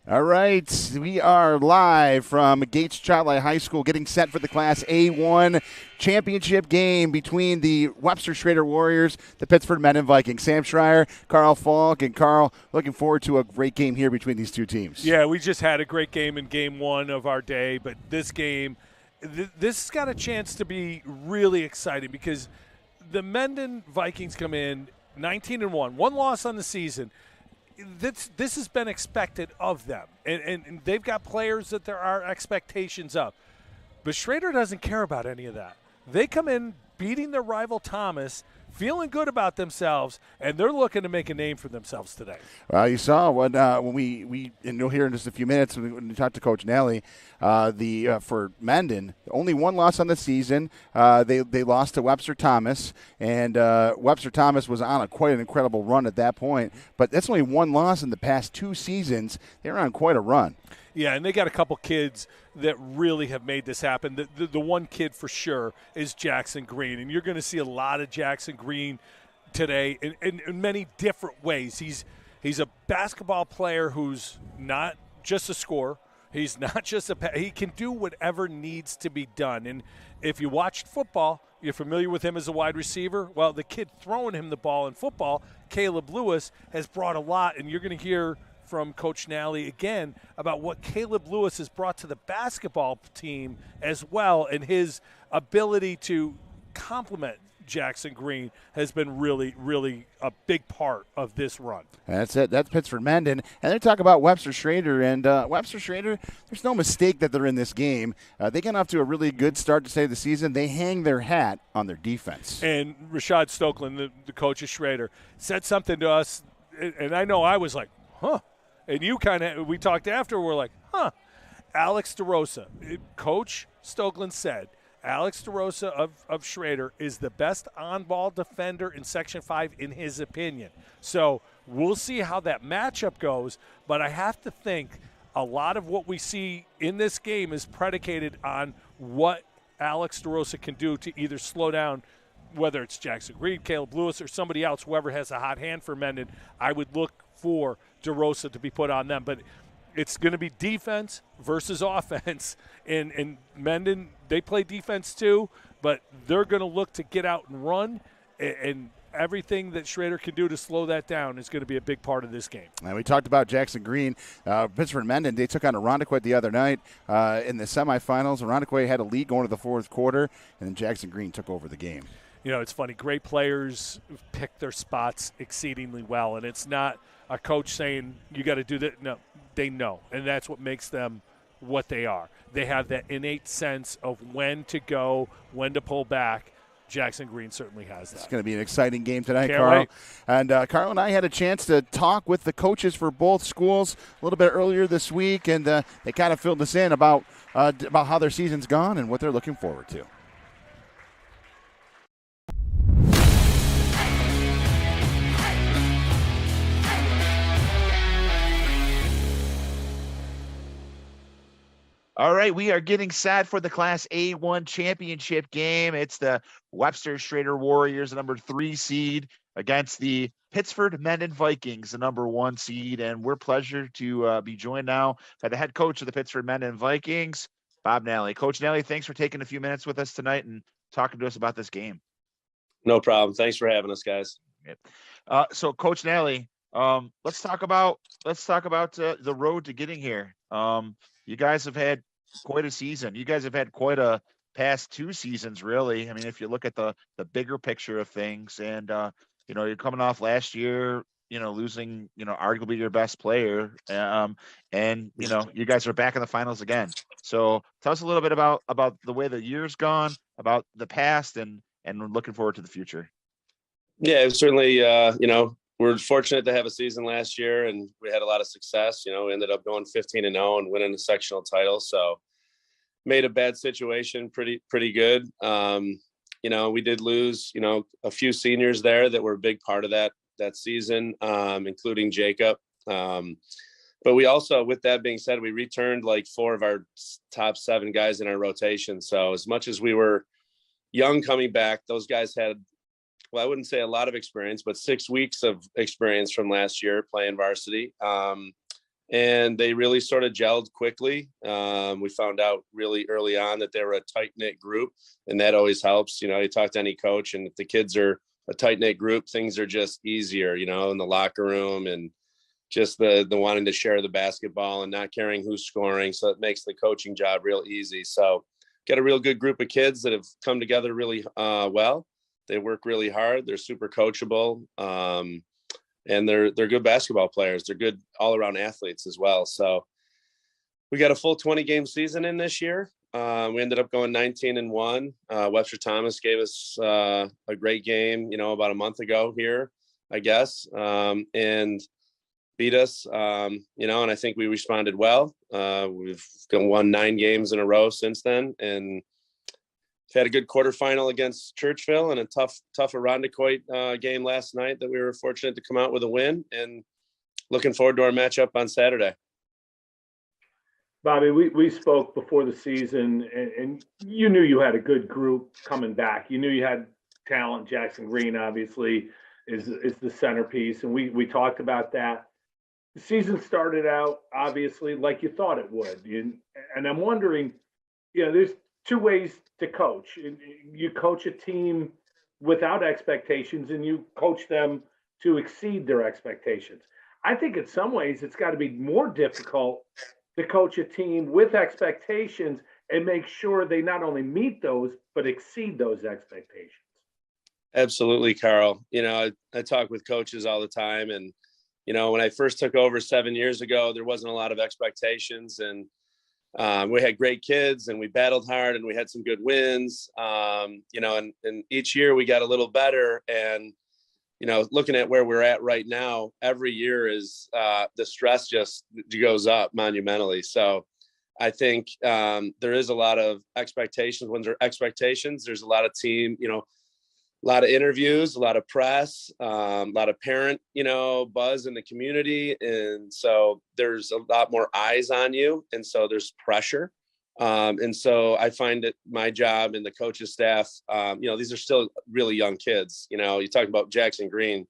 All right, we are live from Gates Childlight High School, getting set for the Class A1 championship game between the Webster Schroeder Warriors, the Pittsford Mendon Vikings. Sam Schreier, Carl Falk, and Carl, looking forward to a great game here between these two teams. Yeah, we just had a great game in game one of our day, but this game, this has got a chance to be really exciting because the Mendon Vikings come in 19-1, one loss on the season. This has been expected of them, and they've got players that there are expectations of. But Schrader doesn't care about any of that. They come in beating their rival Thomas, feeling good about themselves, and they're looking to make a name for themselves today. Well, you saw when we and you'll hear in just a few minutes when we talk to Coach Nelly, for Mendon, only one loss on the season. They lost to Webster Thomas, and Webster Thomas was on quite an incredible run at that point. But that's only one loss in the past 2 seasons. They're on quite a run. Yeah, and they got a couple kids that really have made this happen. The one kid for sure is Jackson Green, and you're going to see a lot of Jackson Green today in many different ways. He's a basketball player who's not just a scorer. He's not just he can do whatever needs to be done. And if you watched football, you're familiar with him as a wide receiver. Well, the kid throwing him the ball in football, Caleb Lewis, has brought a lot, and you're going to hear from Coach Nelly again about what Caleb Lewis has brought to the basketball team as well, and his ability to complement Jackson Green has been really, really a big part of this run. That's it. That's Pittsford Mendon. And they talk about Webster Schroeder. And Webster Schroeder, there's no mistake that they're in this game. They get off to a really good start to say the season. They hang their hat on their defense. And Rashad Stokeland, the coach of Schroeder, said something to us, and I know I was like, huh. And you we talked after, we're like, huh. Alex DeRosa, Coach Stokeland said, Alex DeRosa of Schroeder is the best on-ball defender in Section 5 in his opinion. So we'll see how that matchup goes, but I have to think a lot of what we see in this game is predicated on what Alex DeRosa can do to either slow down, whether it's Jackson Green, Caleb Lewis, or somebody else, whoever has a hot hand for Mendon. I would look for DeRosa to be put on them. But it's going to be defense versus offense. And Mendon, they play defense too, but they're going to look to get out and run. And everything that Schroeder can do to slow that down is going to be a big part of this game. And we talked about Jackson Green. Pittsford Mendon, they took on Irondequoit the other night in the semifinals. Irondequoit had a lead going to the fourth quarter, and then Jackson Green took over the game. You know, it's funny. Great players pick their spots exceedingly well, and it's not a coach saying you got to do that. No, they know, and that's what makes them what they are. They have that innate sense of when to go, when to pull back. Jackson Green certainly has that. It's going to be an exciting game tonight, Can't Carl. wait. And Carl and I had a chance to talk with the coaches for both schools a little bit earlier this week, and they kind of filled us in about how their season's gone and what they're looking forward to. All right, we are getting set for the Class A1 championship game. It's the Webster Schroeder Warriors, the number 3 seed, against the Pittsford Mendon Vikings, the number 1 seed. And we're pleasure to be joined now by the head coach of the Pittsford Mendon Vikings, Bob Nelly. Coach Nelly, thanks for taking a few minutes with us tonight and talking to us about this game. No problem. Thanks for having us, guys. So, Coach Nelly, let's talk about the road to getting here. You guys have had quite a season. You guys have had quite a past 2 seasons, really. I mean, if you look at the bigger picture of things, and you're coming off last year, losing, arguably your best player, and you guys are back in the finals again. So tell us a little bit about the way the year's gone, about the past, and looking forward to the future. Yeah, certainly. We're fortunate to have a season last year, and we had a lot of success. We ended up going 15-0 and winning the sectional title. So made a bad situation pretty good. We did lose, a few seniors there that were a big part of that season, including Jacob. But we also, with that being said, we returned like 4 of our top 7 guys in our rotation. So as much as we were young coming back, those guys had, well, I wouldn't say a lot of experience, but 6 weeks of experience from last year playing varsity. and they really sort of gelled quickly. We found out really early on that they were a tight-knit group, and that always helps. You talk to any coach, and if the kids are a tight-knit group, things are just easier, in the locker room, and just the wanting to share the basketball and not caring who's scoring. So it makes the coaching job real easy. So got a real good group of kids that have come together really well. They work really hard. They're super coachable. And they're good basketball players. They're good all around athletes as well. So we got a full 20 game season in this year. We ended up going 19-1. Webster Thomas gave us a great game, about a month ago here, I guess, and beat us, and I think we responded well. We've won 9 games in a row since then, and had a good quarterfinal against Churchville and a tough Irondequoit game last night that we were fortunate to come out with a win, and looking forward to our matchup on Saturday. Bobby, we spoke before the season, and you knew you had a good group coming back. You knew you had talent. Jackson Green, obviously, is the centerpiece, and we talked about that. The season started out, obviously, like you thought it would. And I'm wondering, there's 2 ways to coach. You coach a team without expectations, and you coach them to exceed their expectations. I think in some ways it's got to be more difficult to coach a team with expectations and make sure they not only meet those, but exceed those expectations. Absolutely, Carl. I talk with coaches all the time, and when I first took over 7 years ago, there wasn't a lot of expectations, and we had great kids, and we battled hard, and we had some good wins, and each year we got a little better. And, looking at where we're at right now, every year is the stress just goes up monumentally. So I think there is a lot of expectations. When there are expectations, there's a lot of team, a lot of interviews, a lot of press, a lot of parent, buzz in the community. And so there's a lot more eyes on you. And so there's pressure. And so I find that my job and the coach's staff, these are still really young kids. You talk about Jackson Green,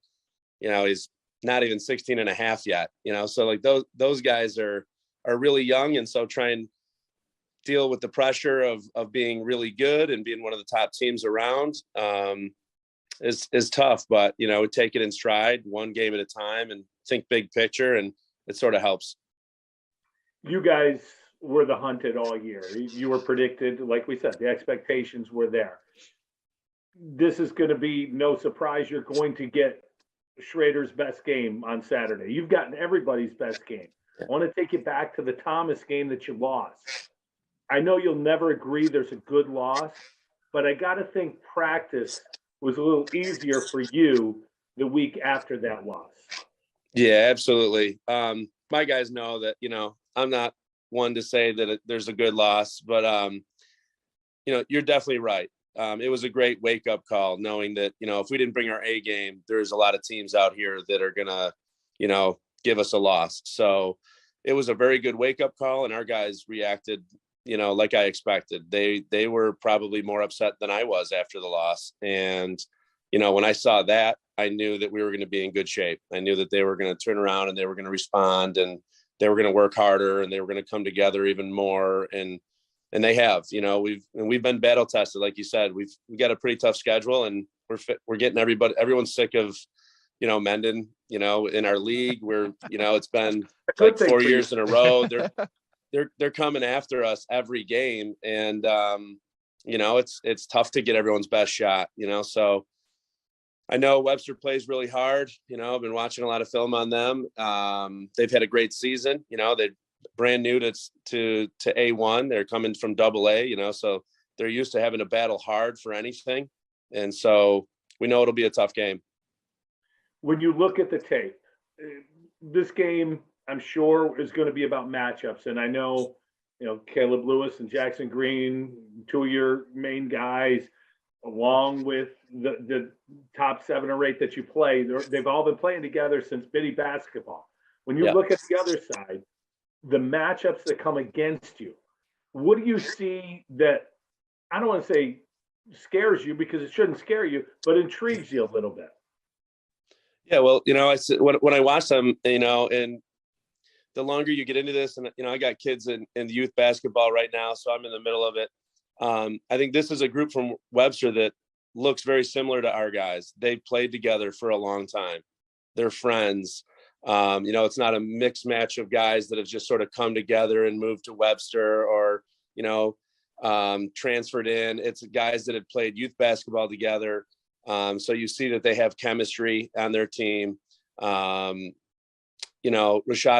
he's not even 16 and a half yet, so like those guys are really young. And so try and deal with the pressure of being really good and being one of the top teams around is tough, but we take it in stride, one game at a time, and think big picture, and it sort of helps. You guys were the hunted all year. You were predicted, like we said, the expectations were there. This is going to be no surprise. You're going to get Schroeder's best game on Saturday. You've gotten everybody's best game. I want to take you back to the Thomas game that you lost. I know you'll never agree there's a good loss, but I got to think practice was a little easier for you the week after that loss. Yeah, absolutely. My guys know that, I'm not one to say that there's a good loss, but, you're definitely right. It was a great wake-up call knowing that, if we didn't bring our A game, there's a lot of teams out here that are going to, give us a loss. So it was a very good wake-up call, and our guys reacted like I expected. They were probably more upset than I was after the loss. And, when I saw that, I knew that we were going to be in good shape. I knew that they were going to turn around and they were going to respond, and they were going to work harder, and they were going to come together even more. And they have, we've been battle tested. Like you said, we got a pretty tough schedule, and we're getting everyone's sick of, Mendon, in our league where, it's been like 4 years in a row. They're coming after us every game, and it's tough to get everyone's best shot, so I know Webster plays really hard. I've been watching a lot of film on them. They've had a great season. They're brand new to A1. They're coming from AA, so they're used to having to battle hard for anything, and so we know it'll be a tough game. When you look at the tape, this game, I'm sure, is going to be about matchups. And I know, Caleb Lewis and Jackson Green, 2 of your main guys, along with the top 7 or 8 that you play, they've all been playing together since Biddy basketball. When you look at the other side, the matchups that come against you, what do you see that, I don't want to say scares you because it shouldn't scare you, but intrigues you a little bit? Yeah, well, I said when I watch them, and the longer you get into this, and, I got kids in youth basketball right now, so I'm in the middle of it. I think this is a group from Webster that looks very similar to our guys. They've played together for a long time. They're friends. It's not a mixed match of guys that have just sort of come together and moved to Webster or, transferred in. It's guys that have played youth basketball together. So you see that they have chemistry on their team. Rashad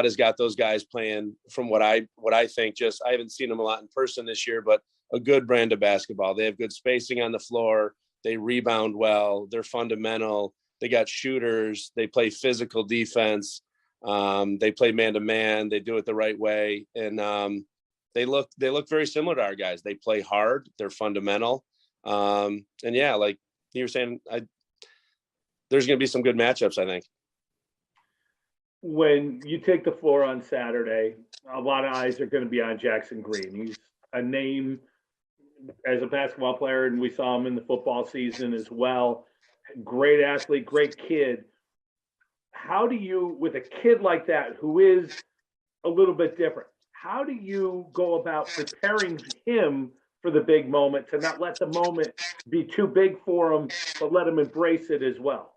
has got those guys playing from what I think, I haven't seen them a lot in person this year, but a good brand of basketball. They have good spacing on the floor. They rebound well. They're fundamental. They got shooters. They play physical defense. They play man to man. They do it the right way. And they look very similar to our guys. They play hard. They're fundamental. And yeah, like you were saying, there's going to be some good matchups, I think. When you take the floor on Saturday, a lot of eyes are going to be on Jackson Green. He's a name as a basketball player, and we saw him in the football season as well. Great athlete, great kid. How do you, with a kid like that who is a little bit different, how do you go about preparing him for the big moment to not let the moment be too big for him, but let him embrace it as well?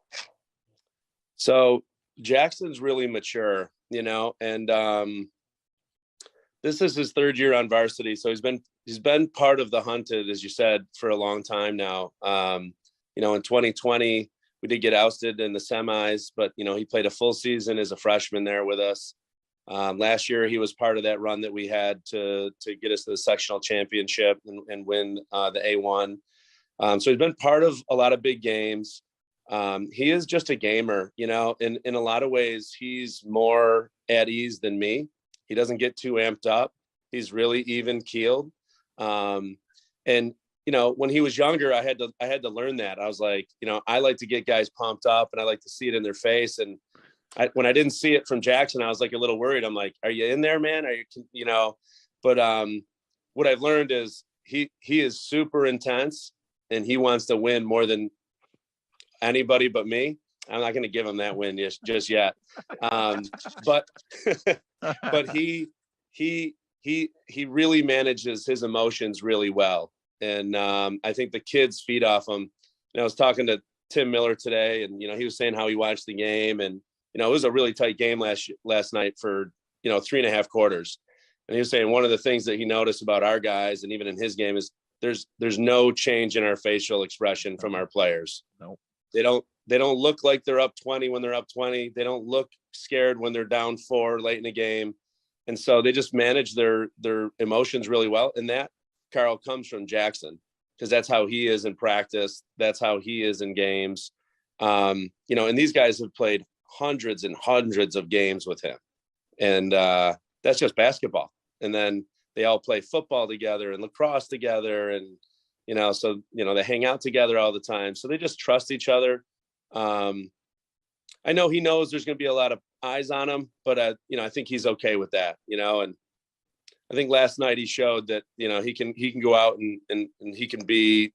So Jackson's really mature, and this is his third year on varsity. So he's been part of the hunted, as you said, for a long time now. In 2020, we did get ousted in the semis, but, he played a full season as a freshman there with us. Last year, he was part of that run that we had to get us to the sectional championship and win the A1. So he's been part of a lot of big games. He is just a gamer, in a lot of ways, he's more at ease than me. He doesn't get too amped up. He's really even keeled. And, when he was younger, I had to learn that. I was like, I like to get guys pumped up and I like to see it in their face. And when I didn't see it from Jackson, I was like a little worried. I'm like, are you in there, man? Are you, but what I've learned is he is super intense and he wants to win more than anybody but me. I'm not going to give him that win just yet. But he really manages his emotions really well. And I think the kids feed off him. I was talking to Tim Miller today, and, he was saying how he watched the game, and, it was a really tight game last night for, 3.5 quarters. And he was saying one of the things that he noticed about our guys and even in his game is there's no change in our facial expression from our players. No, they don't look like they're up 20 when they're up 20. They don't look scared when they're down 4 late in the game. And so they just manage their emotions really well. And that, Carl, comes from Jackson, because that's how he is in practice. That's how he is in games. And these guys have played hundreds and hundreds of games with him. And that's just basketball. And then they all play football together and lacrosse together. And, so, they hang out together all the time. So they just trust each other. I know he knows there's going to be a lot of eyes on him, but, I think he's okay with that, and I think last night he showed that, he can go out and he can be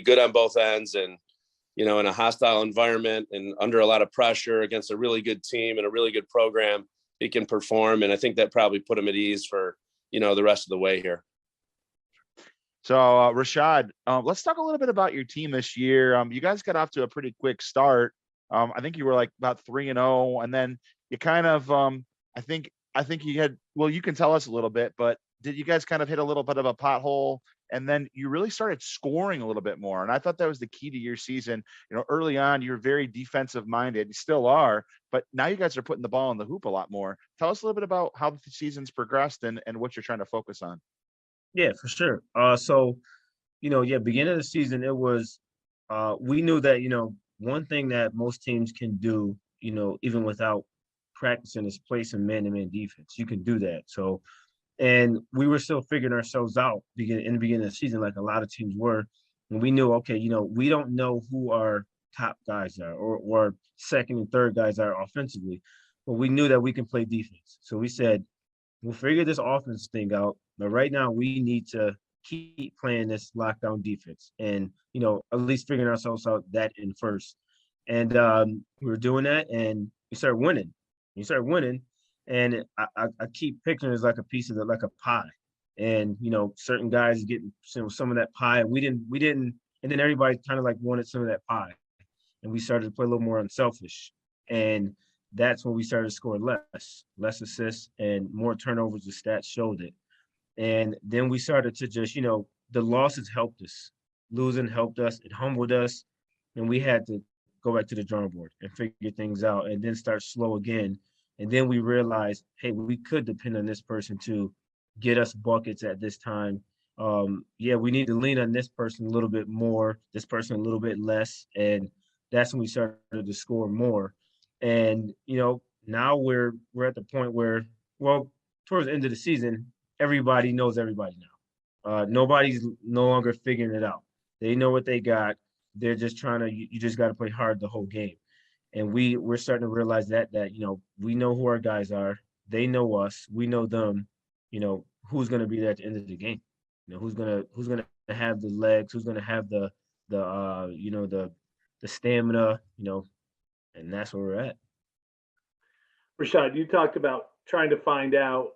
good on both ends and, in a hostile environment and under a lot of pressure against a really good team and a really good program, he can perform. And I think that probably put him at ease for, the rest of the way here. So Rashad, let's talk a little bit about your team this year. You guys got off to a pretty quick start. I think you were like about 3-0, and then you kind of, I think you had, well, you can tell us a little bit, but did you guys kind of hit a little bit of a pothole, and then you really started scoring a little bit more? And I thought that was the key to your season. Early on, you're very defensive minded. You still are, but now you guys are putting the ball in the hoop a lot more. Tell us a little bit about how the season's progressed and what you're trying to focus on. Yeah, for sure. Beginning of the season, it was, we knew that, one thing that most teams can do, even without practicing, is play some man-to-man defense. You can do that. So, and we were still figuring ourselves out in the beginning of the season, like a lot of teams were. And we knew, okay, we don't know who our top guys are or second and third guys are offensively, but we knew that we can play defense. So we said, we'll figure this offense thing out. But right now we need to keep playing this lockdown defense and, at least figuring ourselves out that in first. And we were doing that, and we started winning. You start winning, And I keep picturing it as like a piece of it, like a pie. And certain guys get some of that pie, and we didn't, and then everybody kind of like wanted some of that pie, and we started to play a little more unselfish, and that's when we started to score less assists and more turnovers. The stats showed it, and then we started to just the losses helped us, losing helped us, it humbled us, and we had to go back to the drawing board and figure things out, and then start slow again. And then we realized, hey, we could depend on this person to get us buckets at this time. Yeah, we need to lean on this person a little bit more, this person a little bit less, and that's when we started to score more. And now we're at the point where, well, towards the end of the season, everybody knows everybody now. Nobody's no longer figuring it out. They know what they got. They're just trying to. You just got to play hard the whole game, and we're starting to realize that we know who our guys are. They know us. We know them. Who's going to be there at the end of the game. Who's gonna have the legs. Who's going to have the stamina. And that's where we're at. Rashad, you talked about trying to find out,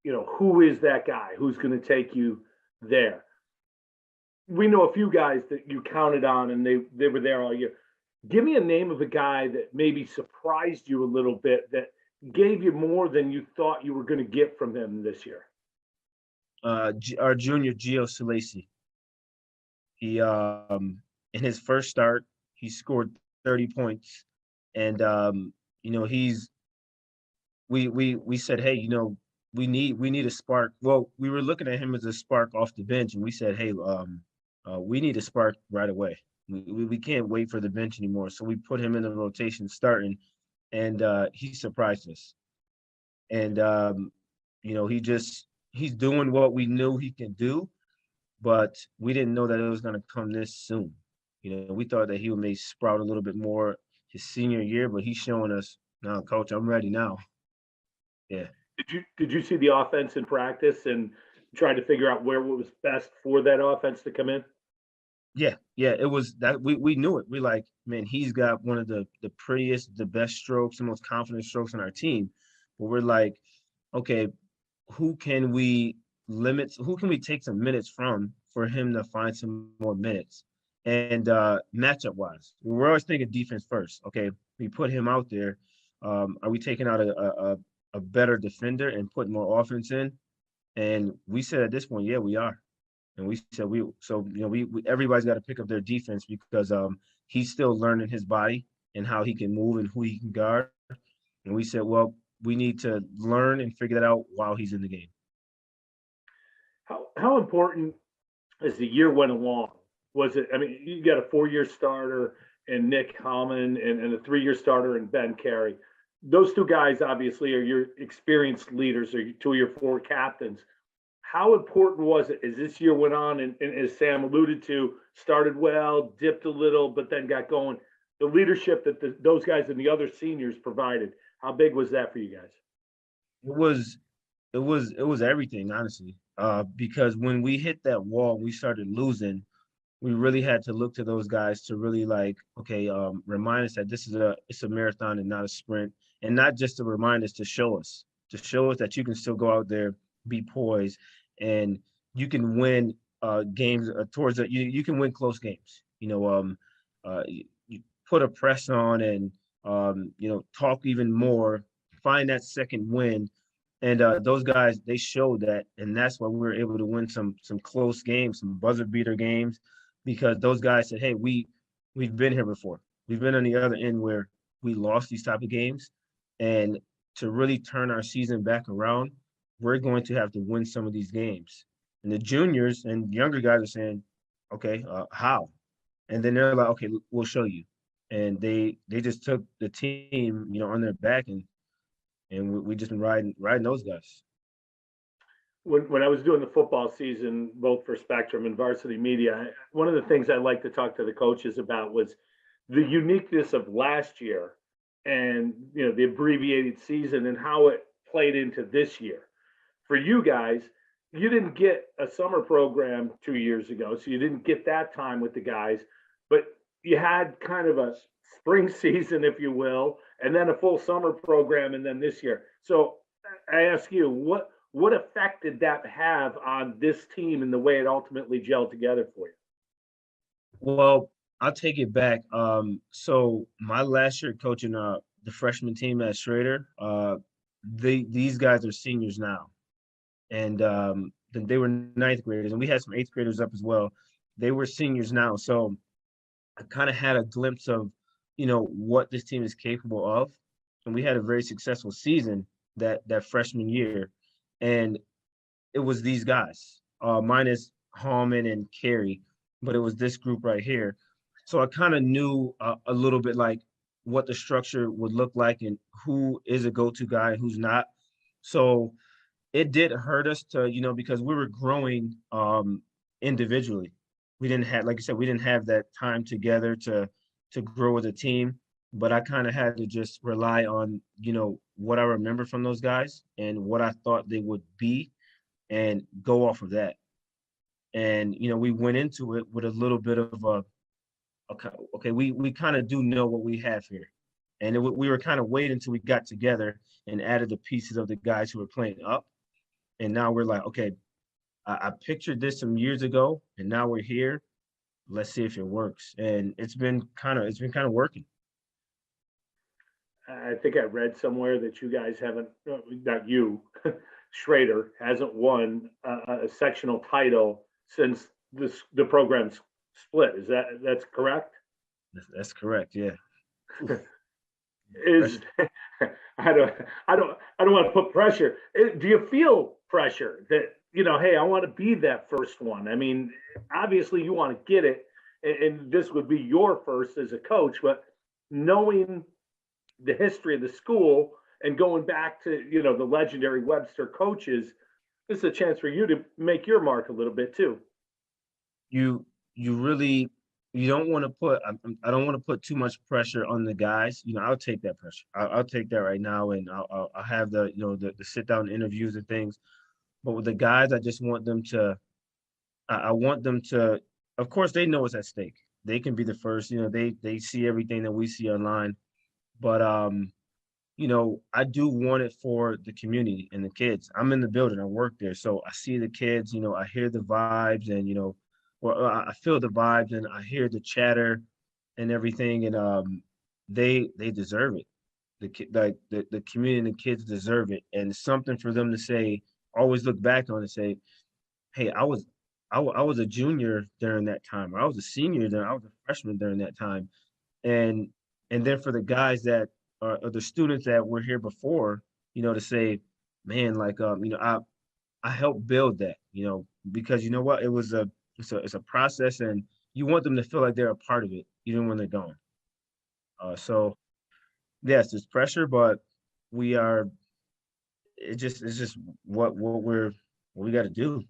who is that guy who's going to take you there. We know a few guys that you counted on, and they were there all year. Give me a name of a guy that maybe surprised you a little bit, that gave you more than you thought you were going to get from him this year. Our junior Gio Salesi. He in his first start, he scored 30 points, and we said, hey, we need a spark. Well, we were looking at him as a spark off the bench, and we said, hey, we need a spark right away. We can't wait for the bench anymore. So we put him in the rotation starting, and he surprised us. And he's doing what we knew he can do, but we didn't know that it was going to come this soon. We thought that he would maybe sprout a little bit more his senior year, but he's showing us now, coach, I'm ready now. Yeah. Did you see the offense in practice and try to figure out where was best for that offense to come in? Yeah, it was that we knew it. We like, man, he's got one of the prettiest, the best strokes, the most confident strokes on our team. But we're like, okay, who can we take some minutes from for him to find some more minutes? And matchup wise, we're always thinking defense first. Okay, we put him out there. Are we taking out a better defender and putting more offense in? And we said at this point, yeah, we are. And we said we everybody's got to pick up their defense because he's still learning his body and how he can move and who he can guard. And we said, well, we need to learn and figure that out while he's in the game. How important as the year went along was it? I mean, you got a 4-year starter in Nick Hallman and a 3-year starter in Ben Carey. Those two guys obviously are your experienced leaders, or 2 of your 4 captains. How important was it as this year went on, and as Sam alluded to, started well, dipped a little, but then got going? The leadership that those guys and the other seniors provided, how big was that for you guys? It was everything, honestly. Because when we hit that wall, we started losing. We really had to look to those guys to really remind us that it's a marathon and not a sprint, and not just to remind us, to show us that you can still go out there, be poised, and you can win games you can win close games. You put a press on and talk even more, find that second win. And those guys, they showed that, and that's why we were able to win some close games, some buzzer beater games, because those guys said, hey, we've been here before. We've been on the other end where we lost these type of games, and to really turn our season back around, we're going to have to win some of these games. And the juniors and younger guys are saying, okay, how? And then they're like, okay, we'll show you. And they just took the team, on their back, and we just been riding those guys. When I was doing the football season, both for Spectrum and Varsity Media, one of the things I like to talk to the coaches about was the uniqueness of last year and the abbreviated season and how it played into this year. For you guys, you didn't get a summer program 2 years ago, so you didn't get that time with the guys, but you had kind of a spring season, if you will, and then a full summer program, and then this year. So I ask you, what effect did that have on this team and the way it ultimately gelled together for you? Well, I'll take it back. So my last year coaching the freshman team at Schroeder, these guys are seniors now, and they were ninth graders, and we had some eighth graders up as well. They were seniors now, so I kind of had a glimpse of, what this team is capable of, and we had a very successful season that freshman year, and it was these guys, minus Hallman and Carey, but it was this group right here. So I kind of knew a little bit like what the structure would look like and who is a go-to guy and who's not. So it did hurt us to, because we were growing individually. We didn't have, like I said, we didn't have that time together to grow as a team. But I kind of had to just rely on, what I remember from those guys and what I thought they would be and go off of that. And we went into it with a little bit of okay, we kind of do know what we have here, and we were kind of waiting until we got together and added the pieces of the guys who were playing up, and now we're like, okay, I pictured this some years ago, and now we're here. Let's see if it works, and it's been kind of working. I think I read somewhere that you guys haven't, not you, Schrader hasn't won a sectional title since the program's split. That's correct? That's correct. Yeah. Is I don't want to put pressure. Do you feel pressure that hey, I want to be that first one? I mean, obviously you want to get it, and this would be your first as a coach, but knowing the history of the school and going back to the legendary Webster coaches, this is a chance for you to make your mark a little bit too. You really, you don't want to put, I don't want to put too much pressure on the guys. I'll take that pressure. I'll take that right now, and I'll have the the sit down interviews and things. But with the guys, I just want them to. I want them to. Of course, they know what's at stake. They can be the first. They see everything that we see online, but I do want it for the community and the kids. I'm in the building. I work there, so I see the kids. I hear the vibes, and well, I feel the vibes, and I hear the chatter and everything, and they deserve it. The community and the kids deserve it, and it's something for them to say. Always look back on and say, "Hey, I was a junior during that time, or I was a senior then, I was a freshman during that time," and then for the guys that are the students that were here before, to say, "Man, like I helped build that," because you know what, it's a process, and you want them to feel like they're a part of it, even when they're gone. So yes, there's pressure, but we are. It's just what we got to do.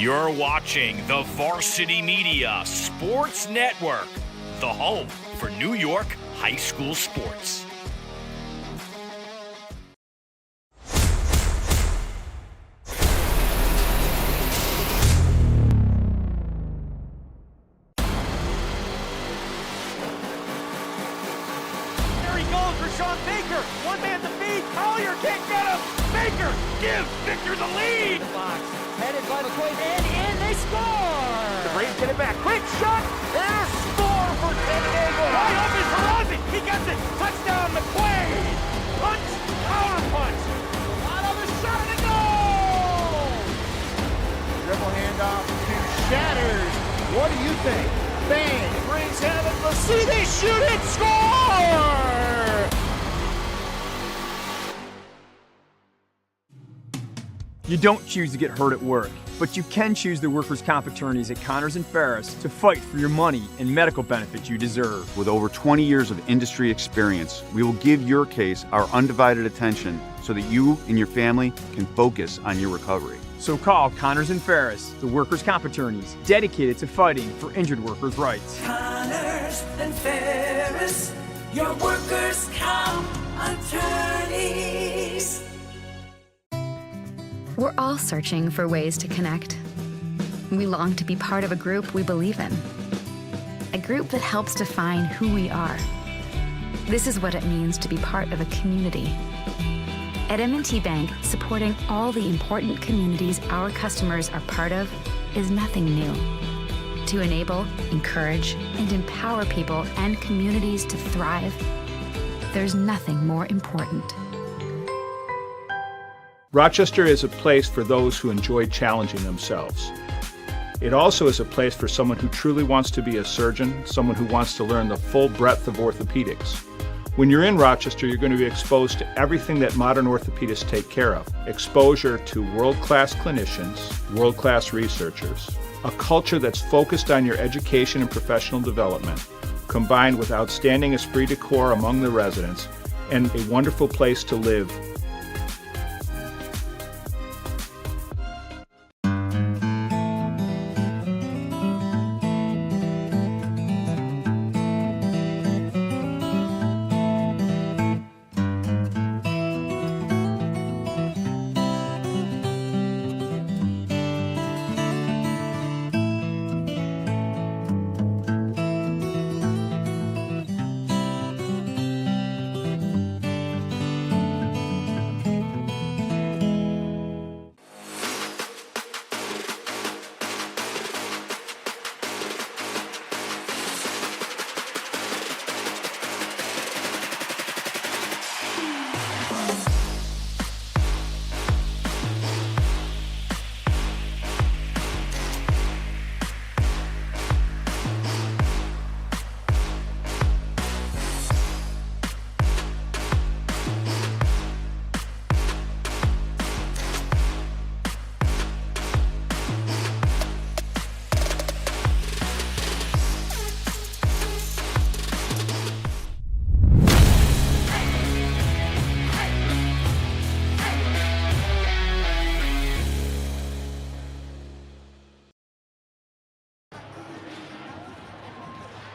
You're watching the Varsity Media Sports Network, the home for New York high school sports. There he goes for Sean Baker. One man to feed. Collier can't get him. Baker gives Victor the lead. The box. Headed by McQuaid, and in they score! The Braves get it back. Quick shot, and a score for San Diego. Wide open for Ozzy. He gets it. Touchdown, McQuaid. Punch, counter punch. Out of the shot, and a goal! Dribble handoff to Shatters. What do you think? Bang! Brings heaven. Let's see, they shoot it. Score! You don't choose to get hurt at work, but you can choose the workers' comp attorneys at Connors and Ferris to fight for your money and medical benefits you deserve. With over 20 years of industry experience, we will give your case our undivided attention so that you and your family can focus on your recovery. So call Connors and Ferris, the workers' comp attorneys dedicated to fighting for injured workers' rights. Connors and Ferris, your workers' comp attorneys. We're all searching for ways to connect. We long to be part of a group we believe in. A group that helps define who we are. This is what it means to be part of a community. At M&T Bank, supporting all the important communities our customers are part of is nothing new. To enable, encourage, and empower people and communities to thrive, there's nothing more important. Rochester is a place for those who enjoy challenging themselves. It also is a place for someone who truly wants to be a surgeon, someone who wants to learn the full breadth of orthopedics. When you're in Rochester, you're going to be exposed to everything that modern orthopedists take care of. Exposure to world-class clinicians, world-class researchers, a culture that's focused on your education and professional development, combined with outstanding esprit de corps among the residents, and a wonderful place to live.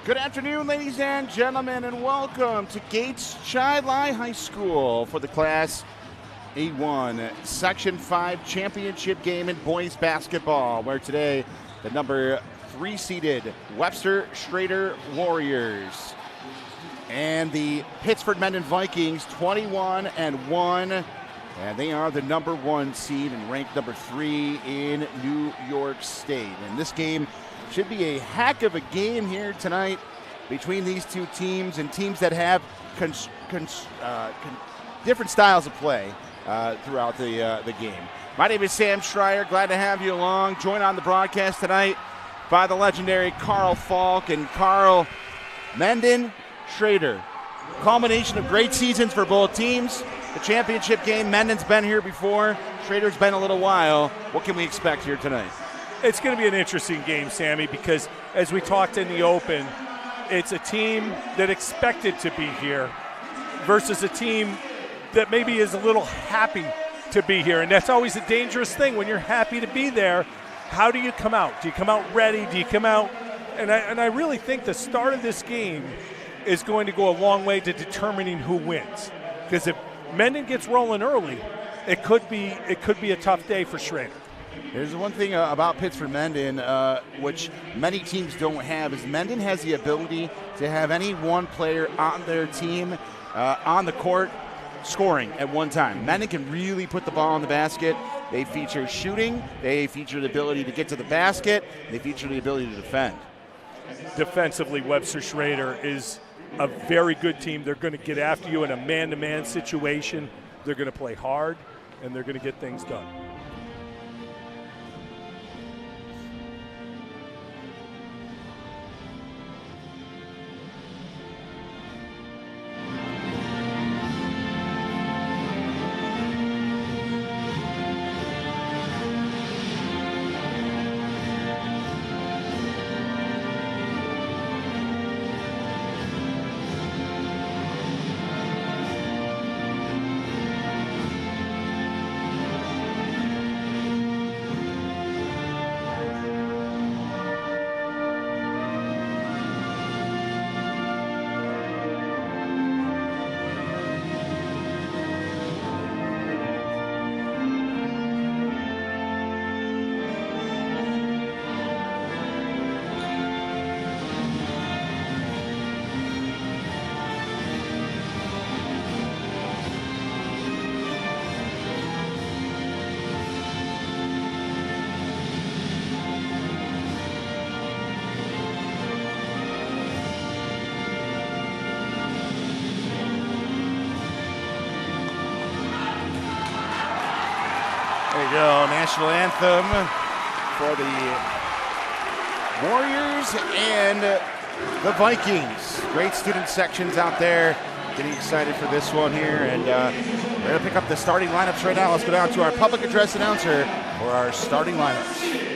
Good afternoon, ladies and gentlemen, and welcome to Gates Chilai High School for the Class A1 Section 5 championship game in boys basketball, where today the number 3 seeded Webster Schroeder Warriors and the Pittsford Mendon Vikings 21-1, and they are the number 1 seed and ranked number 3 in New York State. And this game should be a heck of a game here tonight between these two teams, and teams that have different styles of play throughout the game. My name is Sam Schreier. Glad to have you along. Joined on the broadcast tonight by the legendary Carl Falk. And Carl, Mendon, Schroeder, culmination of great seasons for both teams. The championship game, Mendon's been here before. Schroeder's been a little while. What can we expect here tonight? It's going to be an interesting game, Sammy, because as we talked in the open, it's a team that expected to be here versus a team that maybe is a little happy to be here. And that's always a dangerous thing when you're happy to be there. how do you come out? Do you come out ready? Do you come out? And I really think the start of this game is going to go a long way to determining who wins. Because if Mendon gets rolling early, it could be a tough day for Schroeder. There's one thing about Pittsburgh Mendon, which many teams don't have, is Mendon has the ability to have any one player on their team on the court scoring at one time. Mendon can really put the ball in the basket. They feature shooting. They feature the ability to get to the basket. They feature the ability to defend. Defensively, Webster Schroeder is a very good team. They're going to get after you in a man-to-man situation. They're going to play hard, and they're going to get things done. There you go, national anthem for the Warriors and the Vikings. Great student sections out there, getting excited for this one here. And we're going to pick up the starting lineups right now. Let's go down to our public address announcer for our starting lineups.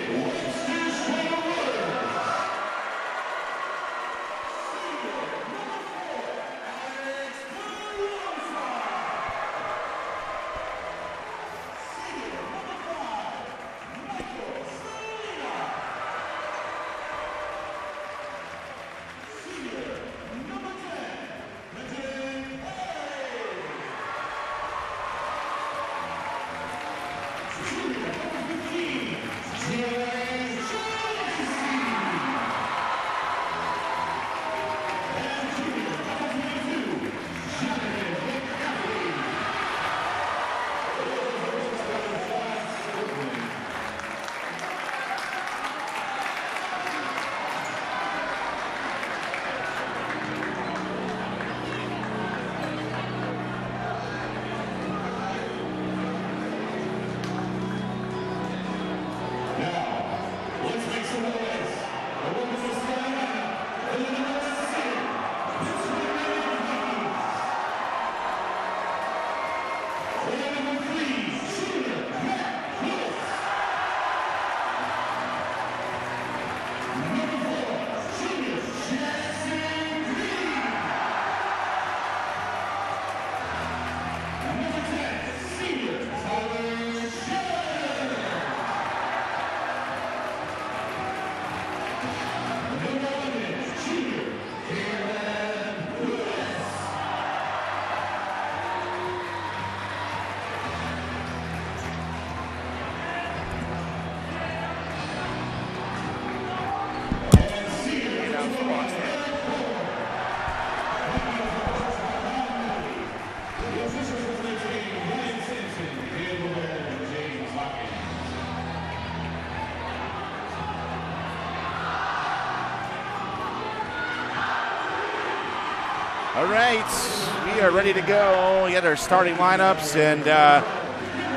All right, we are ready to go. We got our starting lineups, and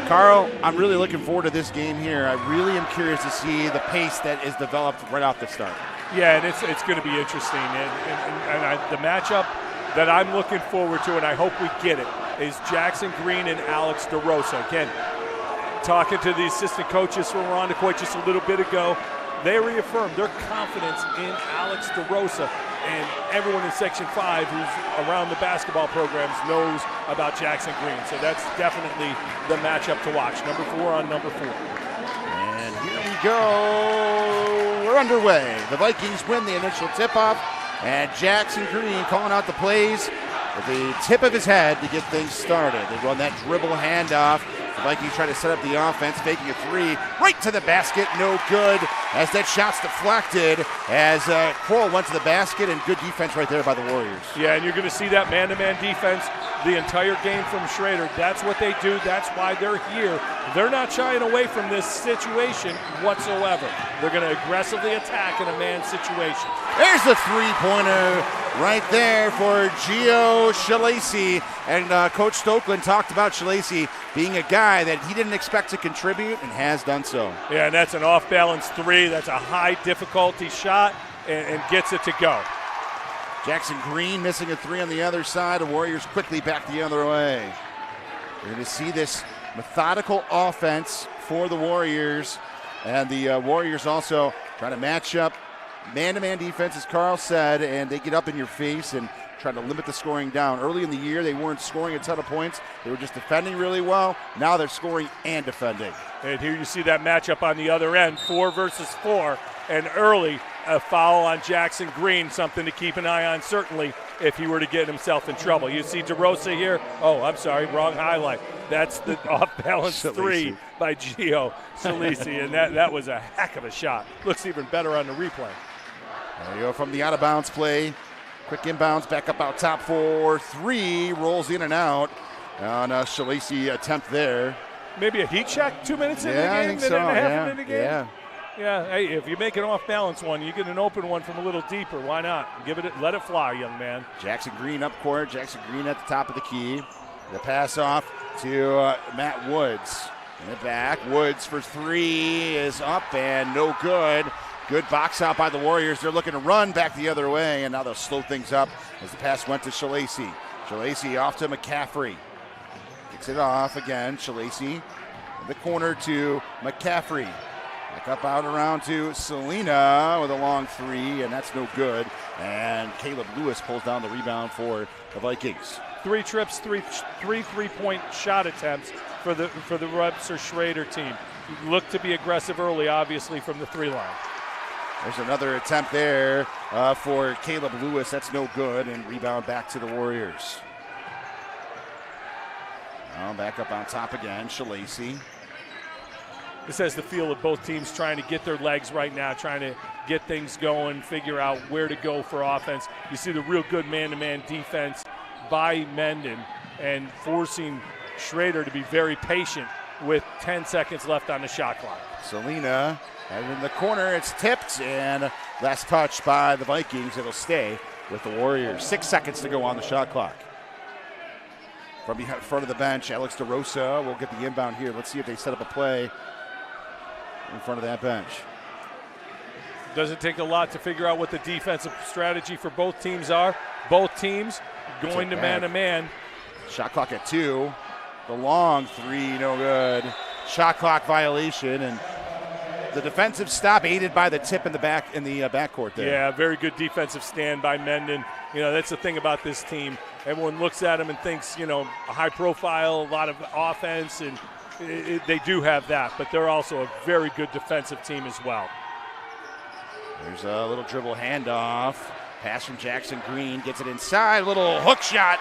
Carl, I'm really looking forward to this game here. I really am curious to see the pace that is developed right off the start. Yeah, and it's going to be interesting. And the matchup that I'm looking forward to, and I hope we get it, is Jackson Green and Alex DeRosa. Again, talking to the assistant coaches from Irondequoit just a little bit ago, they reaffirmed their confidence in Alex DeRosa. And everyone in Section 5 who's around the basketball programs knows about Jackson Green. So that's definitely the matchup to watch. Number 4 on number 4. And here we go. We're underway. The Vikings win the initial tip-off, and Jackson Green calling out the plays with the tip of his head to get things started. They run that dribble handoff. The Vikings try to set up the offense, faking a three, right to the basket, no good, as that shot's deflected, as Kroll went to the basket, and good defense right there by the Warriors. Yeah, and you're going to see that man-to-man defense the entire game from Schroeder. That's what they do. That's why they're here. They're not shying away from this situation whatsoever. They're going to aggressively attack in a man situation. There's the three-pointer right there for Gio Shalacy. And Coach Stoklosa talked about Shalacy being a guy that he didn't expect to contribute and has done so. Yeah, and that's an off-balance three. That's a high-difficulty shot and gets it to go. Jackson Green missing a three on the other side. The Warriors quickly back the other way. We're going to see this methodical offense for the Warriors. And the Warriors also try to match up man-to-man defense, as Carl said, and they get up in your face and try to limit the scoring down. Early in the year, they weren't scoring a ton of points. They were just defending really well. Now they're scoring and defending. And here you see that matchup on the other end, 4 versus 4, and early a foul on Jackson Green, something to keep an eye on certainly if he were to get himself in trouble. You see DeRosa here. Oh, I'm sorry, wrong highlight. That's the off-balance three by Gio Shalacy, and that was a heck of a shot. Looks even better on the replay. There you go from the out-of-bounds play. Quick inbounds, back up out top for three, rolls in and out on a Shalacy attempt there. Maybe a heat check 2 minutes into the game, I think so. minute and a half into the game. Yeah. Yeah, hey, if you make an off-balance one, you get an open one from a little deeper. Why not? Let it fly, young man. Jackson Green up court. Jackson Green at the top of the key. The pass off to Matt Woods. In the back, Woods for three is up and no good. Good box out by the Warriors. They're looking to run back the other way, and now they'll slow things up as the pass went to Shalacy. Shalacy off to McCaffrey. Kicks it off again. Shalacy in the corner to McCaffrey. Back up out around to Selena with a long three, and that's no good. And Caleb Lewis pulls down the rebound for the Vikings. 3 trips, three three-point shot attempts for the Webster Schroeder team. Look to be aggressive early, obviously, from the 3 line. There's another attempt there for Caleb Lewis. That's no good, and rebound back to the Warriors. Now back up on top again, Shalacy. This has the feel of both teams trying to get their legs right now, trying to get things going, figure out where to go for offense. You see the real good man-to-man defense by Mendon and forcing Schroeder to be very patient with 10 seconds left on the shot clock. Selena in the corner, it's tipped, and last touch by the Vikings. It'll stay with the Warriors. 6 seconds to go on the shot clock. From behind, front of the bench, Alex DeRosa will get the inbound here. Let's see if they set up a play in front of that bench. Doesn't take a lot to figure out what the defensive strategy for both teams are. Both teams going to man-to-man. Shot clock at 2. The long three, no good. Shot clock violation, and the defensive stop aided by the tip in the backcourt there. Yeah, very good defensive stand by Mendon. You know, that's the thing about this team. Everyone looks at them and thinks, you know, a high profile, a lot of offense, and they do have that, but they're also a very good defensive team as well. There's a little dribble handoff. Pass from Jackson Green, gets it inside. Little hook shot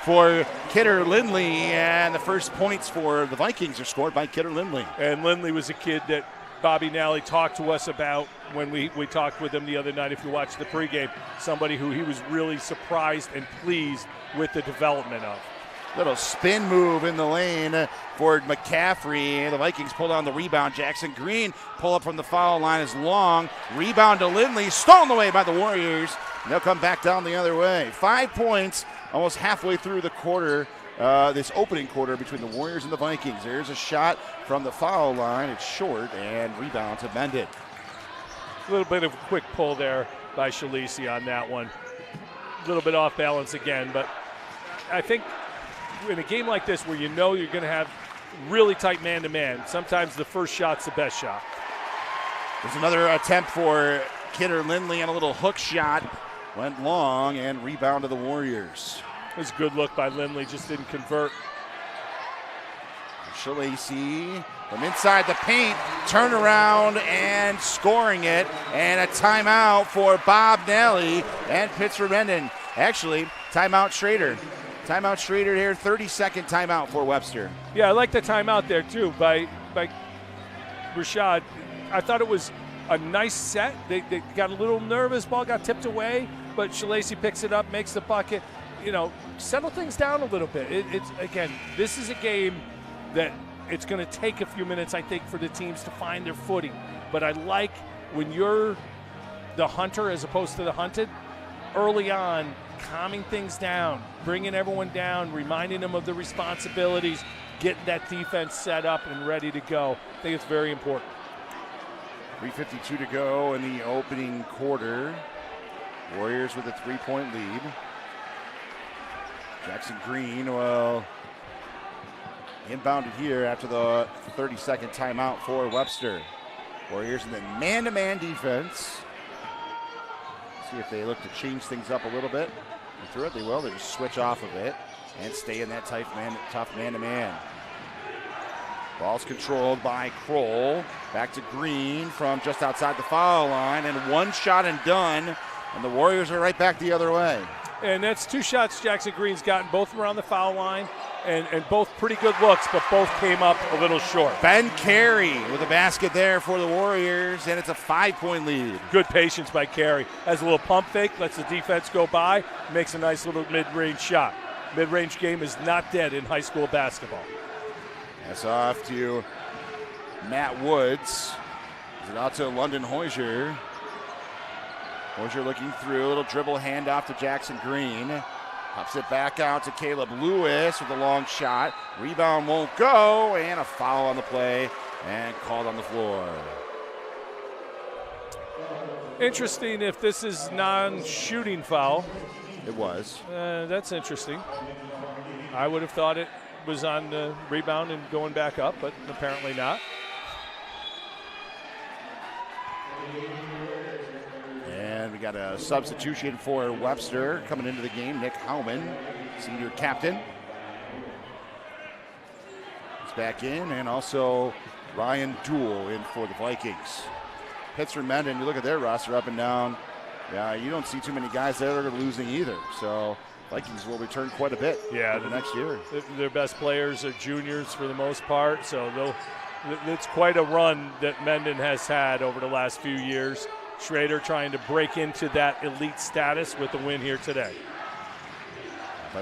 for Kidder Lindley, and the first points for the Vikings are scored by Kidder Lindley. And Lindley was a kid that Bobby Nelly talked to us about when we talked with him the other night, if you watched the pregame, somebody who he was really surprised and pleased with the development of. Little spin move in the lane for McCaffrey. The Vikings pull down the rebound. Jackson Green pull up from the foul line is long. Rebound to Lindley, stolen away by the Warriors. And they'll come back down the other way. 5 points almost halfway through the quarter, this opening quarter between the Warriors and the Vikings. There's a shot from the foul line. It's short, and rebound to Mendon. A little bit of a quick pull there by Shalacy on that one. A little bit off balance again, but I think in a game like this where you know you're going to have really tight man-to-man, sometimes the first shot's the best shot. There's another attempt for Kidder Lindley on a little hook shot. Went long, and rebound to the Warriors. It was a good look by Lindley, just didn't convert. Shalacy from inside the paint, turn around and scoring it, and a timeout for Bob Nelly and Pittsburgh Mendon. Actually, timeout Schroeder. Timeout Schroeder here, 30-second timeout for Webster. Yeah, I like the timeout there too by Rashad. I thought it was a nice set. They got a little nervous, ball got tipped away, but Shalacy picks it up, makes the bucket. You know, settle things down a little bit. It's again, this is a game that it's going to take a few minutes, I think, for the teams to find their footing. But I like when you're the hunter as opposed to the hunted, early on, calming things down, bringing everyone down, reminding them of the responsibilities, getting that defense set up and ready to go. I think it's very important. 3:52 to go in the opening quarter. Warriors with a 3-point lead. Jackson Green will inbounded here after the 30-second timeout for Webster. Warriors in the man-to-man defense. See if they look to change things up a little bit. And through it, they will. They just switch off of it and stay in that tough man-to-man. Ball's controlled by Kroll. Back to Green from just outside the foul line, and one shot and done. And the Warriors are right back the other way. And that's two shots Jackson Green's gotten, both around the foul line, and both pretty good looks, but both came up a little short. Ben Carey with a basket there for the Warriors, and it's a 5-point lead. Good patience by Carey. Has a little pump fake, lets the defense go by, makes a nice little mid-range shot. Mid-range game is not dead in high school basketball. That's off to Matt Woods. Is it out to London Hoyser? Hoyser looking through, a little dribble handoff to Jackson Green. Pops it back out to Caleb Lewis with a long shot. Rebound won't go, and a foul on the play, and called on the floor. Interesting if this is non-shooting foul. It was. That's interesting. I would have thought it was on the rebound and going back up, but apparently not. And we got a substitution for Webster coming into the game. Nick Howman, senior captain. He's back in, and also Ryan Dool in for the Vikings. Pittsburgh Mendon, you look at their roster up and down. Yeah, you don't see too many guys there that are losing either. So Vikings will return quite a bit for the next year. Their best players are juniors for the most part, so it's quite a run that Mendon has had over the last few years. Schroeder trying to break into that elite status with the win here today.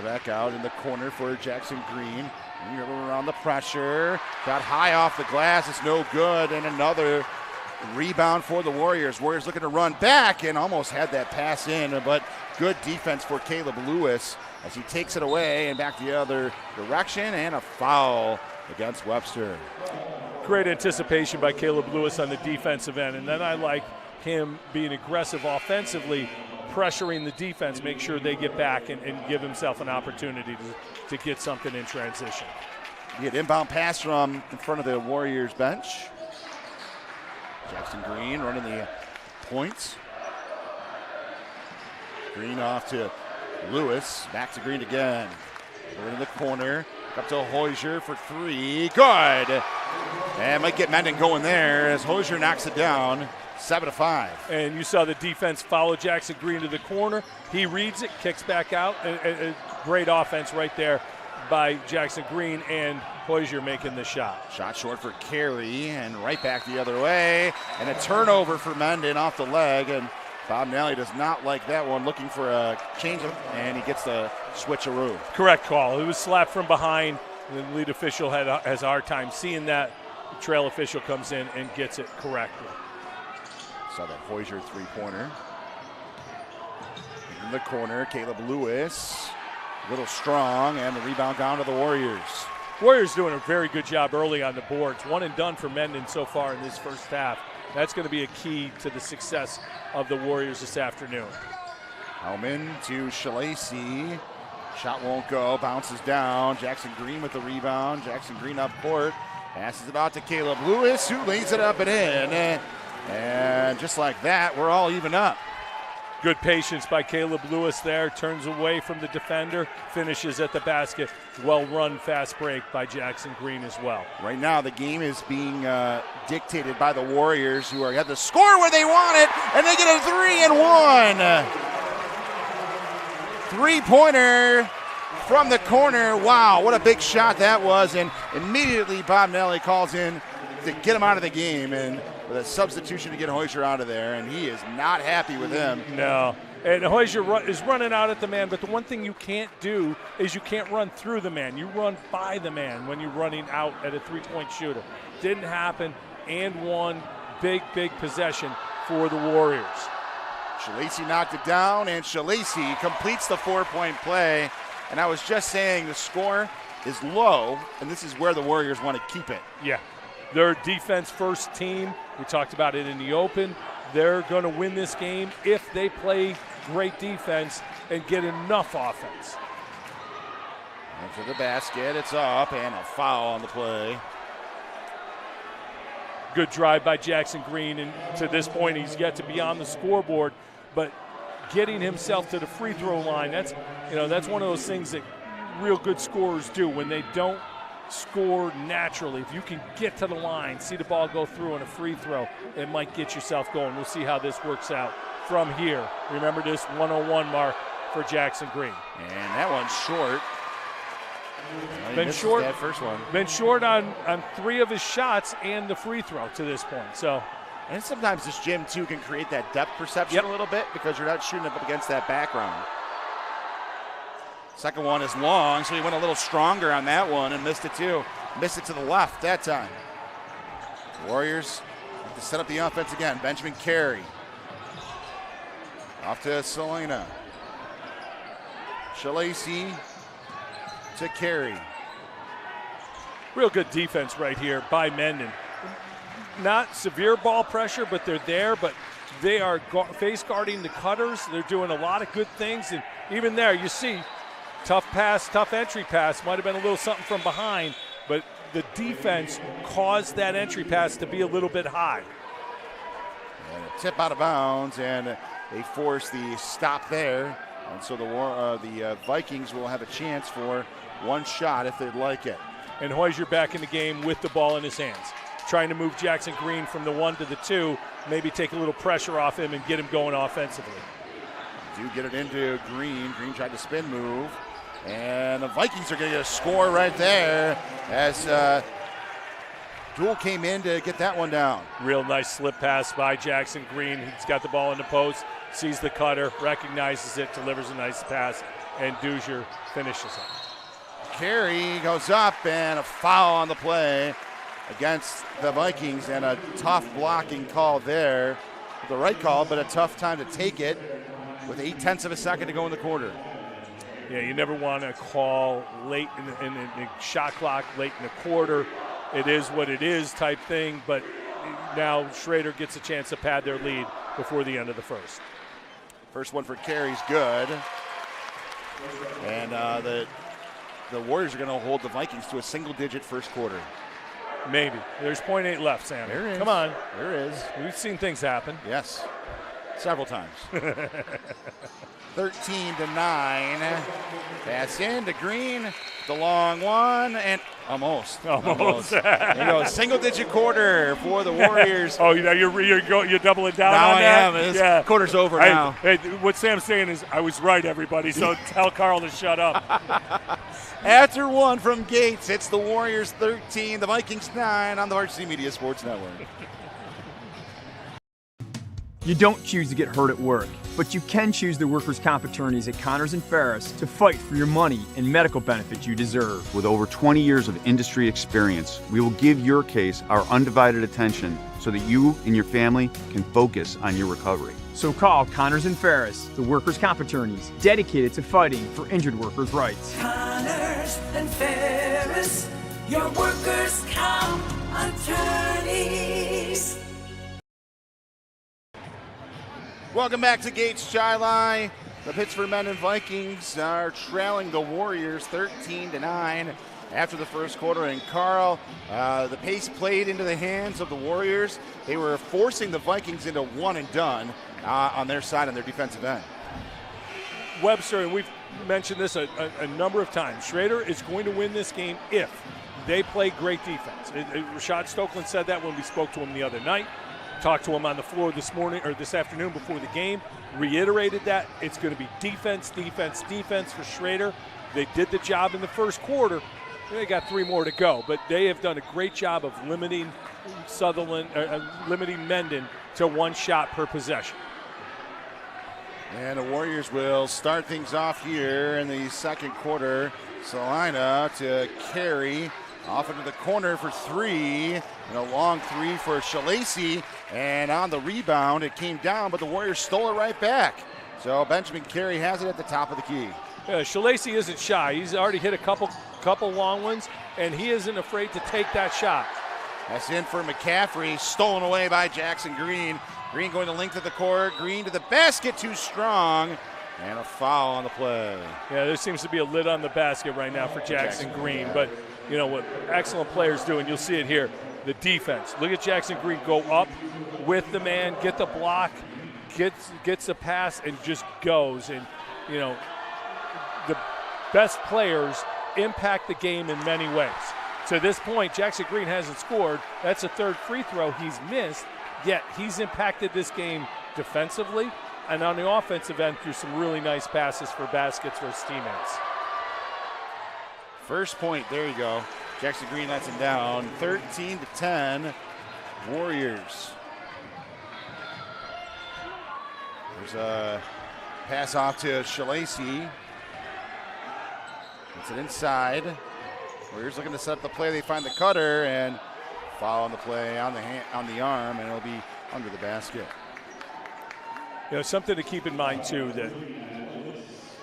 Back out in the corner for Jackson Green. Around the pressure. Got high off the glass. It's no good. And another rebound for the Warriors. Warriors looking to run back and almost had that pass in, but good defense for Caleb Lewis as he takes it away and back the other direction, and a foul against Webster. Great anticipation by Caleb Lewis on the defensive end, and then I like him being aggressive offensively, pressuring the defense, make sure they get back and give himself an opportunity to get something in transition. You get inbound pass from in front of the Warriors bench. Jackson Green running the points. Green off to Lewis, back to Green again. We're in the corner, up to Hoyser for three, good. And might get Mendon going there as Hoyser knocks it down. 7-5. And you saw the defense follow Jackson Green to the corner. He reads it, kicks back out. A great offense right there by Jackson Green, and Hoyser making the shot. Shot short for Carey, and right back the other way. And a turnover for Mendon off the leg, and Bob Nelly does not like that one, looking for a change, and he gets the switcheroo. Correct call. It was slapped from behind. The lead official has a hard time seeing that. The trail official comes in and gets it correctly. Saw that Hoyser three-pointer. In the corner, Caleb Lewis, a little strong, and the rebound down to the Warriors. Warriors doing a very good job early on the boards. One and done for Mendon so far in this first half. That's going to be a key to the success of the Warriors this afternoon. Hellman to Shalacy. Shot won't go, bounces down. Jackson Green with the rebound. Jackson Green up court. Passes it out to Caleb Lewis, who lays it up and in. And just like that, we're all even up. Good patience by Caleb Lewis there. Turns away from the defender, finishes at the basket. Well-run fast break by Jackson Green as well. Right now, the game is being dictated by the Warriors, who have the score where they want it, and they get a 3-and-1. Three-pointer from the corner. Wow, what a big shot that was. And immediately Bob Nelly calls in to get him out of the game, and with a substitution to get Hoyser out of there, and he is not happy with him. No, and Hoyser is running out at the man, but the one thing you can't do is you can't run through the man. You run by the man when you're running out at a three-point shooter. Didn't happen, and one big possession for the Warriors. Shalacy knocked it down, and Shalacy completes the 4-point play. And I was just saying the score is low, and this is where the Warriors want to keep it. Yeah. They're defense first team. We talked about it in the open. They're going to win this game if they play great defense and get enough offense. Into the basket, it's up, and a foul on the play. Good drive by Jackson Green, and to this point he's yet to be on the scoreboard, but getting himself to the free throw line, that's one of those things that real good scorers do when they don't score naturally. If you can get to the line, see the ball go through on a free throw, it might get yourself going. We'll see how this works out from here. Remember this 101 mark for Jackson Green. And that one's short. Been short. That first one. Been short on 3 of his shots and the free throw to this point. So, and sometimes this gym too can create that depth perception a little bit because you're not shooting up against that background. Second one is long, so he went a little stronger on that one and missed it too. Missed it to the left that time. Warriors have to set up the offense again. Benjamin Carey. Off to Selena. Shalacy to Carey. Real good defense right here by Mendon. Not severe ball pressure, but they're there, but they are face guarding the cutters. They're doing a lot of good things, and even there you see tough pass, tough entry pass. Might have been a little something from behind, but the defense caused that entry pass to be a little bit high. And a tip out of bounds, and they force the stop there. And so the Vikings will have a chance for one shot if they'd like it. And Hoyser back in the game with the ball in his hands, trying to move Jackson Green from the 1 to the 2, maybe take a little pressure off him and get him going offensively. Do get it into Green. Green tried to spin move. And the Vikings are going to get a score right there as Duel came in to get that one down. Real nice slip pass by Jackson Green. He's got the ball in the post, sees the cutter, recognizes it, delivers a nice pass, and Duzier finishes it. Carey goes up, and a foul on the play against the Vikings, and a tough blocking call there. The right call, but a tough time to take it with 0.8 of a second to go in the quarter. Yeah, you never want to call late in the shot clock, late in the quarter. It is what it is type thing, but now Schroeder gets a chance to pad their lead before the end of the first. First one for Carey's good. And the Warriors are going to hold the Vikings to a single-digit first quarter. Maybe. There's 0.8 left, Sam. There is. Come on. There is. We've seen things happen. Yes. Several times. 13-9. Pass in to Green. The long one, and almost. There you go. Single-digit quarter for the Warriors. Oh, you're doubling down now on that? I am. Yeah. Quarter's over now. Hey, what Sam's saying is, I was right, everybody, so tell Carl to shut up. After one from Gates, it's the Warriors 13, the Vikings 9 on the Varsity Media Sports Network. You don't choose to get hurt at work, but you can choose the workers' comp attorneys at Connors and Ferris to fight for your money and medical benefits you deserve. With over 20 years of industry experience, we will give your case our undivided attention so that you and your family can focus on your recovery. So call Connors and Ferris, the workers' comp attorneys dedicated to fighting for injured workers' rights. Connors and Ferris, your workers' comp attorneys. Welcome back to Gates Chi-Li. The Pittsburgh Mendon Vikings are trailing the Warriors 13-9 after the first quarter. And Carl, the pace played into the hands of the Warriors. They were forcing the Vikings into one and done. on their side, on their defensive end. Webster, and we've mentioned this a number of times, Schroeder is going to win this game if they play great defense. Rashad Stoklosa said that when we spoke to him the other night, talked to him on the floor this morning or this afternoon before the game, reiterated that it's going to be defense, defense, defense for Schroeder. They did the job in the first quarter. They got 3 more to go, but they have done a great job of limiting limiting Mendon to 1 shot per possession. And the Warriors will start things off here in the second quarter. Salina to carry off into the corner for 3, and a long 3 for Schroeder. And on the rebound, it came down, but the Warriors stole it right back. So Benjamin Carey has it at the top of the key. Yeah, Schroeder isn't shy. He's already hit a couple long ones, and he isn't afraid to take that shot. That's in for McCaffrey, stolen away by Jackson Green. Green going to length of the court. Green to the basket, too strong. And a foul on the play. Yeah, there seems to be a lid on the basket right now for Jackson Green. But, you know, what excellent players do, and you'll see it here, the defense. Look at Jackson Green go up with the man, get the block, gets a pass, and just goes. And, you know, the best players impact the game in many ways. To this point, Jackson Green hasn't scored. That's a 3rd free throw he's missed, yet he's impacted this game defensively and on the offensive end through some really nice passes for baskets for his teammates. First point, there you go. Jackson Green lets him down, 13-10, Warriors. There's a pass off to Schroeder. Gets it inside. Warriors looking to set up the play. They find the cutter and foul on the play on the arm, and it'll be under the basket. You know, something to keep in mind, too, that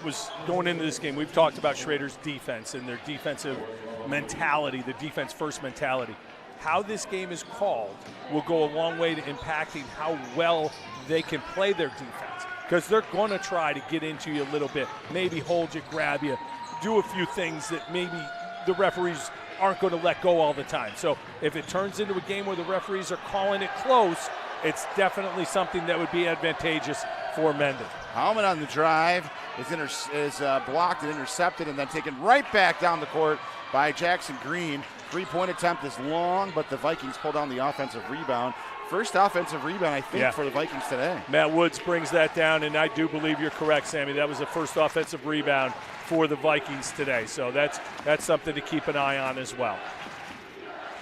was going into this game. We've talked about Schroeder's defense and their defensive mentality, the defense-first mentality. How this game is called will go a long way to impacting how well they can play their defense, because they're going to try to get into you a little bit, maybe hold you, grab you, do a few things that maybe the referees aren't going to let go all the time. So if it turns into a game where the referees are calling it close, it's definitely something that would be advantageous for Mendon. Hallman on the drive is blocked and intercepted, and then taken right back down the court by Jackson Green. 3-point attempt is long, but the Vikings pull down the offensive rebound. First offensive rebound, I think, for the Vikings today. Matt Woods brings that down, and I do believe you're correct, Sammy. That was the first offensive rebound for the Vikings today. So that's something to keep an eye on as well.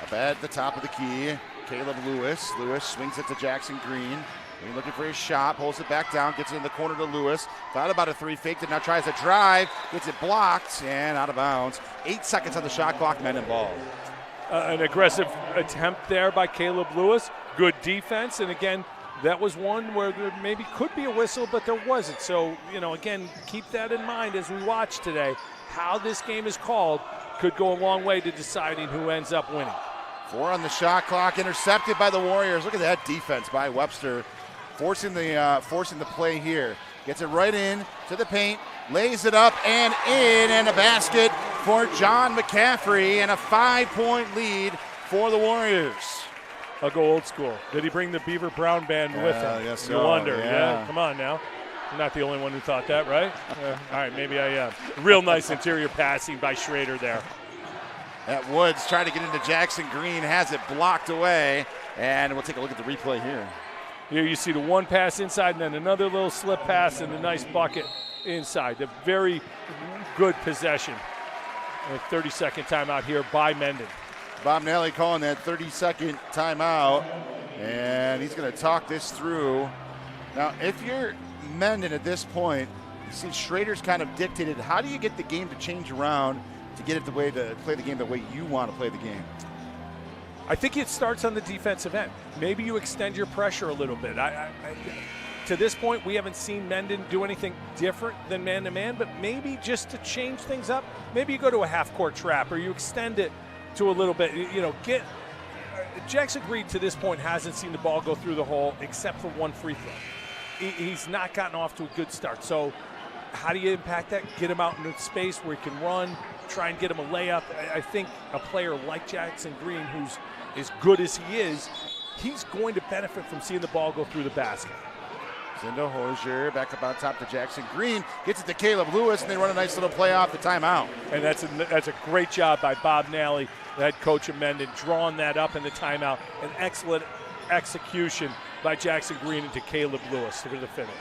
Up at the top of the key, Caleb Lewis. Lewis swings it to Jackson Green. Green looking for his shot, pulls it back down, gets it in the corner to Lewis. Thought about a 3, faked it, now tries to drive, gets it blocked, and out of bounds. 8 seconds on the shot clock, Mendon ball. An aggressive attempt there by Caleb Lewis. Good defense, and again, that was one where there maybe could be a whistle, but there wasn't. So, you know, again, keep that in mind as we watch today. How this game is called could go a long way to deciding who ends up winning. 4 on the shot clock, intercepted by the Warriors. Look at that defense by Webster, forcing the play here. Gets it right in to the paint, lays it up and in, and a basket for John McCaffrey, and a 5-point lead for the Warriors. I'll go old school. Did he bring the Beaver Brown band with him? Yes, you wonder. Yeah, come on now. You're not the only one who thought that, right? All right, maybe I am. Real nice interior passing by Schroeder there. At Woods trying to get into Jackson Green, has it blocked away, and we'll take a look at the replay here. Here you see the one pass inside and then another little slip pass and the nice bucket inside. A very good possession. A 30-second timeout here by Mendon. Bob Nelly calling that 30-second timeout, and he's going to talk this through. Now, if you're Mendon at this point, you see Schroeder's kind of dictated. How do you get the game to change around to get it the way to play the game the way you want to play the game? I think it starts on the defensive end. Maybe you extend your pressure a little bit. To this point, we haven't seen Mendon do anything different than man-to-man, but maybe just to change things up, maybe you go to a half-court trap or you extend it to a little bit. You know, Jackson Green to this point hasn't seen the ball go through the hole except for one free throw. He's not gotten off to a good start. So how do you impact that? Get him out into space where he can run, try and get him a layup. I think a player like Jackson Green, who's as good as he is, he's going to benefit from seeing the ball go through the basket. into Hosier, back up on top to Jackson Green, gets it to Caleb Lewis, and they run a nice little play off the timeout. And that's a great job by Bob Nelly, the head coach of Mendon, drawing that up in the timeout. An excellent execution by Jackson Green into Caleb Lewis for the finish.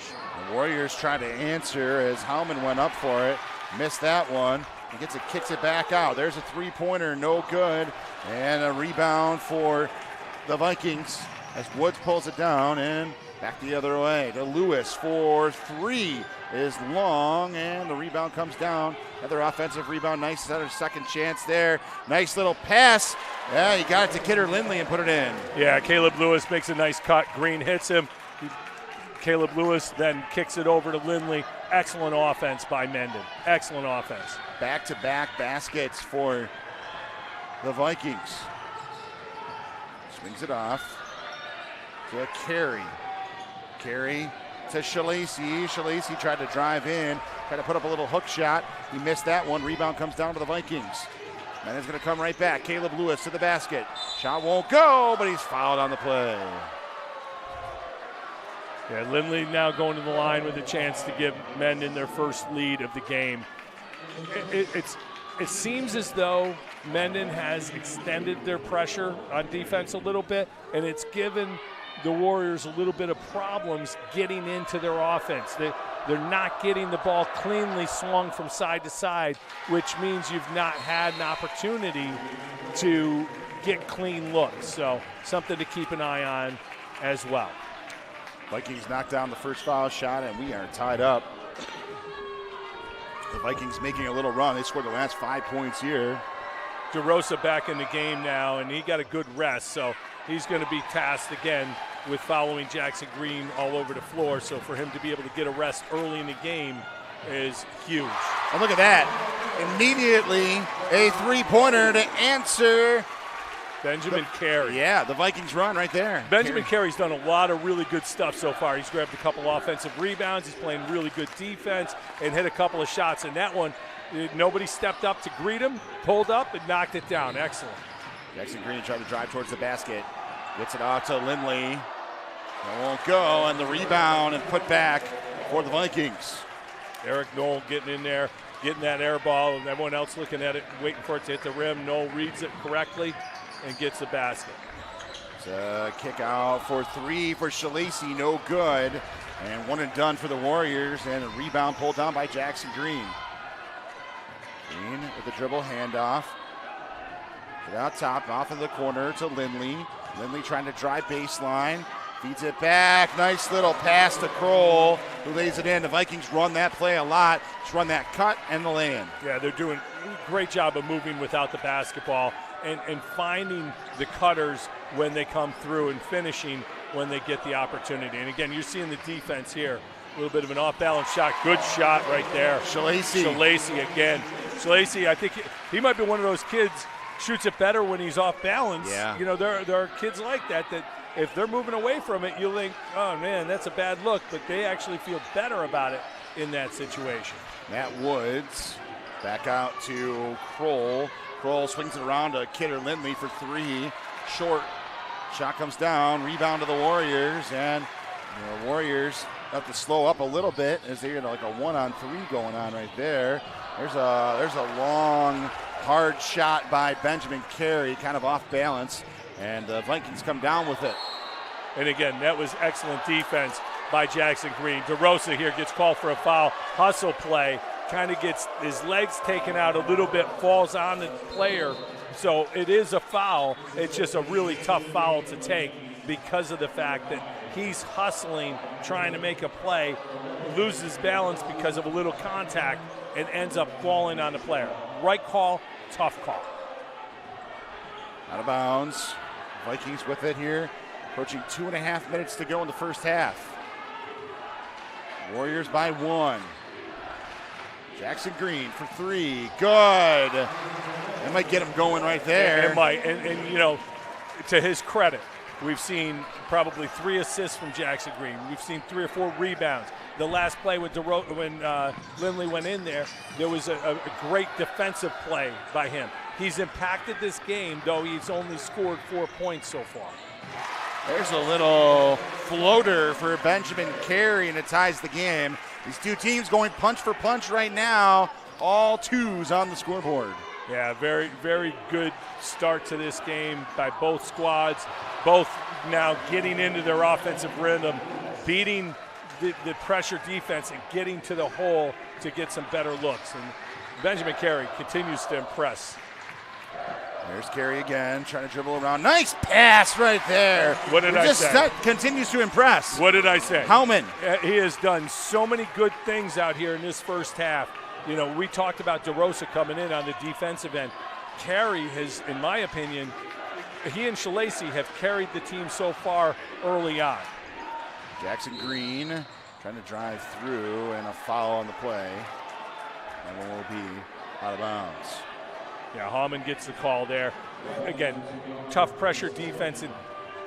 The Warriors tried to answer as Howman went up for it, missed that one. He gets it, kicks it back out. There's a three-pointer, no good, and a rebound for the Vikings as Woods pulls it down and back the other way to Lewis for three is long, and the rebound comes down. Another offensive rebound, nice second chance there. Nice little pass. Yeah, he got it to Kidder Lindley and put it in. Yeah, Caleb Lewis makes a nice cut. Green hits him. Caleb Lewis then kicks it over to Lindley. Excellent offense by Mendon. Excellent offense. Back-to-back baskets for the Vikings. Swings it off to Carey. Carey to Shalacy. Shalacy tried to drive in, tried to put up a little hook shot. He missed that one. Rebound comes down to the Vikings. And it's going to come right back. Caleb Lewis to the basket. Shot won't go, but he's fouled on the play. Yeah, Lindley now going to the line with a chance to give Mendon their first lead of the game. It seems as though Mendon has extended their pressure on defense a little bit, and it's given the Warriors a little bit of problems getting into their offense. They're not getting the ball cleanly swung from side to side, which means you've not had an opportunity to get clean looks. So something to keep an eye on as well. Vikings knocked down the first foul shot, and we are tied up. The Vikings making a little run. They scored the last 5 points here. DeRosa back in the game now, and he got a good rest, so he's going to be tasked again with following Jackson Green all over the floor. So for him to be able to get a rest early in the game is huge. And look at that. Immediately a three-pointer to answer Benjamin Carey. Yeah, the Vikings run right there. Benjamin Carey's done a lot of really good stuff so far. He's grabbed a couple offensive rebounds. He's playing really good defense and hit a couple of shots. And that one, nobody stepped up to greet him, pulled up and knocked it down. Excellent. Jackson Green tried to drive towards the basket. Gets it out to Lindley. It won't go, and the rebound and put back for the Vikings. Eric Knoll getting in there, getting that air ball, and everyone else looking at it, waiting for it to hit the rim. Knoll reads it correctly and gets the basket. It's a kick out for three for Shalacy, no good. And one and done for the Warriors, and a rebound pulled down by Jackson Green. Green with the dribble handoff. Out top, off of the corner to Lindley. Lindley trying to drive baseline. Feeds it back. Nice little pass to Kroll, who lays it in. The Vikings run that play a lot. Just run that cut and the lay-in. Yeah, they're doing a great job of moving without the basketball and finding the cutters when they come through and finishing when they get the opportunity. And again, you're seeing the defense here. A little bit of an off-balance shot. Good shot right there. Shalacy again. Shalacy, I think he might be one of those kids shoots it better when he's off balance. Yeah. You know, there are kids like that if they're moving away from it, you'll think, oh, man, that's a bad look. But they actually feel better about it in that situation. Matt Woods back out to Kroll. Kroll swings it around to Kidder Lindley for three. Short. Shot comes down. Rebound to the Warriors. And the Warriors have to slow up a little bit as they get like a 1-on-3 going on right there. There's a long, hard shot by Benjamin Carey, kind of off balance, and the Vikings come down with it. And again, that was excellent defense by Jackson Green. DeRosa here gets called for a foul. Hustle play, kind of gets his legs taken out a little bit, falls on the player. So it is a foul. It's just a really tough foul to take because of the fact that he's hustling, trying to make a play, loses balance because of a little contact, and ends up falling on the player. Right call, tough call. Out of bounds. Vikings with it here. Approaching 2.5 minutes to go in the first half. Warriors by one. Jackson Green for three. Good. That might get him going right there. It might. And you know, to his credit, we've seen probably 3 assists from Jackson Green. We've seen 3 or 4 rebounds. The last play with when Lindley went in there was a great defensive play by him. He's impacted this game, though he's only scored 4 points so far. There's a little floater for Benjamin Carey, and it ties the game. These two teams going punch for punch right now. All twos on the scoreboard. Yeah, very, very good start to this game by both squads. Both now getting into their offensive rhythm, beating the pressure defense and getting to the hole to get some better looks. And Benjamin Carey continues to impress. There's Carey again, trying to dribble around. Nice pass right there. What did I say? Continues to impress. What did I say? Howman. He has done so many good things out here in this first half. You know, we talked about DeRosa coming in on the defensive end. Carey has, in my opinion, he and Schroeder have carried the team so far early on. Jackson Green trying to drive through, and a foul on the play. And one will be out of bounds. Yeah, Hallman gets the call there. Again, tough pressure defense. And,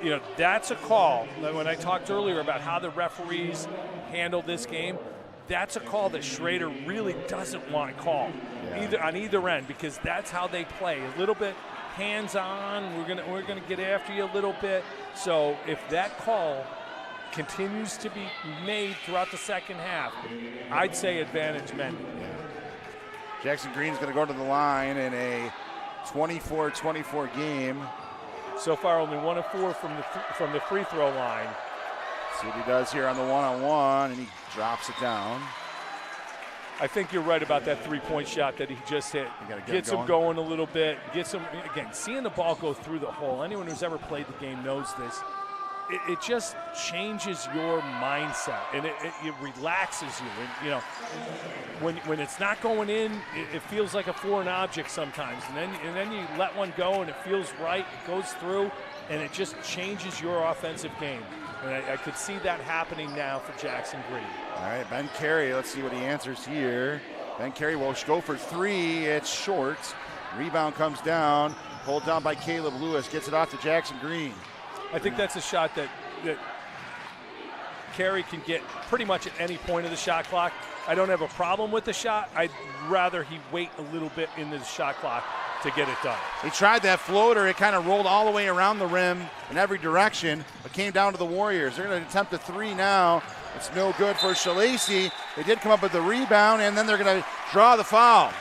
you know, that's a call. When I talked earlier about how the referees handled this game, that's a call that Schroeder really doesn't want to call, on either end, because that's how they play. A little bit hands-on. We're gonna get after you a little bit. So if that call continues to be made throughout the second half, I'd say advantage Mendon. Jackson Green's going to go to the line in a 24-24 game. So far, only 1 of 4 from the free throw line. See what he does here on the one-on-one, and he drops it down. I think you're right about that three-point shot that he just hit. Gets him going a little bit. Gets him, again, seeing the ball go through the hole. Anyone who's ever played the game knows this. It just changes your mindset, and it relaxes you. And, you know, when it's not going in, it feels like a foreign object sometimes. And then you let one go, and it feels right. It goes through, and it just changes your offensive game. And I could see that happening now for Jackson Green. All right, Ben Carey, let's see what he answers here. Ben Carey will go for three. It's short. Rebound comes down. Pulled down by Caleb Lewis. Gets it off to Jackson Green. I think that's a shot that Carey can get pretty much at any point of the shot clock. I don't have a problem with the shot. I'd rather he wait a little bit in the shot clock to get it done. He tried that floater. It kind of rolled all the way around the rim in every direction, but came down to the Warriors. They're going to attempt a three now. It's no good for Schroeder. They did come up with the rebound, and then they're going to draw the foul.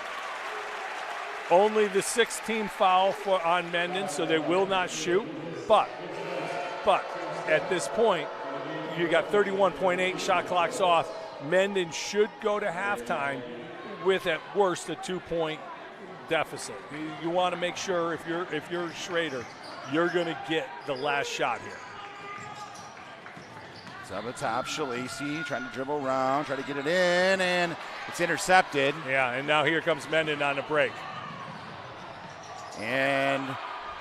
Only the 16th foul on Mendon, so they will not shoot. But at this point, you got 31.8 shot clocks off. Mendon should go to halftime with at worst a 2-point deficit. You want to make sure if you're Schroeder, you're going to get the last shot here. It's up the top, Schroeder trying to dribble around, try to get it in, and it's intercepted. Yeah, and now here comes Mendon on the break. And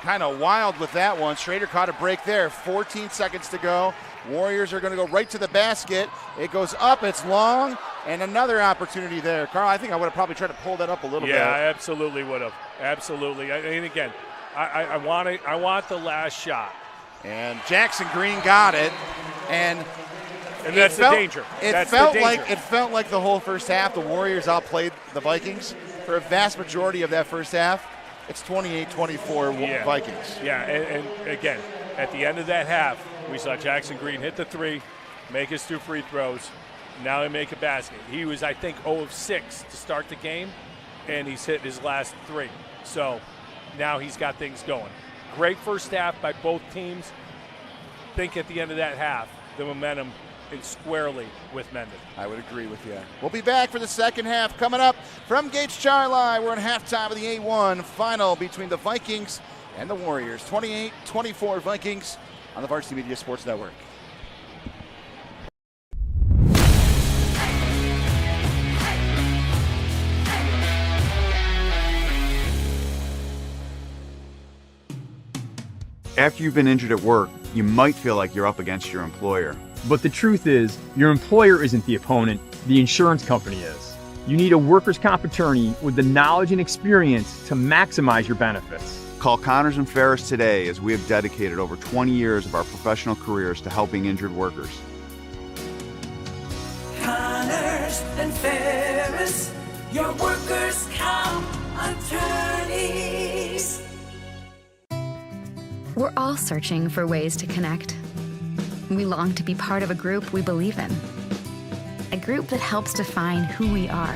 kind of wild with that one. Schroeder caught a break there. 14 seconds to go. Warriors are going to go right to the basket. It goes up. It's long. And another opportunity there. Carl, I think I would have probably tried to pull that up a little bit. Yeah, I absolutely would have. Absolutely. And again, I want the last shot. And Jackson Green got it. And that's the danger. It felt like the whole first half the Warriors outplayed the Vikings for a vast majority of that first half. It's 28-24 Vikings. Yeah, and again, at the end of that half, we saw Jackson Green hit the three, make his 2 free throws. Now he make a basket. He was, I think, 0 of 6 to start the game, and he's hit his last 3. So now he's got things going. Great first half by both teams. Think at the end of that half, the momentum is squarely with Mendon. I would agree with you. We'll be back for the second half coming up from Gates Charli. We're in halftime of the A1 final between the Vikings and the Warriors. 28-24 Vikings on the Varsity Media Sports Network. After you've been injured at work, you might feel like you're up against your employer. But the truth is, your employer isn't the opponent, the insurance company is. You need a workers' comp attorney with the knowledge and experience to maximize your benefits. Call Connors and Ferris today, as we have dedicated over 20 years of our professional careers to helping injured workers. Connors and Ferris, your workers' comp attorneys. We're all searching for ways to connect. We long to be part of a group we believe in. A group that helps define who we are.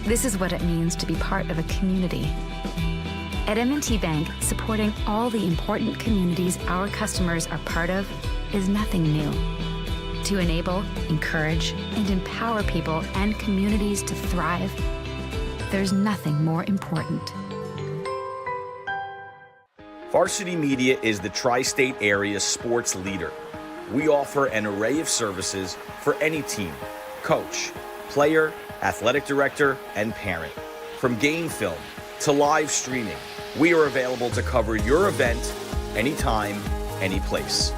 This is what it means to be part of a community. At M&T Bank, supporting all the important communities our customers are part of is nothing new. To enable, encourage, and empower people and communities to thrive, there's nothing more important. Varsity Media is the tri-state area's sports leader. We offer an array of services for any team, coach, player, athletic director, and parent. From game film to live streaming, we are available to cover your event anytime, any place.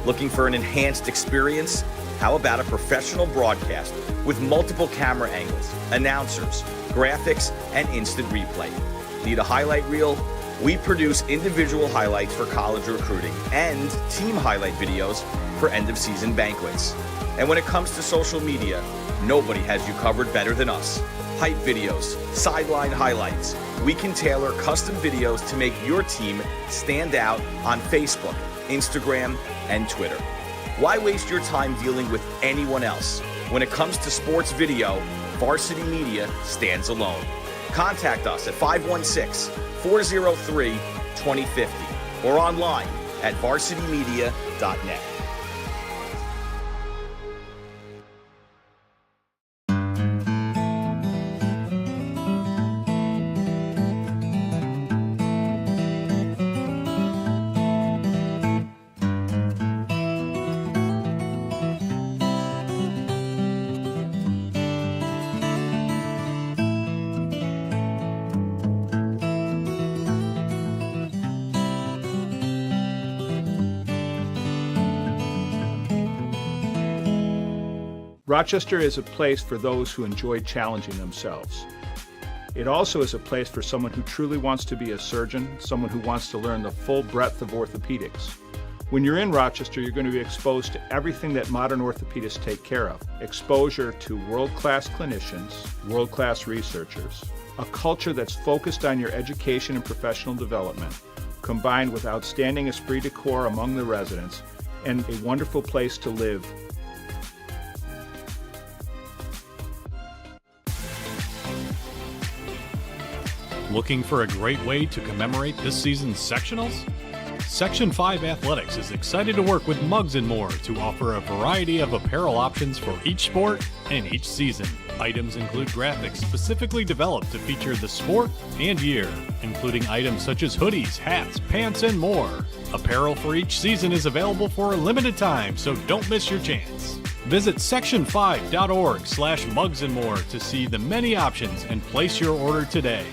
Looking for an enhanced experience? How about a professional broadcast with multiple camera angles, announcers, graphics, and instant replay? Need a highlight reel? We produce individual highlights for college recruiting and team highlight videos for end-of-season banquets. And when it comes to social media, nobody has you covered better than us. Hype videos, sideline highlights. We can tailor custom videos to make your team stand out on Facebook, Instagram, and Twitter. Why waste your time dealing with anyone else? When it comes to sports video, Varsity Media stands alone. Contact us at 516-403-2050 or online at varsitymedia.net. Rochester is a place for those who enjoy challenging themselves. It also is a place for someone who truly wants to be a surgeon, someone who wants to learn the full breadth of orthopedics. When you're in Rochester, you're going to be exposed to everything that modern orthopedists take care of. Exposure to world-class clinicians, world-class researchers, a culture that's focused on your education and professional development, combined with outstanding esprit de corps among the residents, and a wonderful place to live. Looking for a great way to commemorate this season's sectionals? Section 5 Athletics is excited to work with Muggs & More to offer a variety of apparel options for each sport and each season. Items include graphics specifically developed to feature the sport and year, including items such as hoodies, hats, pants, and more. Apparel for each season is available for a limited time, so don't miss your chance. Visit section5.org/Muggs & More to see the many options and place your order today.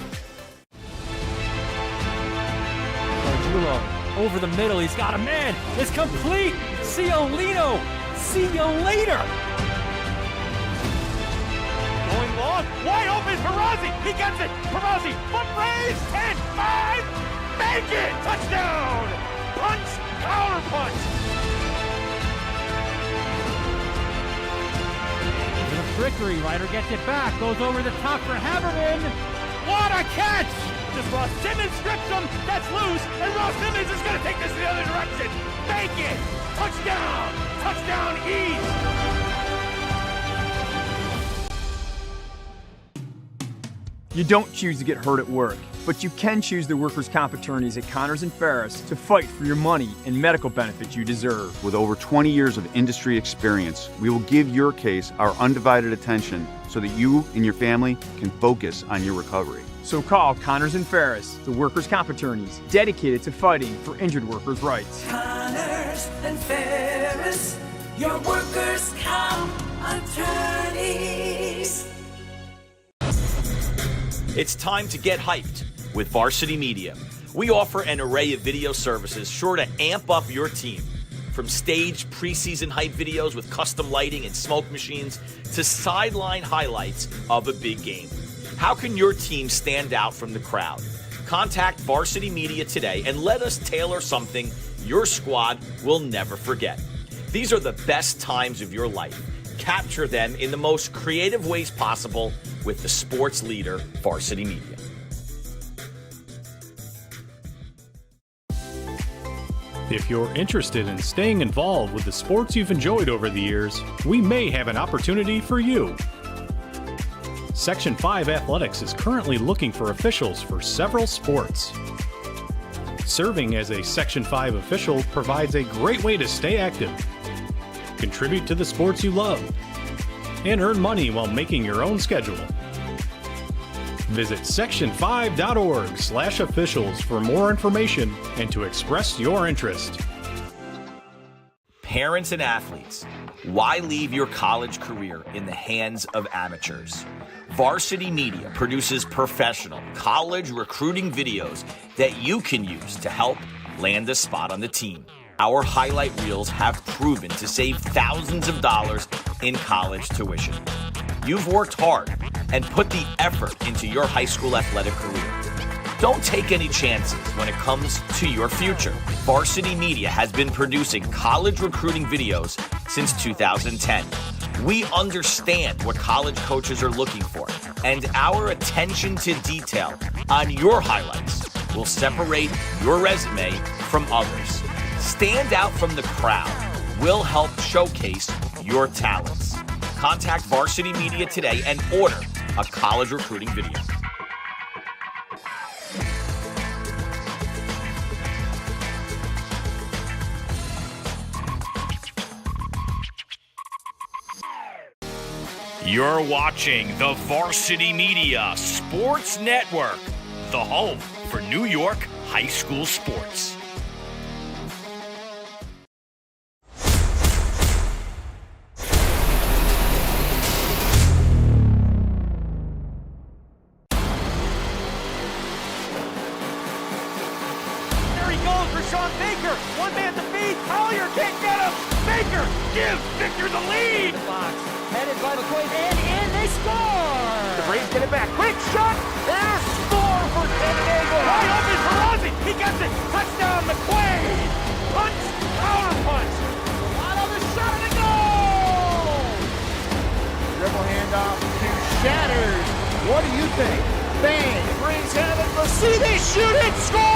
Over the middle, he's got a man. It's complete. Ciolino. See you later. Going long. Wide open. Perazi. He gets it. Perazi. Foot raise. 10, 5. Make it. Touchdown. Punch. Counter punch. The trickery. Ryder gets it back. Goes over the top for Haberman. What a catch. Just Ross Simmons strips him. That's loose. And Ross Simmons is going to take this in the other direction. Make it. Touchdown. Touchdown East. You don't choose to get hurt at work, but you can choose the workers' comp attorneys at Connors & Ferris to fight for your money and medical benefits you deserve. With over 20 years of industry experience, we will give your case our undivided attention so that you and your family can focus on your recovery. So call Connors & Ferris, the workers' comp attorneys dedicated to fighting for injured workers' rights. Connors & Ferris, your workers' comp attorneys. It's time to get hyped with Varsity Media. We offer an array of video services sure to amp up your team. From staged preseason hype videos with custom lighting and smoke machines to sideline highlights of a big game. How can your team stand out from the crowd? Contact Varsity Media today and let us tailor something your squad will never forget. These are the best times of your life. Capture them in the most creative ways possible with the sports leader, Varsity Media. If you're interested in staying involved with the sports you've enjoyed over the years, we may have an opportunity for you. Section 5 Athletics is currently looking for officials for several sports. Serving as a Section 5 official provides a great way to stay active, contribute to the sports you love, and earn money while making your own schedule. Visit section5.org/officials for more information and to express your interest. Parents and athletes, why leave your college career in the hands of amateurs? Varsity Media produces professional college recruiting videos that you can use to help land a spot on the team. Our highlight reels have proven to save thousands of dollars in college tuition. You've worked hard and put the effort into your high school athletic career. Don't take any chances when it comes to your future. Varsity Media has been producing college recruiting videos since 2010. We understand what college coaches are looking for, and our attention to detail on your highlights will separate your resume from others. Stand out from the crowd. We'll help showcase your talents. Contact Varsity Media today and order a college recruiting video. You're watching the Varsity Media Sports Network, the home for New York high school sports. One man to feed. Collier can't get him. Baker gives Victor the lead. The box headed by McQuaid and in they score. The Braves get it back. Quick shot. There's score for San Diego. Right open for Ozzie. He gets it. Touchdown McQuaid. Punch. Counter punch. Out on the shot and a goal. Dribble handoff to Shatters. What do you think? Bang. Brings heaven. Let's see. They shoot it. Score.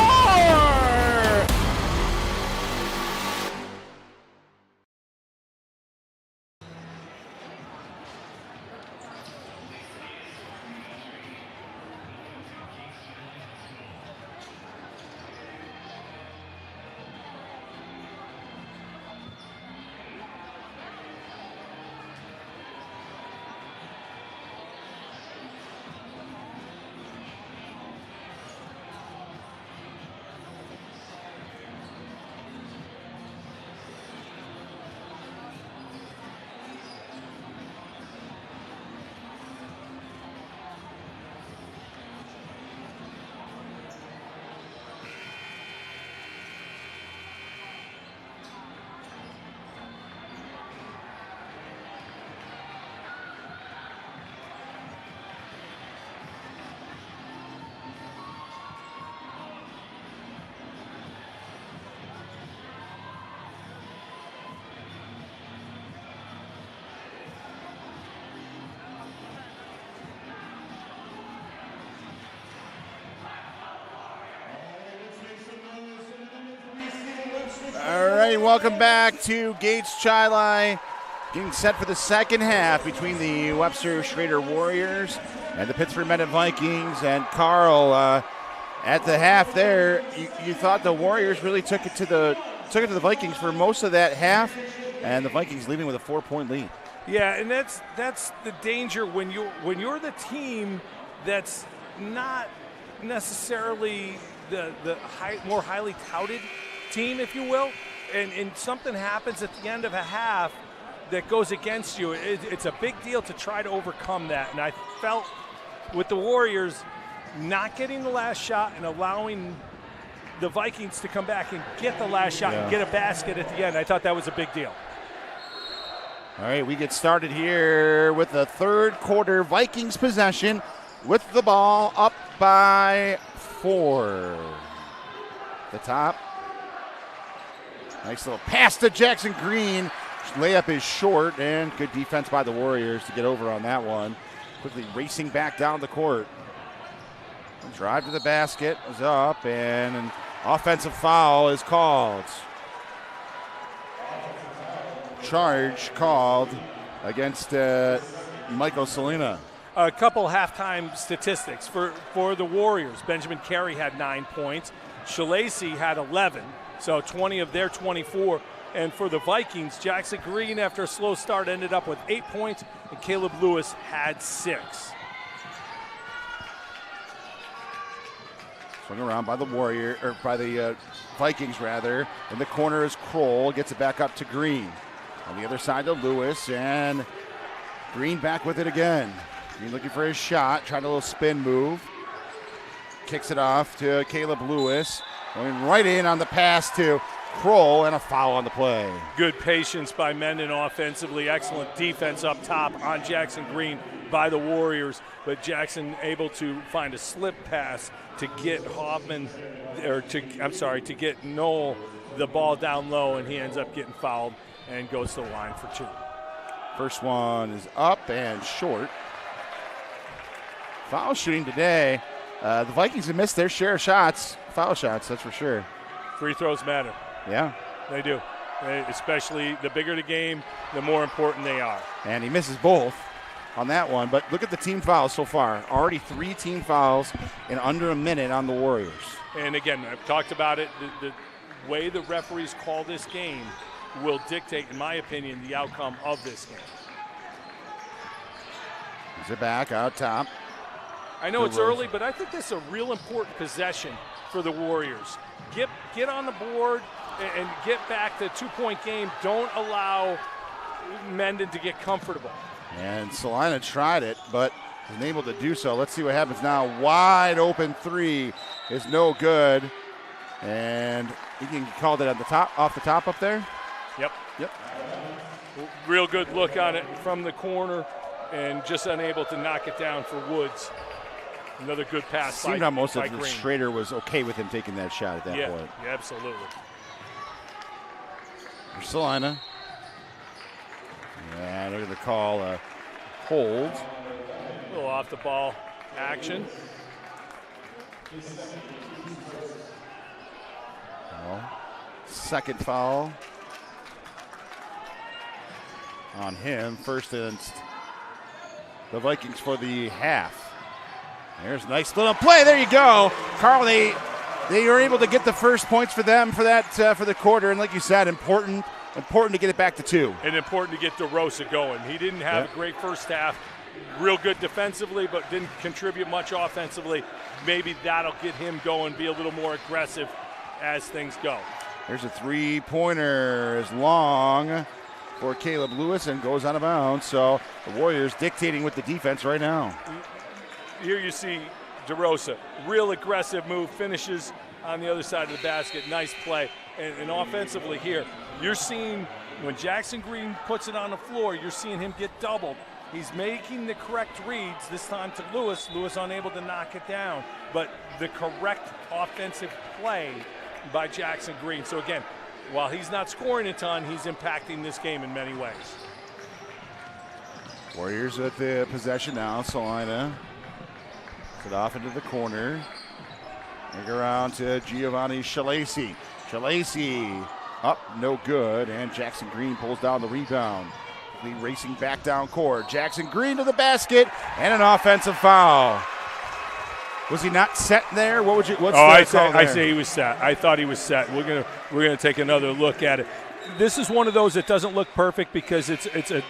All right, welcome back to Gates Chili. Getting set for the second half between the Webster Schroeder Warriors and the Pittsburgh Mendon Vikings. And Carl, at the half there, you thought the Warriors really took it to the Vikings for most of that half, and the Vikings leading with a 4-point lead. Yeah, and that's the danger when you're the team that's not necessarily the more highly touted team, if you will, and something happens at the end of a half that goes against you. It's a big deal to try to overcome that, and I felt with the Warriors not getting the last shot and allowing the Vikings to come back and get the last shot and get a basket at the end. I thought that was a big deal. All right, we get started here with the third quarter Vikings possession with the ball up by 4. The top. Nice little pass to Jackson Green. Layup is short, and good defense by the Warriors to get over on that one. Quickly racing back down the court. Drive to the basket is up, and an offensive foul is called. charge called against Michael Salina. A couple halftime statistics for the Warriors. Benjamin Carey had 9 points. Schroeder had 11, so 20 of their 24. And for the Vikings, Jackson Green, after a slow start, ended up with 8 points, and Caleb Lewis had 6. Swung around by the Vikings rather. In the corner is Kroll, gets it back up to Green. On the other side to Lewis, and Green back with it again. Green looking for his shot, trying a little spin move. Kicks it off to Caleb Lewis, going right in on the pass to Kroll, and a foul on the play. Good patience by Mendon offensively. Excellent defense up top on Jackson Green by the Warriors, but Jackson able to find a slip pass to get to get Knoll the ball down low, and he ends up getting fouled and goes to the line for 2. First one is up and short. Foul shooting today. The Vikings have missed their share of shots, foul shots, that's for sure. Free throws matter. Yeah. They do. Especially the bigger the game, the more important they are. And he misses both on that one, but look at the team fouls so far. Already 3 team fouls in under a minute on the Warriors. And again, I've talked about it, the way the referees call this game will dictate, in my opinion, the outcome of this game. He's it back out top. I know it's early, but I think this is a real important possession for the Warriors. Get on the board and get back to a 2-point game. Don't allow Mendon to get comfortable. And Salina tried it, but isn't able to do so. Let's see what happens now. Wide open 3 is no good. And he can called it at the top, off the top up there. Yep. Real good look on it from the corner, and just unable to knock it down for Woods. Another good pass Seemed by almost by that Green. Schroeder was okay with him taking that shot at that point. Yeah, absolutely. There's Salina. And they're going to call a hold. A little off the ball action. Second foul on him. First against the Vikings for the half. There's a nice little play. There you go. Carl, they were able to get the first points for them for that for the quarter. And like you said, important to get it back to 2. And important to get DeRosa going. He didn't have a great first half. Real good defensively, but didn't contribute much offensively. Maybe that'll get him going, be a little more aggressive as things go. There's a 3-pointer, is long for Caleb Lewis and goes out of bounds. So the Warriors dictating with the defense right now. Here you see DeRosa, real aggressive move, finishes on the other side of the basket. Nice play. And offensively here, you're seeing when Jackson Green puts it on the floor, you're seeing him get doubled. He's making the correct reads, this time to Lewis. Lewis unable to knock it down, but the correct offensive play by Jackson Green. So again, while he's not scoring a ton, he's impacting this game in many ways. Warriors with the possession now. Salina puts it off into the corner. Make around to Giovanni Schroeder. Schroeder up, no good, and Jackson Green pulls down the rebound. Racing back down court. Jackson Green to the basket, and an offensive foul. Was he not set there? What's the call there? I say he was set. I thought he was set. We're gonna take another look at it. This is one of those that doesn't look perfect because it's a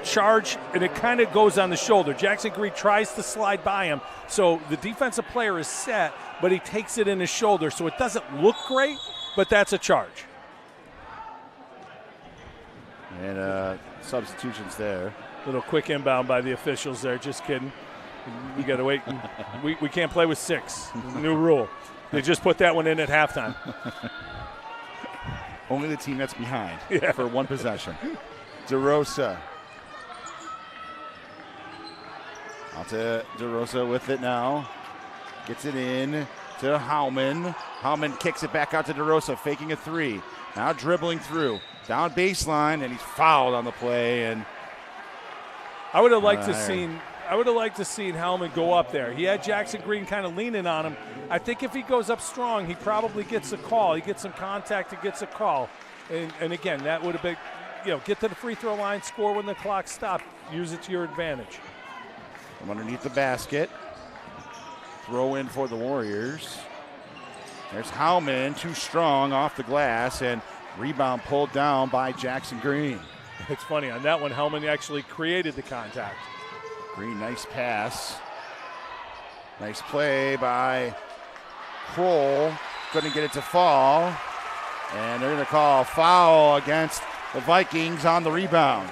charge, and it kind of goes on the shoulder. Jackson Green tries to slide by him, so the defensive player is set, but he takes it in his shoulder, so it doesn't look great, but that's a charge. And substitutions there. Little quick inbound by the officials there. Just kidding. We got to wait. We can't play with 6. New rule. They just put that one in at halftime. Only the team that's behind for one possession. DeRosa. Out to DeRosa with it now. Gets it in to Howman. Howman kicks it back out to DeRosa, faking a 3. Now dribbling through. Down baseline, and he's fouled on the play. And I would have liked to seen Howman go up there. He had Jackson Green kind of leaning on him. I think if he goes up strong, he probably gets a call. He gets some contact, he gets a call. And again, that would have been get to the free throw line, score when the clock stops. Use it to your advantage. From underneath the basket. Throw in for the Warriors. There's Howman, too strong off the glass, and rebound pulled down by Jackson Green. It's funny, on that one, Hellman actually created the contact. Green, nice pass. Nice play by Kroll. Couldn't get it to fall. And they're going to call a foul against the Vikings on the rebound.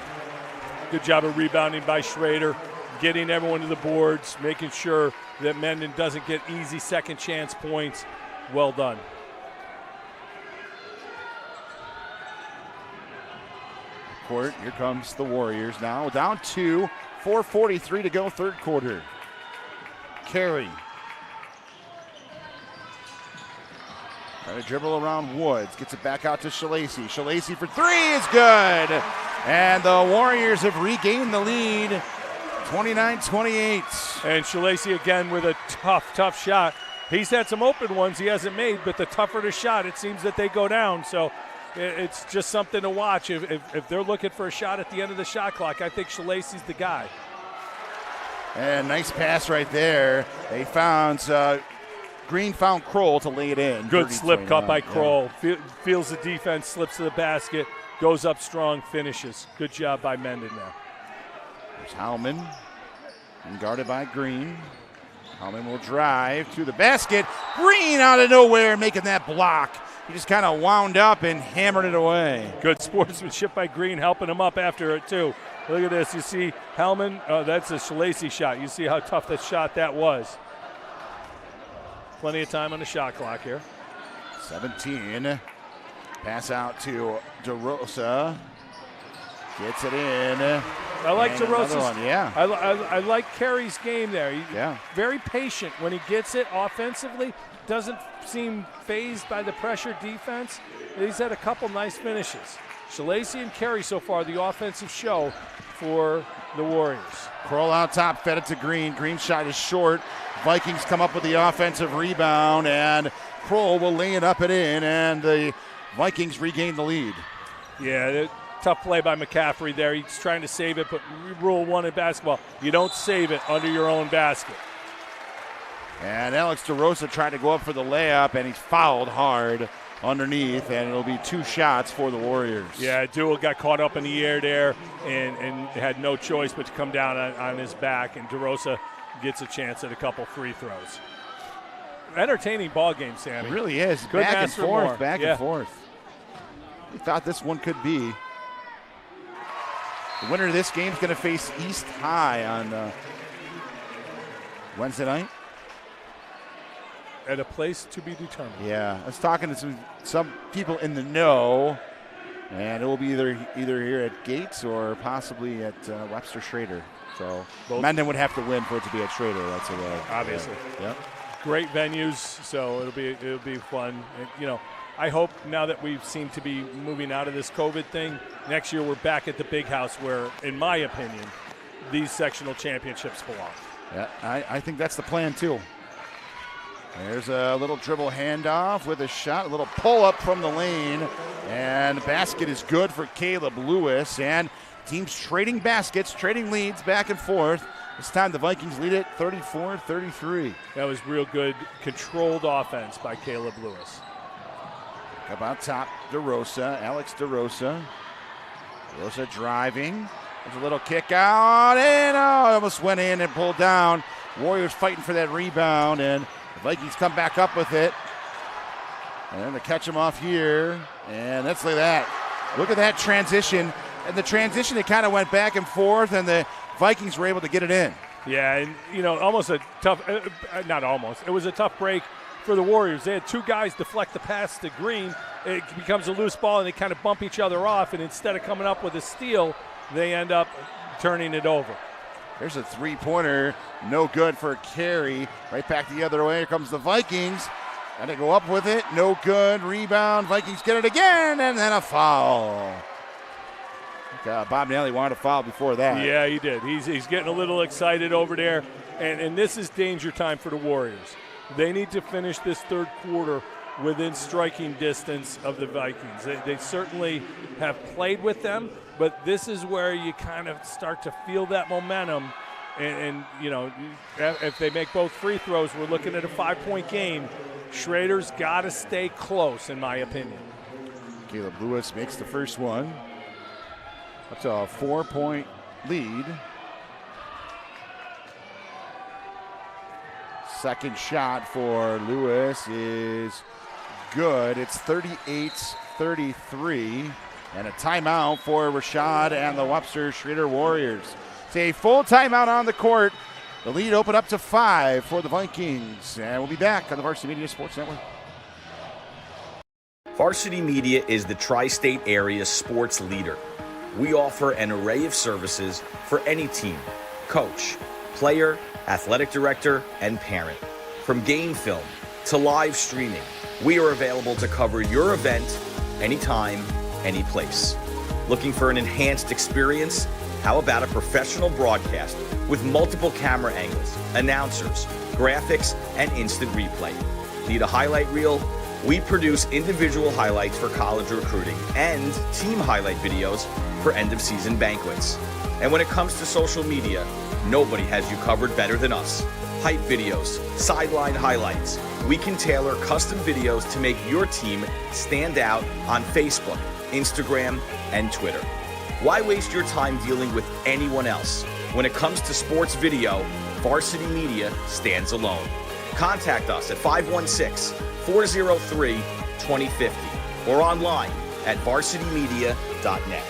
Good job of rebounding by Schroeder, getting everyone to the boards, making sure that Mendon doesn't get easy second chance points. Well done. Court, here comes the Warriors now. Down 2, 4:43 to go, third quarter. Carey. Trying to dribble around Woods. Gets it back out to Shalacy. Shalacy for three is good. And the Warriors have regained the lead, 29-28. And Shalacy again with a tough shot. He's had some open ones he hasn't made, but the tougher the shot, it seems that they go down. So it's just something to watch. If they're looking for a shot at the end of the shot clock, I think Shalacy's the guy. And nice pass right there. They found Green found Kroll to lay it in. Good slip cut by Kroll. Yeah. Feels the defense, slips to the basket, goes up strong, finishes. Good job by Mendon there. There's Howman, and guarded by Green. Howman will drive to the basket. Green out of nowhere making that block. He just kind of wound up and hammered it away. Good sportsmanship by Green, helping him up after it too. Look at this. You see Hellman, that's a Shalacy shot. You see how tough that shot that was. Plenty of time on the shot clock here. 17. Pass out to DeRosa. Gets it in. I like DeRosa's. Yeah. I like Carey's game there. Yeah. Very patient when he gets it offensively. Doesn't seem phased by the pressure defense. He's had a couple nice finishes. Shalacy and Carey so far, the offensive show for the Warriors. Kroll out top, fed it to Green. Green shot is short. Vikings come up with the offensive rebound, and Kroll will lay it up and in, and the Vikings regain the lead. Yeah, tough play by McCaffrey there. He's trying to save it, but rule one in basketball, you don't save it under your own basket. And Alex DeRosa tried to go up for the layup, and he's fouled hard underneath, and it'll be two shots for the Warriors. Yeah, Duell got caught up in the air there and had no choice but to come down on his back, and DeRosa gets a chance at a couple free throws. Entertaining ball game, Sammy. It really is. Couldn't back and ask for forth, more. back and forth. We thought this one could be. The winner of this game is going to face East High on Wednesday night. At a place to be determined. Yeah, I was talking to some people in the know, and it will be either here at Gates or possibly at Webster Schroeder. So both. Mendon would have to win for it to be at Schroeder. That's a way. Obviously. Yep. Great venues, so it'll be fun. And, I hope now that we seem to be moving out of this COVID thing, next year we're back at the big house where, in my opinion, these sectional championships belong. Yeah, I think that's the plan too. There's a little dribble handoff with a shot, a little pull-up from the lane, and the basket is good for Caleb Lewis, and teams trading baskets, trading leads back and forth. This time the Vikings lead it 34-33. That was real good, controlled offense by Caleb Lewis. Up on top, DeRosa, Alex DeRosa. DeRosa driving. There's a little kick out, and almost went in and pulled down. Warriors fighting for that rebound, and the Vikings come back up with it. And they catch them off here. And let's look at that. Look at that transition. And the transition, it kind of went back and forth, and the Vikings were able to get it in. Yeah, and, almost a tough, not almost, it was a tough break for the Warriors. They had two guys deflect the pass to Green. It becomes a loose ball, and they kind of bump each other off, and instead of coming up with a steal, they end up turning it over. There's a three-pointer, no good for Carey. Right back the other way. Here comes the Vikings. And they go up with it, no good. Rebound, Vikings get it again, and then a foul. Bob Nelly wanted a foul before that. Yeah, he did. He's getting a little excited over there, and this is danger time for the Warriors. They need to finish this third quarter within striking distance of the Vikings. They certainly have played with them, but this is where you kind of start to feel that momentum. And if they make both free throws, we're looking at a 5-point game. Schroeder's got to stay close, in my opinion. Caleb Lewis makes the first one. Up to a 4-point lead. Second shot for Lewis is good. It's 38-33. And a timeout for Rashad and the Webster Schroeder Warriors. It's a full timeout on the court. The lead opened up to 5 for the Vikings. And we'll be back on the Varsity Media Sports Network. Varsity Media is the tri-state area sports leader. We offer an array of services for any team, coach, player, athletic director, and parent. From game film to live streaming, we are available to cover your event anytime, any place. Looking for an enhanced experience? How about a professional broadcast with multiple camera angles, announcers, graphics, and instant replay? Need a highlight reel? We produce individual highlights for college recruiting and team highlight videos for end-of-season banquets. And when it comes to social media, nobody has you covered better than us. Hype videos, sideline highlights. We can tailor custom videos to make your team stand out on Facebook, Instagram, and Twitter. Why waste your time dealing with anyone else? When it comes to sports video, Varsity Media stands alone. Contact us at 516-403-2050 or online at varsitymedia.net.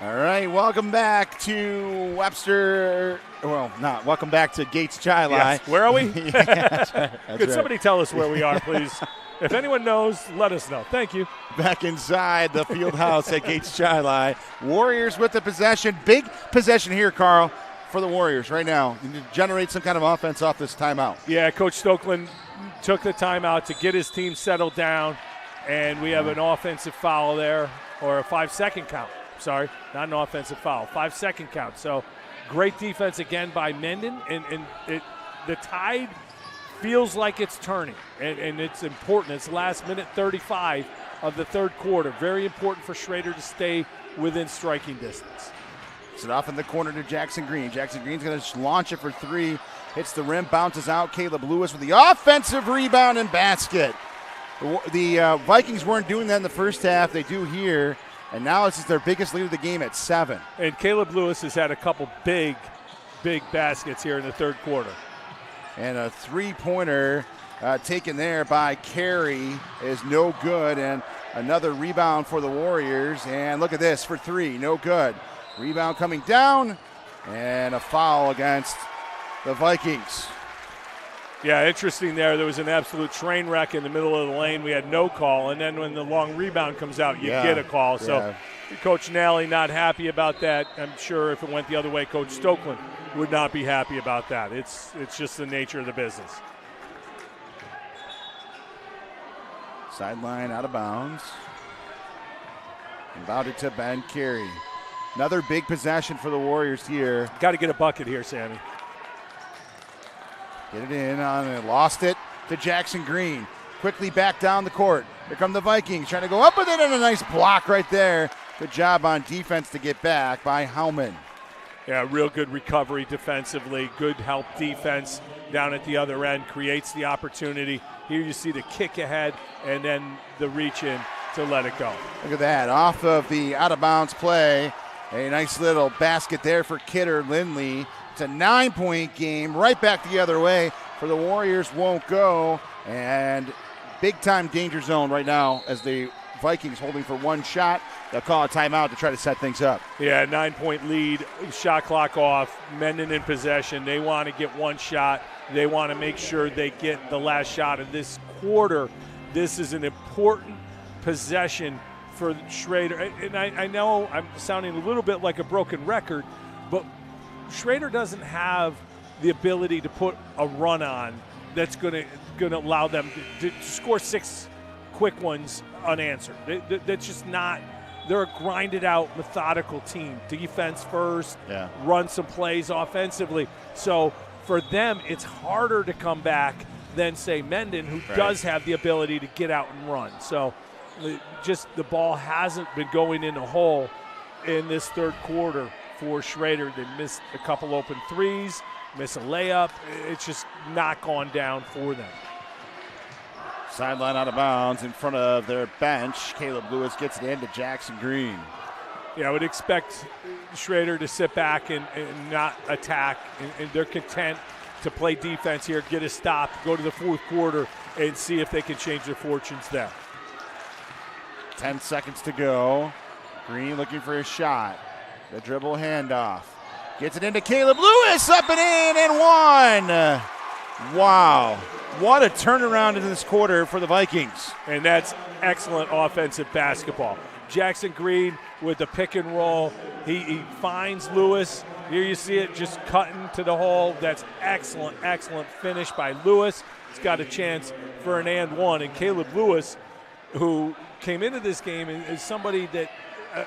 All right, welcome back to Webster. Well, not welcome back to Gates Chili. Yes. Where are we? Yeah, that's Could somebody tell us where we are, please? If anyone knows, let us know. Thank you. Back inside the field house at Gates Chili. Warriors with the possession. Big possession here, Carl, for the Warriors right now. You need to generate some kind of offense off this timeout. Yeah, Coach Stokeland took the timeout to get his team settled down, and we have an offensive foul there, or a 5-second count. Sorry, not an offensive foul. 5-second count. So great defense again by Mendon, and the tide feels like it's turning, and it's important. It's last minute 35 of the third quarter. Very important for Schroeder to stay within striking distance. It's it off in the corner to Jackson Green. Jackson Green's going to launch it for 3. Hits the rim, bounces out. Caleb Lewis with the offensive rebound and basket. The Vikings weren't doing that in the first half. They do here. And now this is their biggest lead of the game at 7. And Caleb Lewis has had a couple big baskets here in the third quarter. And a 3-pointer taken there by Carey is no good. And another rebound for the Warriors. And look at this for 3, no good. Rebound coming down, and a foul against the Vikings. Yeah, interesting there. There was an absolute train wreck in the middle of the lane. We had no call, and then when the long rebound comes out, you get a call. So Coach Nelly not happy about that. I'm sure if it went the other way, Coach Stokeland would not be happy about that. It's just the nature of the business. Sideline out of bounds. Inbounded to Ben Carey. Another big possession for the Warriors here. Got to get a bucket here, Sammy. Get it in on and lost it to Jackson Green. Quickly back down the court. Here come the Vikings trying to go up with it, and a nice block right there. Good job on defense to get back by Howman. Yeah, real good recovery defensively. Good help defense down at the other end. Creates the opportunity. Here you see the kick ahead and then the reach in to let it go. Look at that. Off of the out-of-bounds play. A nice little basket there for Kidder Lindley. It's a 9-point game. Right back the other way for the Warriors. Won't go. And big-time danger zone right now as the Vikings holding for one shot. They'll call a timeout to try to set things up. Yeah, 9-point lead. Shot clock off. Mendon in possession. They want to get one shot. They want to make sure they get the last shot of this quarter. This is an important possession for Schroeder. And I know I'm sounding a little bit like a broken record, but Schroeder doesn't have the ability to put a run on that's going to allow them to score 6 quick ones unanswered. That's just not they're a grinded out, methodical team. Defense first, run some plays offensively. So for them, it's harder to come back than, say, Mendon, who does have the ability to get out and run. So just the ball hasn't been going in the hole in this third quarter for Schroeder. They missed a couple open threes, miss a layup. It's just not gone down for them. Sideline out of bounds in front of their bench. Caleb Lewis gets it into Jackson Green. Yeah, I would expect Schroeder to sit back and not attack, and they're content to play defense here, get a stop, go to the fourth quarter, and see if they can change their fortunes there. 10 seconds to go. Green looking for a shot. The dribble handoff. Gets it into Caleb Lewis, up and in, and one. Wow. What a turnaround in this quarter for the Vikings. And that's excellent offensive basketball. Jackson Green with the pick and roll. He finds Lewis. Here you see it just cutting to the hole. That's excellent, excellent finish by Lewis. He's got a chance for an and one. And Caleb Lewis, who came into this game, is somebody that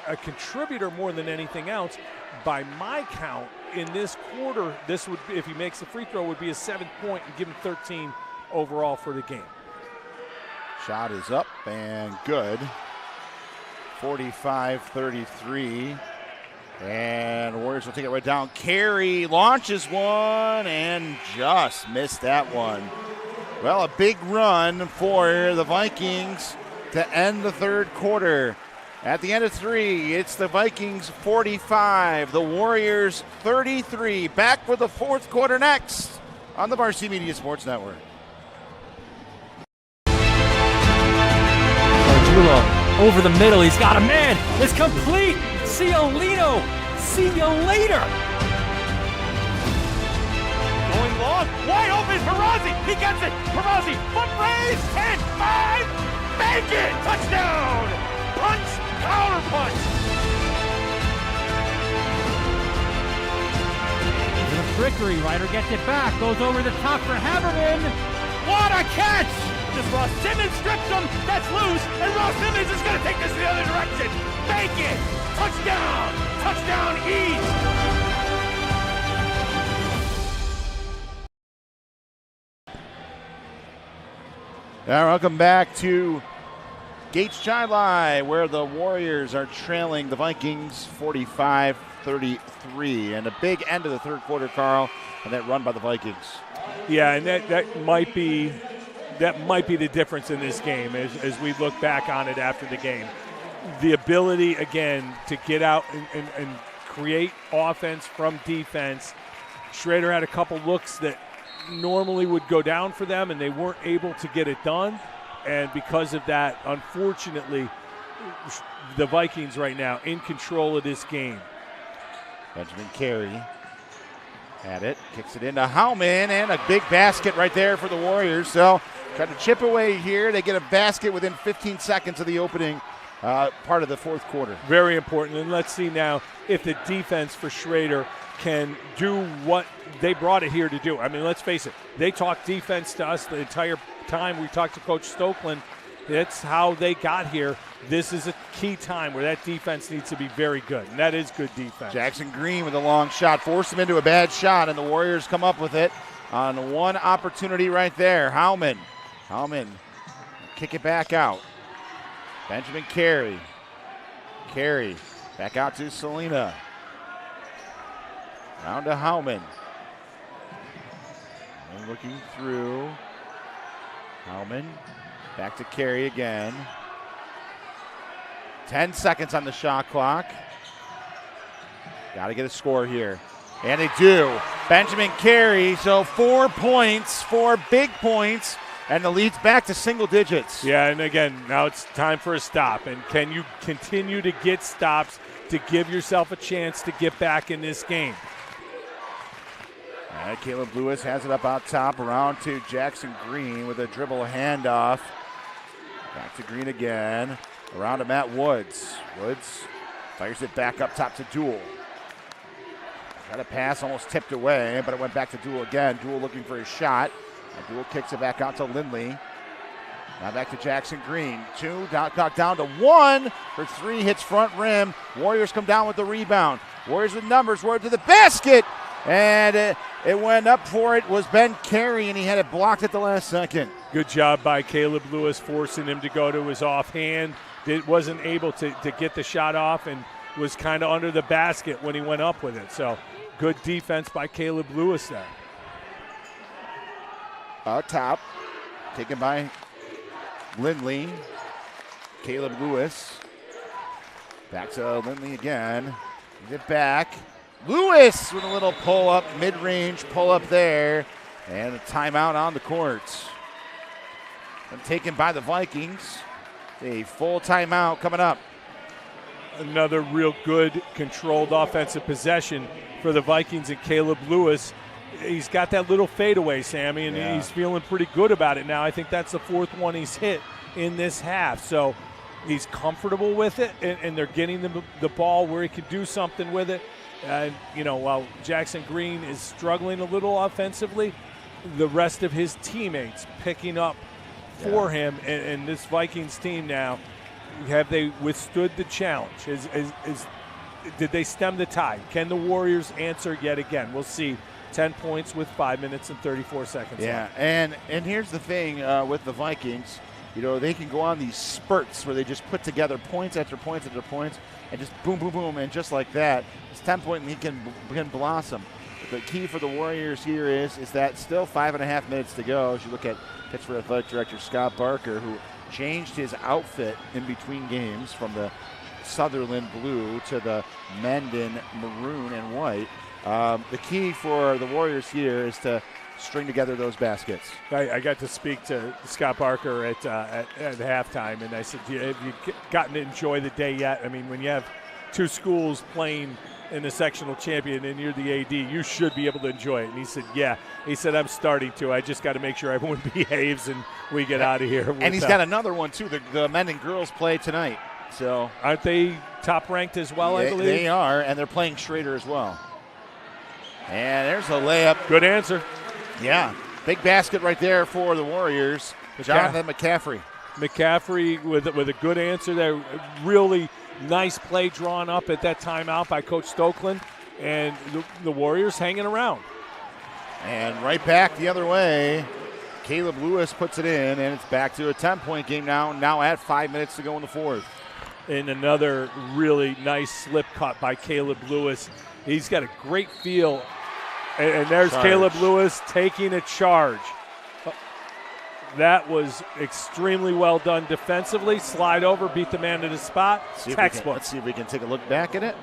a contributor more than anything else. By my count, in this quarter, this would, if he makes the free throw, would be a 7th point and give him 13 overall for the game. Shot is up and good. 45-33. And Warriors will take it right down. Carey launches one and just missed that one. Well, a big run for the Vikings to end the third quarter. At the end of 3, it's the Vikings 45, the Warriors 33. Back with the fourth quarter next on the Varsity Media Sports Network. Over the middle, he's got a man. It's complete. Ciolino. See you later. Going long, wide open, Perazzi. He gets it. Perazzi, foot raise, 10, 5, make it. Touchdown. Punch, counter punch. The trickery, Ryder gets it back, goes over the top for Haberman. What a catch! Just Ross Simmons strips him, that's loose, and Ross Simmons is going to take this the other direction. Make it! Touchdown! Touchdown East! Now, welcome back to Gates Chai, where the Warriors are trailing the Vikings 45-33. And a big end of the third quarter, Carl, and that run by the Vikings. Yeah, and that might be the difference in this game as we look back on it after the game. The ability, again, to get out and create offense from defense. Schroeder had a couple looks that normally would go down for them, and they weren't able to get it done. And because of that, unfortunately, the Vikings right now in control of this game. Benjamin Carey had it, kicks it into Howman, and a big basket right there for the Warriors. So trying to chip away here. They get a basket within 15 seconds of the opening part of the fourth quarter. Very important. And let's see now if the defense for Schroeder can do what they brought it here to do. I mean, let's face it. They talked defense to us the entire time we talked to Coach Stoklosa. That's how they got here. This is a key time where that defense needs to be very good, and that is good defense. Jackson Green with a long shot, forced him into a bad shot, and the Warriors come up with it on one opportunity right there. Howman, kick it back out. Benjamin Carey back out to Selena. Down to Howman. And looking through. Howman back to Carey again. 10 seconds on the shot clock. Got to get a score here. And they do. Benjamin Carey, so 4 points, 4 big points, and the lead's back to single digits. Yeah, and again, now it's time for a stop. And can you continue to get stops to give yourself a chance to get back in this game? All right, Caleb Lewis has it up out top, around to Jackson Green with a dribble handoff. Back to Green again. Around to Matt Woods. Woods fires it back up top to Duel. Got a pass, almost tipped away, but it went back to Duel again. Duel looking for his shot. And Duel kicks it back out to Lindley. Now back to Jackson Green. 2, knocked down to 1 for 3, hits front rim. Warriors come down with the rebound. Warriors with numbers, Warriors to the basket. And it went up for it was Ben Carey, and he had it blocked at the last second. Good job by Caleb Lewis, forcing him to go to his offhand. Wasn't able to get the shot off and was kind of under the basket when he went up with it. So good defense by Caleb Lewis there. Up top, taken by Lindley. Caleb Lewis. Back to Lindley again. Get back. Lewis with a little pull-up, mid-range pull-up there. And a timeout on the courts. And taken by the Vikings. A full timeout coming up. Another real good controlled offensive possession for the Vikings and Caleb Lewis. He's got that little fadeaway, Sammy, and he's feeling pretty good about it now. I think that's the 4th one he's hit in this half. So he's comfortable with it, and they're getting the ball where he can do something with it. While Jackson Green is struggling a little offensively, the rest of his teammates picking up for him. And this Vikings team now, have they withstood the challenge? Did they stem the tide? Can the Warriors answer yet again? We'll see. 10 points with 5 minutes and 34 seconds left. And here's the thing with the Vikings. They can go on these spurts where they just put together points after points after points and just boom, boom, boom, and just like that, this 10-point lead can blossom. The key for the Warriors here is that still 5.5 minutes to go. As you look at Pittsburgh Athletic Director Scott Barker, who changed his outfit in between games from the Sutherland blue to the Mendon maroon and white. The key for the Warriors here is to string together those baskets. I got to speak to Scott Barker at halftime, and I said, have you gotten to enjoy the day yet? I mean, when you have 2 schools playing in the sectional champion and you're the AD, you should be able to enjoy it. And he said, yeah. He said, I'm starting to. I just got to make sure everyone behaves and we get out of here. And he's got another one, too. The men and girls play tonight. So aren't they top-ranked as well, I believe? They are, and they're playing Schroeder as well. And there's a layup. Good answer. Yeah. Big basket right there for the Warriors. Jonathan McCaffrey. McCaffrey with a good answer there. Really nice play drawn up at that timeout by Coach Stoklosa. And the Warriors hanging around. And right back the other way. Caleb Lewis puts it in, and it's back to a 10-point game now at 5 minutes to go in the 4th. And another really nice slip cut by Caleb Lewis. He's got a great feel. And there's Caleb Lewis taking a charge. That was extremely well done defensively. Slide over, beat the man to the spot. Textbook. Let's see if we can take a look back at it.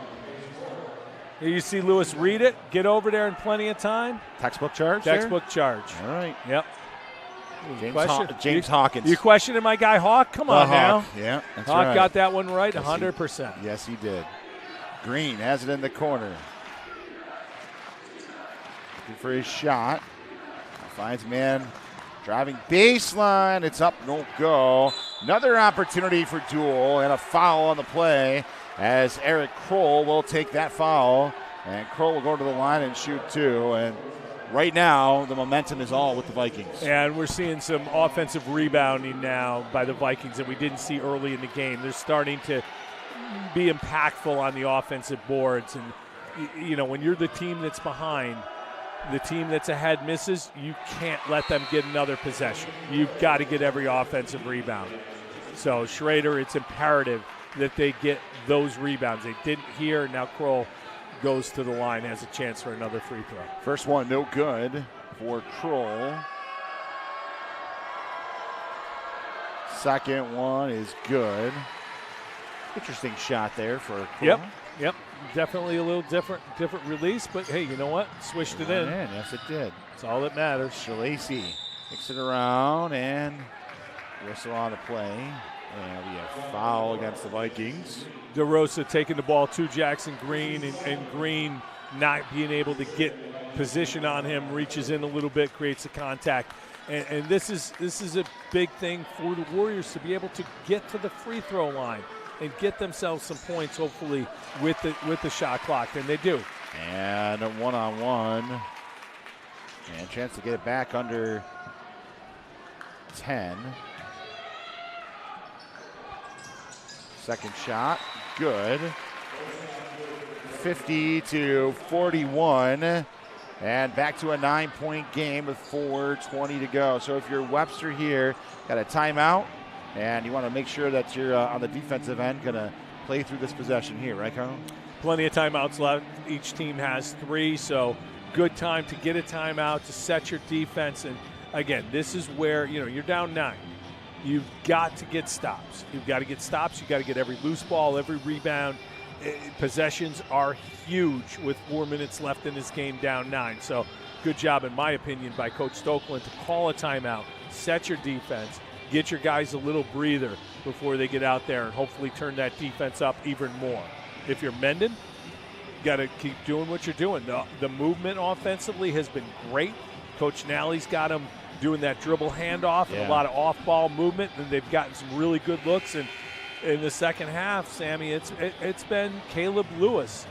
Here you see Lewis read it, get over there in plenty of time. Textbook charge. Textbook charge. All right. Yep. James Hawkins. You questioning my guy Hawk? Come on now. Yeah, that's Hawk right. got that one right 100%. Yes, he did. Green has it in the corner. Looking for his shot. Finds man driving baseline. It's up, no go. Another opportunity for Duel and a foul on the play as Eric Kroll will take that foul. And Kroll will go to the line and shoot 2. And right now, the momentum is all with the Vikings. And we're seeing some offensive rebounding now by the Vikings that we didn't see early in the game. They're starting to be impactful on the offensive boards. And, when you're the team that's behind, the team that's ahead misses, you can't let them get another possession. You've got to get every offensive rebound. So Schroeder, it's imperative that they get those rebounds. They didn't here. Now Kroll goes to the line, has a chance for another free throw. First one, no good for Kroll. Second one is good. Interesting shot there for Kroll. Yep. Definitely a little different release, but hey, you know what? Swished it in. Yes, it did. That's all that matters. Shalacy kicks it around and whistle on the play. And we have foul against the Vikings. DeRosa taking the ball to Jackson Green, and Green not being able to get position on him, reaches in a little bit, creates a contact. And this is a big thing for the Warriors to be able to get to the free throw line and get themselves some points, hopefully, with the shot clock, and they do. And a one-on-one. And a chance to get it back under 10. Second shot, good. 50-41. And back to a 9-point game with 4:20 to go. So if you're Webster here, got a timeout, and you want to make sure that you're on the defensive end, going to play through this possession here, right, Carl? Plenty of timeouts left. Each team has 3, so good time to get a timeout to set your defense. And again, this is where, you're down 9. You've got to get stops. You've got to get stops. You've got to get every loose ball, every rebound. Possessions are huge with 4 minutes left in this game, down 9. So good job, in my opinion, by Coach Stoklosa to call a timeout, set your defense, get your guys a little breather before they get out there and hopefully turn that defense up even more. If you're Mendon, you got to keep doing what you're doing. The movement offensively has been great. Coach Nelly's got them doing that dribble handoff and a lot of off-ball movement, and they've gotten some really good looks. And in the second half, Sammy, it's been Caleb Lewis.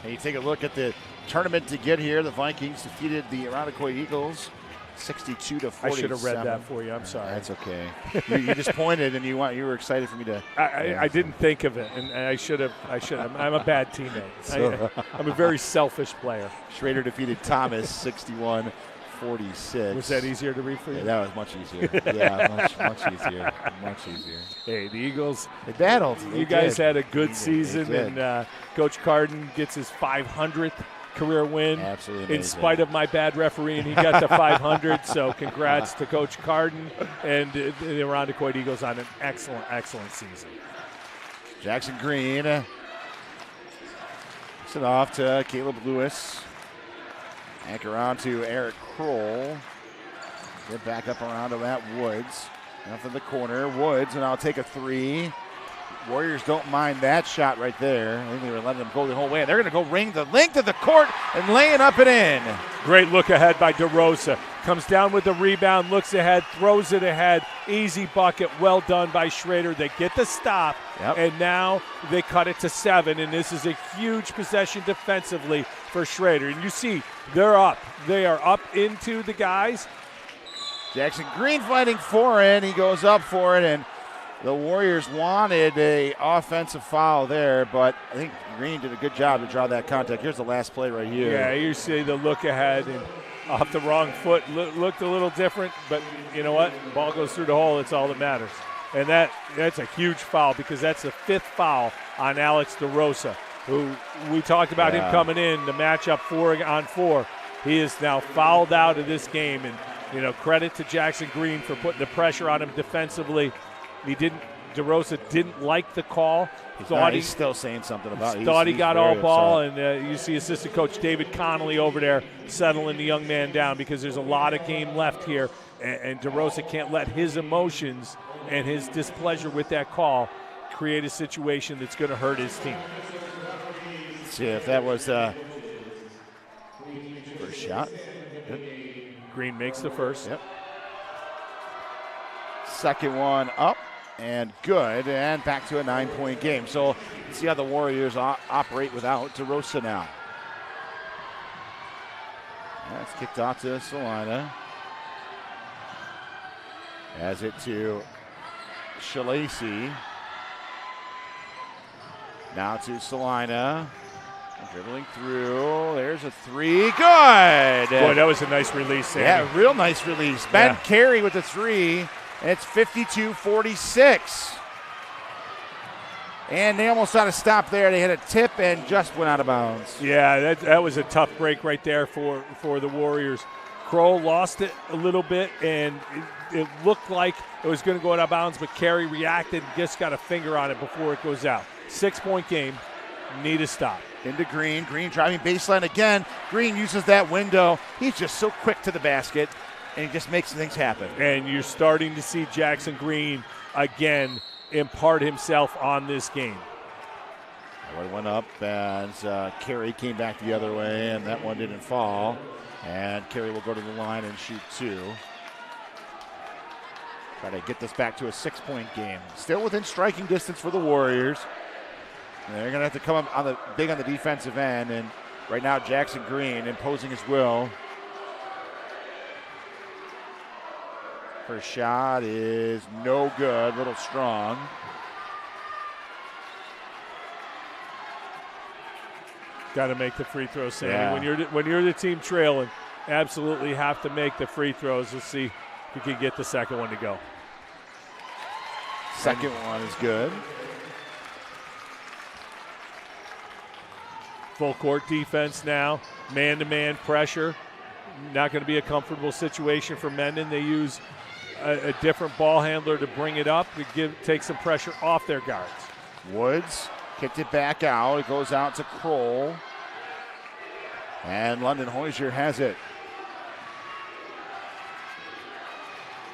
And you take a look at the tournament to get here. The Vikings defeated the Irondequoit Eagles 62-47. I should have read that for you. I'm sorry. That's okay. you just pointed, and you were excited for me to. I didn't think of it, and I should have. I'm a bad teammate. I'm a very selfish player. Schroeder defeated Thomas 61-46. Was that easier to read for you? Yeah, that was much easier. Yeah, much easier. Much easier. Hey, the Eagles. They battled. You guys had a good season, and Coach Carden gets his 500th career win. Absolutely amazing. In spite of my bad refereeing, he got to 500. So congrats to Coach Carden and the Irondequoit Eagles on an excellent season. Jackson Green. It's it off to Caleb Lewis. Anchor on to Eric Kroll. Get back up around to that Woods. Up in the corner. Woods, and I'll take a 3. Warriors don't mind that shot right there. I think they were letting them go the whole way. They're going to go ring the length of the court and lay it up and in. Great look ahead by DeRosa. Comes down with the rebound, looks ahead, throws it ahead. Easy bucket, well done by Schroeder. They get the stop, and now they cut it to 7, and this is a huge possession defensively for Schroeder. And you see, they're up. They are up into the guys. Jackson Green fighting for it. He goes up for it, and the Warriors wanted a offensive foul there, but I think Green did a good job to draw that contact. Here's the last play right here. Yeah, you see the look ahead, and off the wrong foot, looked a little different, but you know what? Ball goes through the hole. It's all that matters. And that's a huge foul because that's the 5th foul on Alex DeRosa, who we talked about him coming in the matchup 4-on-4. He is now fouled out of this game, and credit to Jackson Green for putting the pressure on him defensively. DeRosa didn't like the call. He's still saying something about it. Thought he got all ball, and you see assistant coach David Connolly over there settling the young man down because there's a lot of game left here, and DeRosa can't let his emotions and his displeasure with that call create a situation that's going to hurt his team. Let's see if that was first shot. Good. Green makes the first. Yep. Second one up. And good, and back to a 9-point game. So let's see how the Warriors operate without DeRosa now. That's kicked off to Salina. Has it to Shalacy. Now to Salina. Dribbling through. There's a 3. Good. Boy, that was a nice release, Sandy. Yeah, real nice release. Ben Carey with the 3. And it's 52-46. And they almost had a stop there. They had a tip and just went out of bounds. Yeah, that was a tough break right there for the Warriors. Kroll lost it a little bit, and it looked like it was going to go out of bounds, but Carey reacted and just got a finger on it before it goes out. 6-point game. Need a stop. Into Green. Green driving baseline again. Green uses that window. He's just so quick to the basket. And he just makes things happen. And you're starting to see Jackson Green again impart himself on this game. That one went up as Carey came back the other way, and that one didn't fall. And Carey will go to the line and shoot 2. Try to get this back to a 6-point game. Still within striking distance for the Warriors. And they're going to have to come up big on the defensive end. And right now, Jackson Green imposing his will. First shot is no good, a little strong. Got to make the free throw, Sandy. Yeah. When you're the team trailing, absolutely have to make the free throws. Let's see if we can get the second one to go. Second one is good. Full court defense now, man-to-man pressure. Not going to be a comfortable situation for Mendon. They use a different ball handler to bring it up to take some pressure off their guards. Woods kicked it back out. It goes out to Kroll. And London Hoyser has it.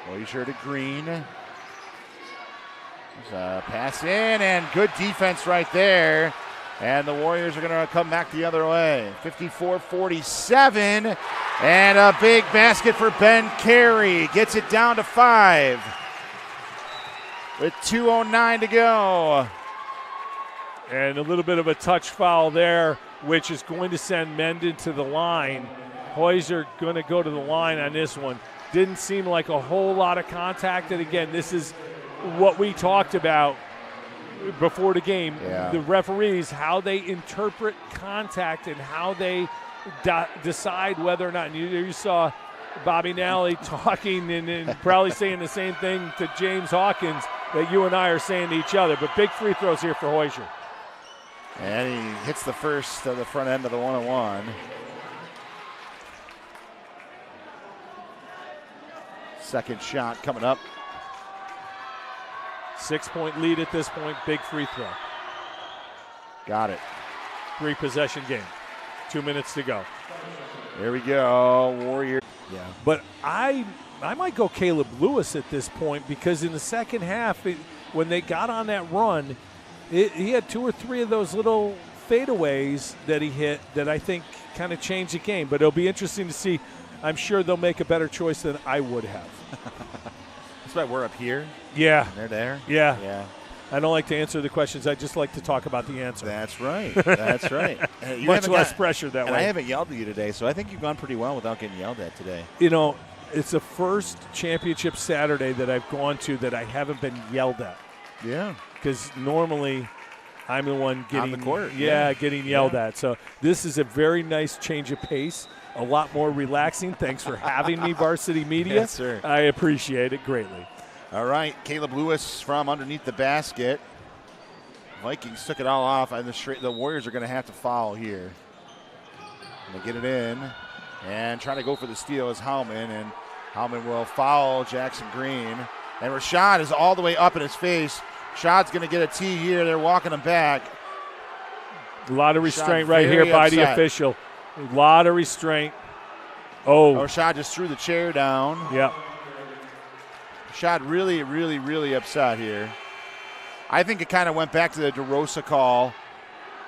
Hoyser to Green. There's a pass in, and good defense right there. And the Warriors are going to come back the other way. 54-47. And a big basket for Ben Carey. Gets it down to 5. With 2:09 to go. And a little bit of a touch foul there, which is going to send Mendon to the line. Hoyser going to go to the line on this one. Didn't seem like a whole lot of contact. And again, this is what we talked about before the game. Yeah. The referees, how they interpret contact and how they decide whether or not. You saw Bobby Nelly talking and probably saying the same thing to James Hawkins that you and I are saying to each other. But big free throws here for Hoyser. And he hits the first of the front end of the one-on-one. Second shot coming up. 6-point lead at this point. Big free throw. Got it. 3-possession game. 2 minutes to go. Here we go. Warrior. Yeah. But I might go Caleb Lewis at this point because in the second half, when they got on that run, he had 2 or 3 of those little fadeaways that he hit that I think kind of changed the game. But it'll be interesting to see. I'm sure they'll make a better choice than I would have. That's why we're up here. Yeah. And they're there. Yeah. I don't like to answer the questions. I just like to talk about the answer. That's right. That's right. Much less pressure that way. And I haven't yelled at you today, so I think you've gone pretty well without getting yelled at today. You know, it's the first championship Saturday that I've gone to that I haven't been yelled at. Yeah. Because normally I'm the one getting on the court. Getting yelled at. So this is a very nice change of pace, a lot more relaxing. Thanks for having me, Varsity Media. Yes, sir. I appreciate it greatly. All right, Caleb Lewis from underneath the basket. Vikings took it all off, and the Warriors are going to have to foul here. They get it in, and trying to go for the steal is Howman, and Howman will foul Jackson Green. And Rashad is all the way up in his face. Rashad's going to get a tee here. They're walking him back. A lot of restraint Rashad right here by upset. the official. A lot of restraint. Oh. Rashad just threw the chair down. Yep. Rashad really, really, really upset here. I think it kind of went back to the DeRosa call.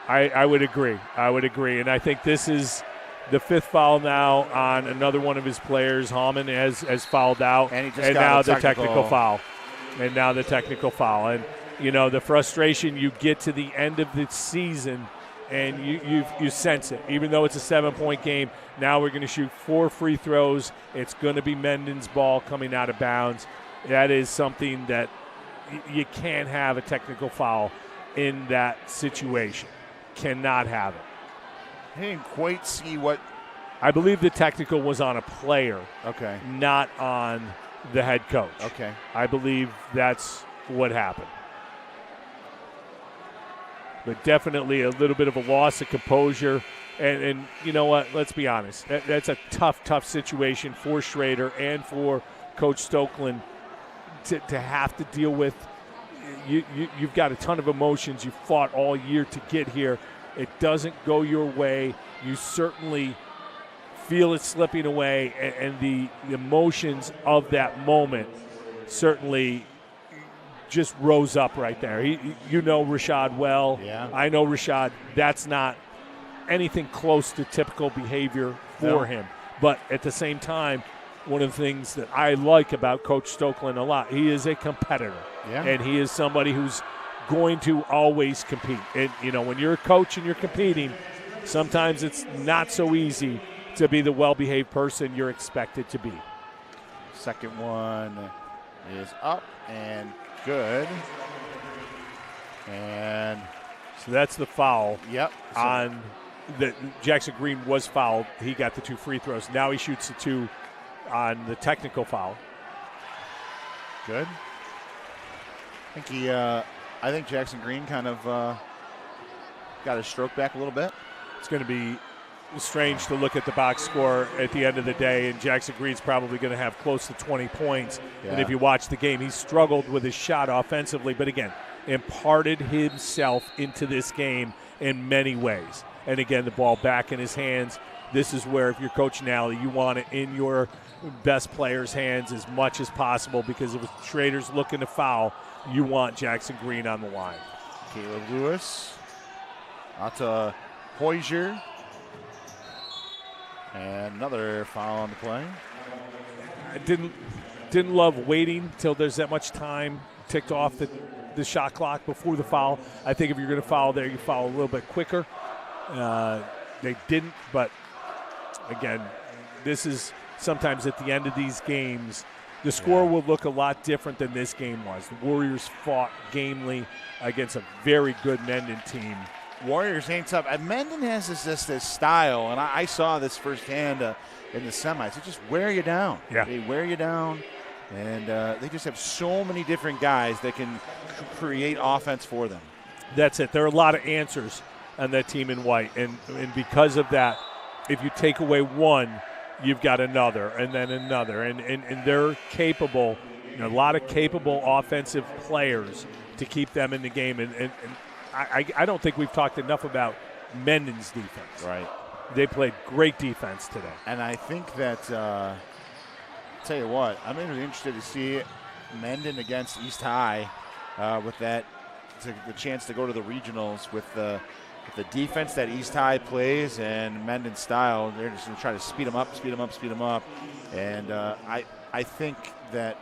I would agree. And I think this is the 5th foul now on another one of his players. Hallman has fouled out. And he just got now a the technical foul. And now the technical foul. And, you know, the frustration, you get to the end of the season and you sense it. Even though it's a 7-point game, now we're going to shoot 4 free throws. It's going to be Mendon's ball coming out of bounds. That is something that you can't have a technical foul in that situation. Cannot have it. I didn't quite see what. I believe the technical was on a player. Okay. Not on the head coach. Okay. I believe that's what happened. But definitely a little bit of a loss of composure. And you know what? Let's be honest. That's a tough situation for Schroeder and for Coach Stoklosa to have to deal with. You've got a ton of emotions. You fought all year to get here. It doesn't go your way. You certainly feel it slipping away, and the emotions of that moment certainly just rose up right there. You know Rashad well. Yeah. I know Rashad. That's not anything close to typical behavior for him. But at the same time, one of the things that I like about Coach Stoklosa a lot, he is a competitor. Yeah. And he is somebody who's going to always compete. And, you know, when you're a coach and you're competing, sometimes it's not so easy to be the well-behaved person you're expected to be. Second one is up and good. And so that's the foul. Yep. On the Jackson Green was fouled. He got the 2 free throws. Now he shoots the 2 on the technical foul. Good. I think Jackson Green kind of got his stroke back a little bit. It's going to be strange to look at the box score at the end of the day, and Jackson Green's probably going to have close to 20 points. Yeah. And if you watch the game, he struggled with his shot offensively, but again, imparted himself into this game in many ways. And again, the ball back in his hands. This is where, if you're Coach Nelly, you want it in your best player's hands as much as possible, because if Schroeder's looking to foul, you want Jackson Green on the line. Caleb Lewis out to Hoisier. And another foul on the play. I didn't love waiting till there's that much time ticked off the shot clock before the foul. I think if you're going to foul there, you foul a little bit quicker. They didn't, but again, this is sometimes at the end of these games, the score will look a lot different than this game was. The Warriors fought gamely against a very good Mendon team. Warriors ain't tough. And Mendon has this style, and I saw this firsthand in the semis. They just wear you down. Yeah. They wear you down, and they just have so many different guys that can create offense for them. That's it. There are a lot of answers on that team in white, and because of that, if you take away one, you've got another, and then another, and they're capable, a lot of capable offensive players to keep them in the game, and I don't think we've talked enough about Mendon's defense. Right. They played great defense today. And I think that, tell you what, I'm really interested to see Mendon against East High with that, the chance to go to the regionals with the defense that East High plays and Mendon's style. They're just going to try to speed them up. And I think that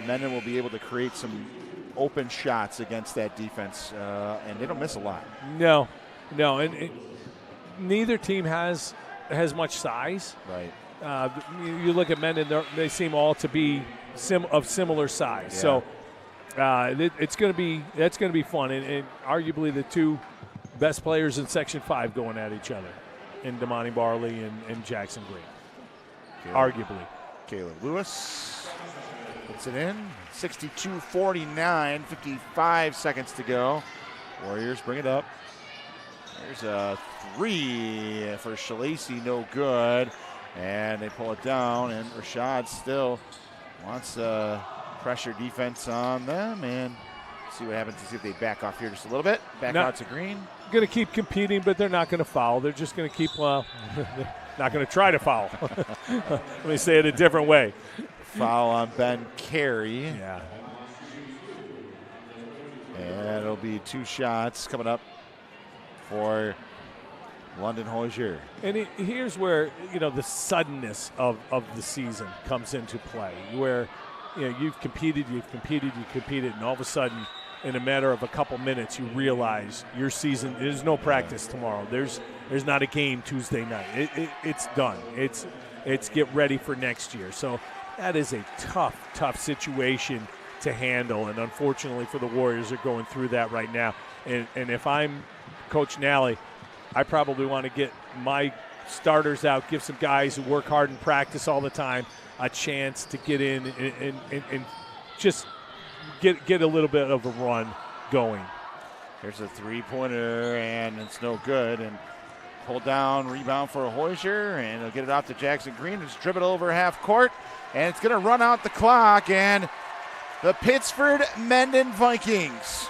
Mendon will be able to create some open shots against that defense, and they don't miss a lot. No, and neither team has much size. Right. You look at Mendon; they seem all to be of similar size. Yeah. So that's going to be fun, and arguably the two best players in Section 5 going at each other, in Damani Barley and Jackson Green. Arguably, Caleb Lewis puts it in. 62-49, 55 seconds to go. Warriors bring it up. There's a 3 for Shalacy, no good. And they pull it down, and Rashad still wants pressure defense on them. And see what happens to see if they back off here just a little bit. Back out to Green. Going to keep competing, but they're not going to foul. They're just going to keep, not going to try to foul. Let me say it a different way. Foul on Ben Carey. Yeah. And it'll be 2 shots coming up for London Hoisier. And here's where, the suddenness of the season comes into play, where, you've competed, and all of a sudden, in a matter of a couple minutes, you realize your season, there's no practice tomorrow. There's not a game Tuesday night. It's done. It's get ready for next year. So that is a tough situation to handle, and unfortunately for the Warriors, they're going through that right now. And if I'm Coach Nelly, I probably want to get my starters out, give some guys who work hard in practice all the time a chance to get in and just get a little bit of a run going. Here's a 3-pointer, and it's no good. And pulled down, rebound for a Hoisier, and they'll get it off to Jackson Green. Just dribble it over half court, and it's going to run out the clock. And the Pittsford Mendon Vikings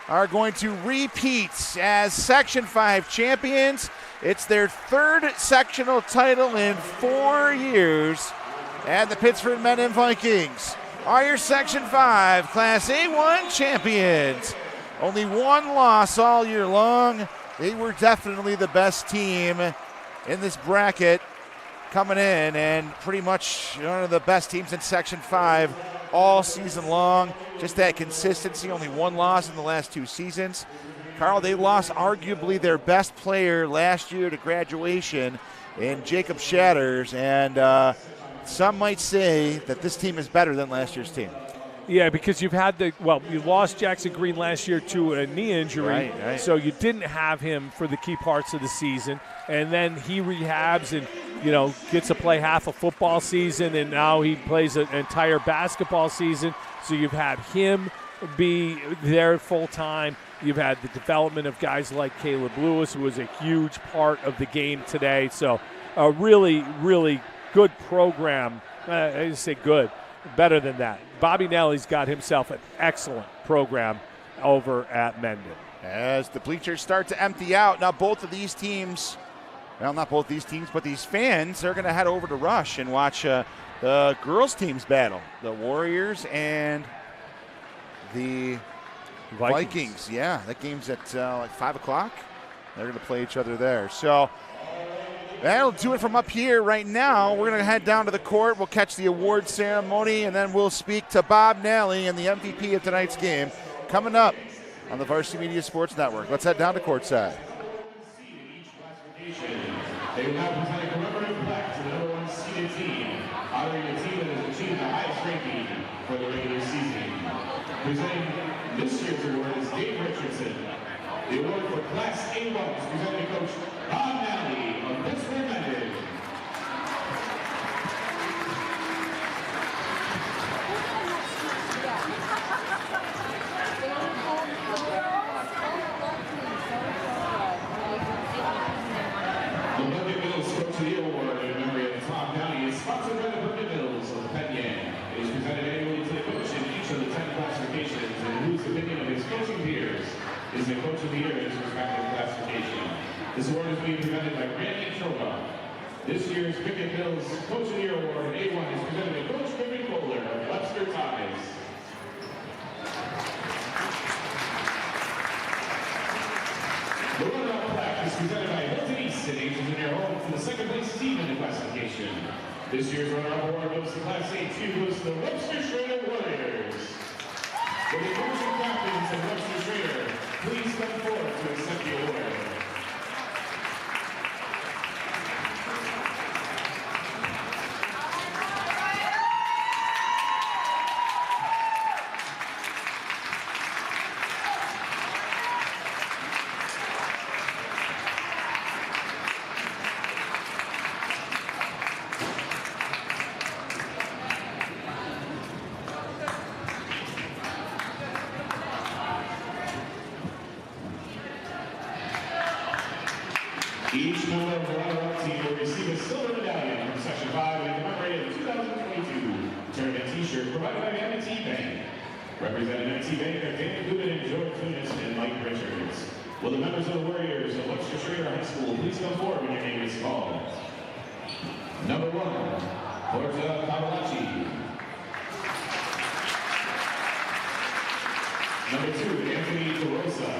are going to repeat as Section 5 champions. It's their 3rd sectional title in 4 years. And the Pittsford Mendon Vikings are your Section 5 Class A1 champions. Only 1 loss all year long. They were definitely the best team in this bracket coming in, and pretty much one of the best teams in Section 5 all season long. Just that consistency, only 1 loss in the last 2 seasons. Carl, they lost arguably their best player last year to graduation in Jacob Shatters, and some might say that this team is better than last year's team. Yeah, because you've had you lost Jackson Green last year to a knee injury, right. So you didn't have him for the key parts of the season, and then he rehabs and, gets to play half a football season, and now he plays an entire basketball season, so you've had him be there full time. You've had the development of guys like Caleb Lewis, who was a huge part of the game today, so a really, really good program. I just say good. Better than that. Bobby Nelly's got himself an excellent program over at Mendon. As the bleachers start to empty out, now both of these teams, well, not both these teams, but these fans, they're going to head over to Rush and watch the girls' teams battle. The Warriors and the Vikings. Yeah, that game's at like 5 o'clock. They're going to play each other there. So that'll do it from up here right now. We're going to head down to the court. We'll catch the award ceremony, and then we'll speak to Bob Nelly and the MVP of tonight's game coming up on the Varsity Media Sports Network. Let's head down to courtside. They will now present a commemorative plaque to the number 1 seeded team, honoring the team that has achieved the highest ranking for the regular season. Presenting this year's award is Dave Richardson. The award for Class A1 is presented to Coach Bob Nelly of Pittsburgh Mendon. The Bucket Mills Coach of the Year Award in memory of Tom Downey is sponsored by the Bucket Mills of Penyan. It is presented annually to the coach in each of the 10 classifications, and whose opinion of his coaching peers is the Coach of the Year in his respective classification. This award is being presented by Randy Troga. This year's Pickett Mills Coach of the Year Award in A1 is presented to Coach Griffin Kohler of Webster Ties. The runner-up plaque is presented by Hilton East and Angels in your home for the second place team in the classification. This year's runner-up award goes to Class A2 goes to the Webster Schroeder Warriors. Will the coaching captains of Webster Schroeder please come forward to accept the award? Each member of the runner-up team will receive a silver medallion from Section 5 in commemorating the 2022 tournament T-shirt provided by M&T Bank. Representing M&T Bank are Dan Goodman and George Tunis and Mike Richards. Will the members of the Warriors of Webster Schroeder High School please come forward when your name is called? Number 1, Porta Cavallacci. Number 2, Anthony DeRosa.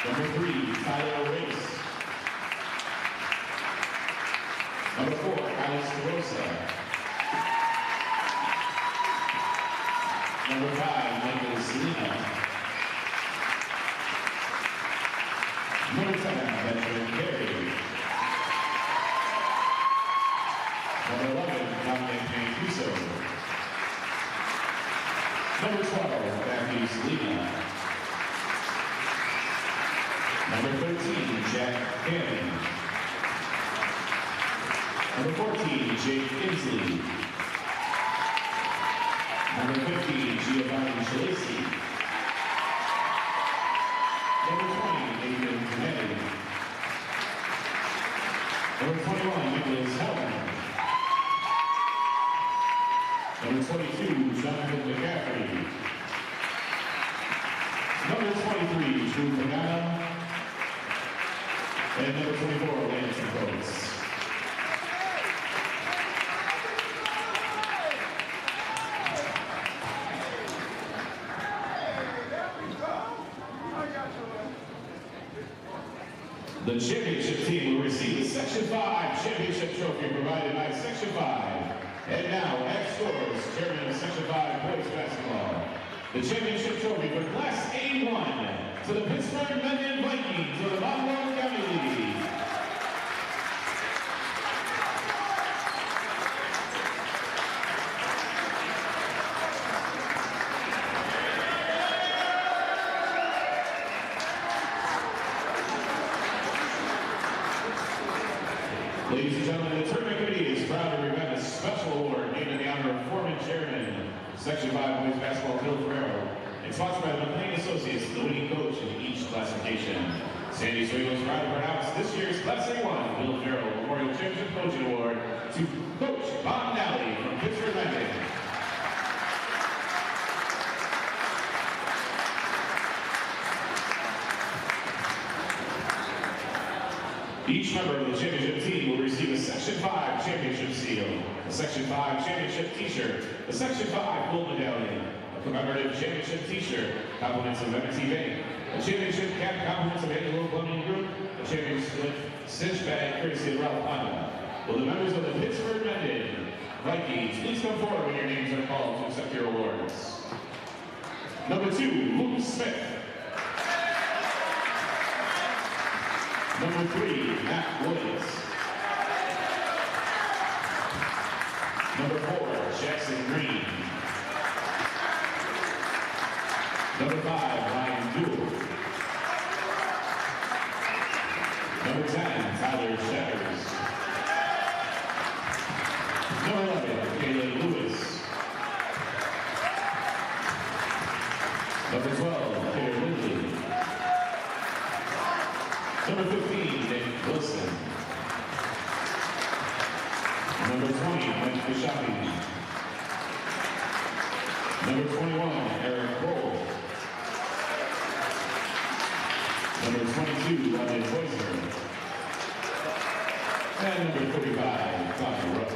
Number 3, Tyler Race. Number 4, Alex DeRosa. Number 5, Michael Selena. Number 7, Benjamin Carey. Number 11, Dominic Mancuso. Number 12, Matthew Selena. Number 13, Jack Cannon. Number 14, Jake Inslee. Number 15, Giovanni Shalisi. Number 20, Nathan Kennedy. Number 21, Nicholas Hellman. Number 22, Jonathan McCaffrey. Number 23, Drew Pagano. And number 24, Lance Coates. The championship team will receive the Section 5 championship trophy provided by Section 5. And now, Ed Scores, chairman of Section 5 boys basketball. The championship trophy for Class A1 to the Pittsburgh Mendon Vikings of the Monroe County League. Ladies and gentlemen, the tournament committee is proud to present a special award named in the honor of former chairman, Section 5 boys basketball, Bill Ferrero, and sponsored by the McLean Associates, the winning coach in each classification. Sandy Swing is proud to pronounce this year's Class A1 Bill Ferrero Memorial Championship Coaching Award to Coach Bob Nelly from Pittsburgh, Mendon. Each member of the championship team will receive a Section 5 championship seal, a Section 5 championship t-shirt, a Section 5 gold medallion, a commemorative championship t-shirt, compliments of M&T Bank, a championship cap, compliments of Angelo Plumbing Group, a championship cinch bag courtesy of Ralph Honda. Will the members of the Pittsburgh Mendon Vikings please come forward when your names are called to accept your awards. Number 2, Luke Smith. Number 3, Matt Williams. Number 4, Jackson Green. Number 5, Ryan Dewar. Number 10, Tyler Sheppers. Number 11, Caleb Lewis. Number 12, Peter Lindley. Number 15, Nick Wilson. Number 20, Mike Bishopi. Number 21, Eric Cole. Number 22, London Poiser. And number 45, Tommy Rupp.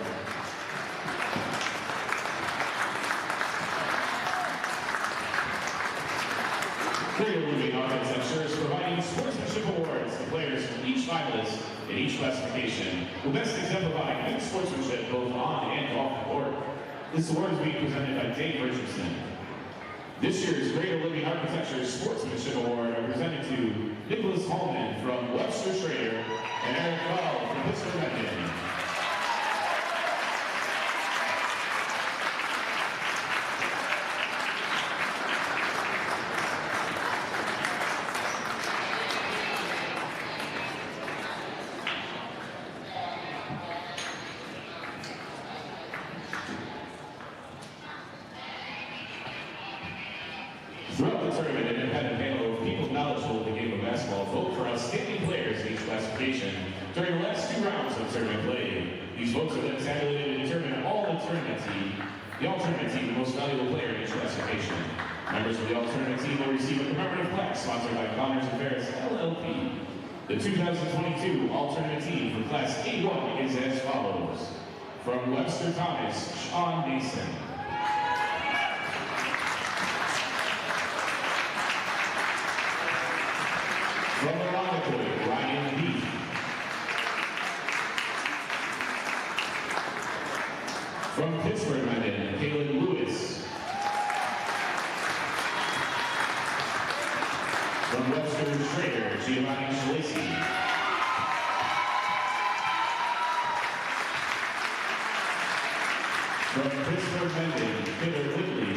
Greater Living Architecture is providing sportsmanship awards to players from each finalist in each classification who best exemplify good sportsmanship both on and off the court. This award is being presented by Dave Richardson. This year's Greater Living Architecture Sportsmanship Award are presented to Nicholas Holman from Webster Schroeder and Eric Bell from Pittsburgh Mendon. Throughout the tournament, an independent panel of people knowledgeable of the game of basketball vote for outstanding players in each classification during the last 2 rounds of tournament play. These votes are then tabulated to determine the all-tournament team, the most valuable player in each classification. Members of the all-tournament team will receive a commemorative plaque sponsored by Connors and Ferris LLP. The 2022 all-tournament team for Class A1 is as follows. From Webster Thomas, Sean Mason. From Irondequoit, Ryan Heath. From Pittsburgh, Mendon, Caleb Lewis. From Webster Schroeder, Giovanni Schlesy. From Pittsburgh, Mendon, Peter Whitley.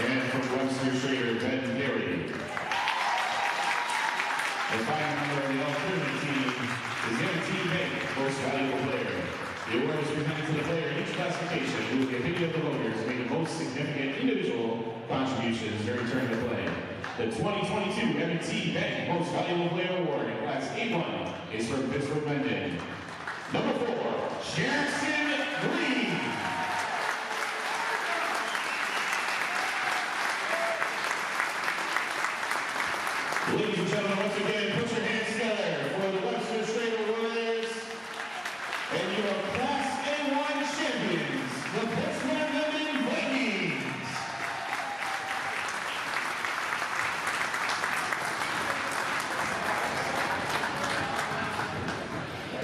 And from Webster Schroeder, Ben Berry. The final member of the alternate team is M&T Bank, most valuable player. The award is presented to the player in each classification who, in the opinion of the voters, made the most significant individual contributions during tournament play. The 2022 M&T Bank Most Valuable Player Award in Class A1 is from Pittsburgh Mendon. Number 4, Jackson Green. Ladies and gentlemen, once again, put your hands together for the Webster Schroeder Warriors and your Class A1 champions, the Pittsburgh Mendon Vikings.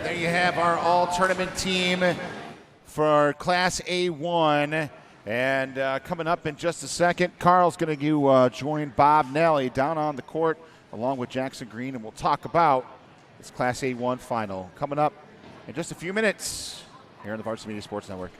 There you have our all-tournament team for Class A1. And coming up in just a second, Carl's going to join Bob Nelly down on the court along with Jackson Green, and we'll talk about this Class A1 final coming up in just a few minutes here on the Varsity Media Sports Network.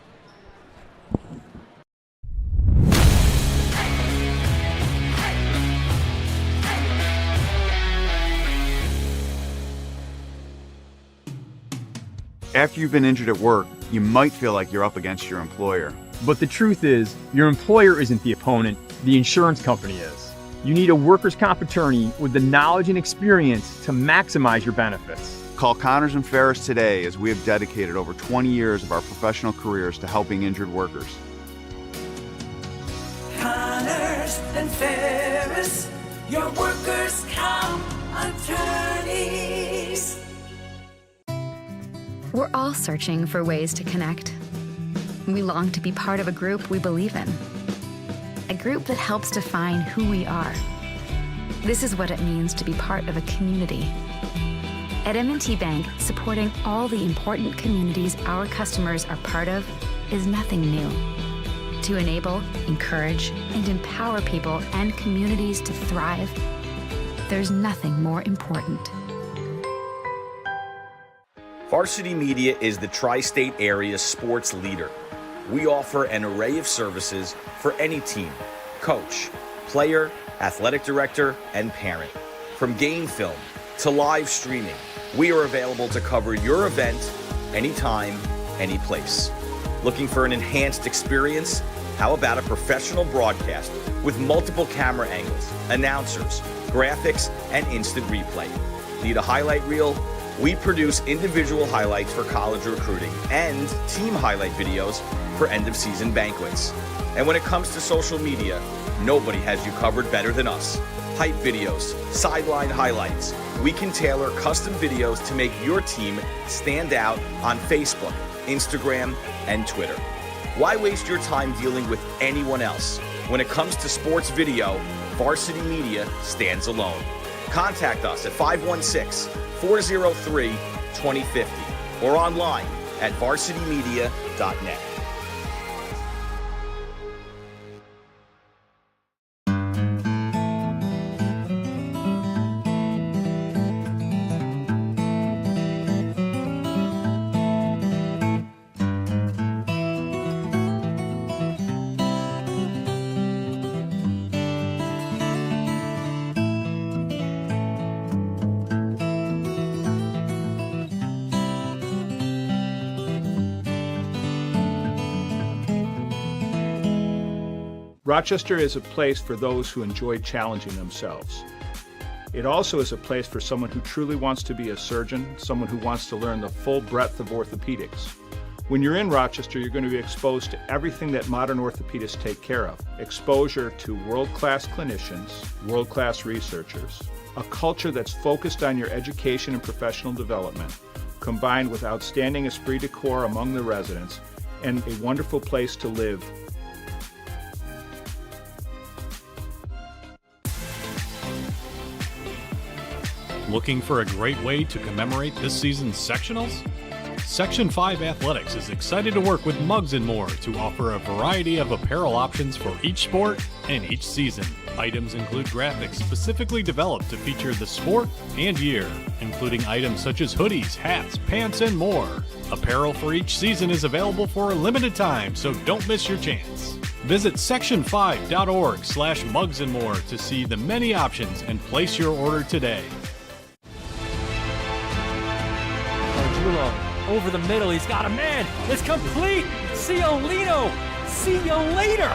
After you've been injured at work, you might feel like you're up against your employer. But the truth is, your employer isn't the opponent, the insurance company is. You need a workers' comp attorney with the knowledge and experience to maximize your benefits. Call Connors and Ferris today, as we have dedicated over 20 years of our professional careers to helping injured workers. Connors and Ferris, your workers' comp attorneys. We're all searching for ways to connect. We long to be part of a group we believe in. A group that helps define who we are. This is what it means to be part of a community. At M&T Bank, supporting all the important communities our customers are part of is nothing new. To enable, encourage, and empower people and communities to thrive, there's nothing more important. Varsity Media is the tri-state area sports leader. We offer an array of services for any team, coach, player, athletic director, and parent. From game film to live streaming, we are available to cover your event anytime, any place. Looking for an enhanced experience? How about a professional broadcast with multiple camera angles, announcers, graphics, and instant replay? Need a highlight reel? We produce individual highlights for college recruiting and team highlight videos for end-of-season banquets. And when it comes to social media, nobody has you covered better than us. Hype videos, sideline highlights. We can tailor custom videos to make your team stand out on Facebook, Instagram, and Twitter. Why waste your time dealing with anyone else? When it comes to sports video, Varsity Media stands alone. Contact us at 516-403-2050 or online at varsitymedia.net. Rochester is a place for those who enjoy challenging themselves. It also is a place for someone who truly wants to be a surgeon, someone who wants to learn the full breadth of orthopedics. When you're in Rochester, you're going to be exposed to everything that modern orthopedists take care of. Exposure to world-class clinicians, world-class researchers, a culture that's focused on your education and professional development, combined with outstanding esprit de corps among the residents, and a wonderful place to live. Looking for a great way to commemorate this season's sectionals? Section 5 Athletics is excited to work with Muggs & More to offer a variety of apparel options for each sport and each season. Items include graphics specifically developed to feature the sport and year, including items such as hoodies, hats, pants, and more. Apparel for each season is available for a limited time, so don't miss your chance. Visit section5.org/Muggs & More to see the many options and place your order today. Over the middle, he's got a man. It's complete. Ciolino. See you later.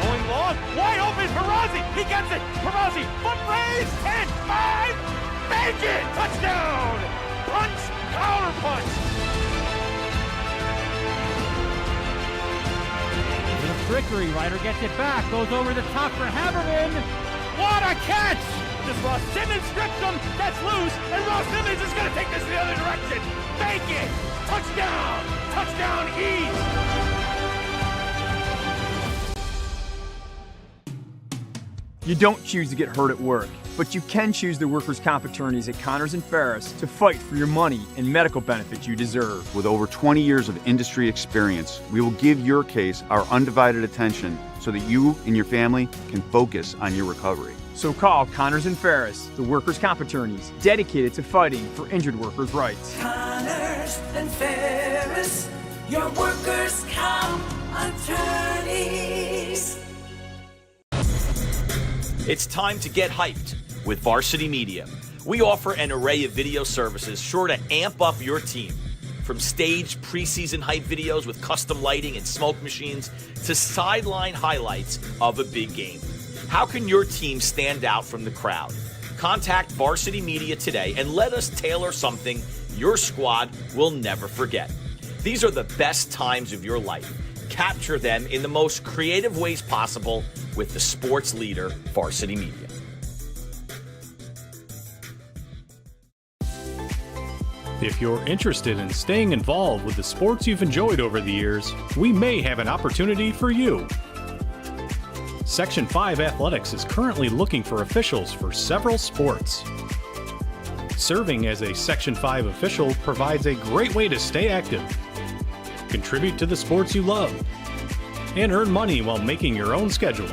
Going long, wide open, Perazzi, he gets it, Perazzi, foot raise, 10, 5, make it, touchdown, punch, counter punch. The trickery, Ryder gets it back, goes over the top for Haberman. What a catch! Just Ross Simmons strips him, that's loose, and Ross Simmons is going to take this in the other direction. Make it, touchdown, touchdown East. You don't choose to get hurt at work, but you can choose the workers' comp attorneys at Connors and Ferris to fight for your money and medical benefits you deserve. With over 20 years of industry experience, we will give your case our undivided attention so that you and your family can focus on your recovery. So call Connors and Ferris, the workers' comp attorneys dedicated to fighting for injured workers' rights. Connors and Ferris, your workers' comp attorneys. It's time to get hyped with Varsity Media. We offer an array of video services sure to amp up your team. From staged preseason hype videos with custom lighting and smoke machines to sideline highlights of a big game. How can your team stand out from the crowd? Contact Varsity Media today and let us tailor something your squad will never forget. These are the best times of your life. Capture them in the most creative ways possible with the sports leader, Varsity Media. If you're interested in staying involved with the sports you've enjoyed over the years, we may have an opportunity for you. Section 5 Athletics is currently looking for officials for several sports. Serving as a Section 5 official provides a great way to stay active, contribute to the sports you love, and earn money while making your own schedule.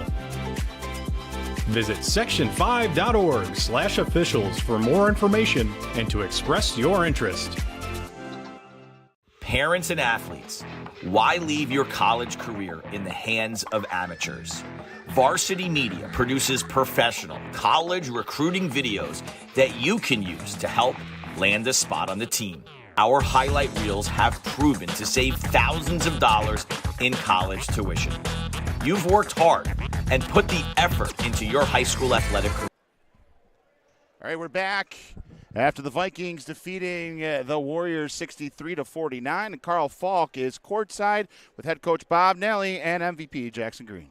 Visit section5.org/officials for more information and to express your interest. Parents and athletes, why leave your college career in the hands of amateurs? Varsity Media produces professional college recruiting videos that you can use to help land a spot on the team. Our highlight reels have proven to save thousands of dollars in college tuition. You've worked hard and put the effort into your high school athletic career. All right, we're back after the Vikings defeating the Warriors 63-49. And Carl Falk is courtside with head coach Bob Nelly and MVP Jackson Green.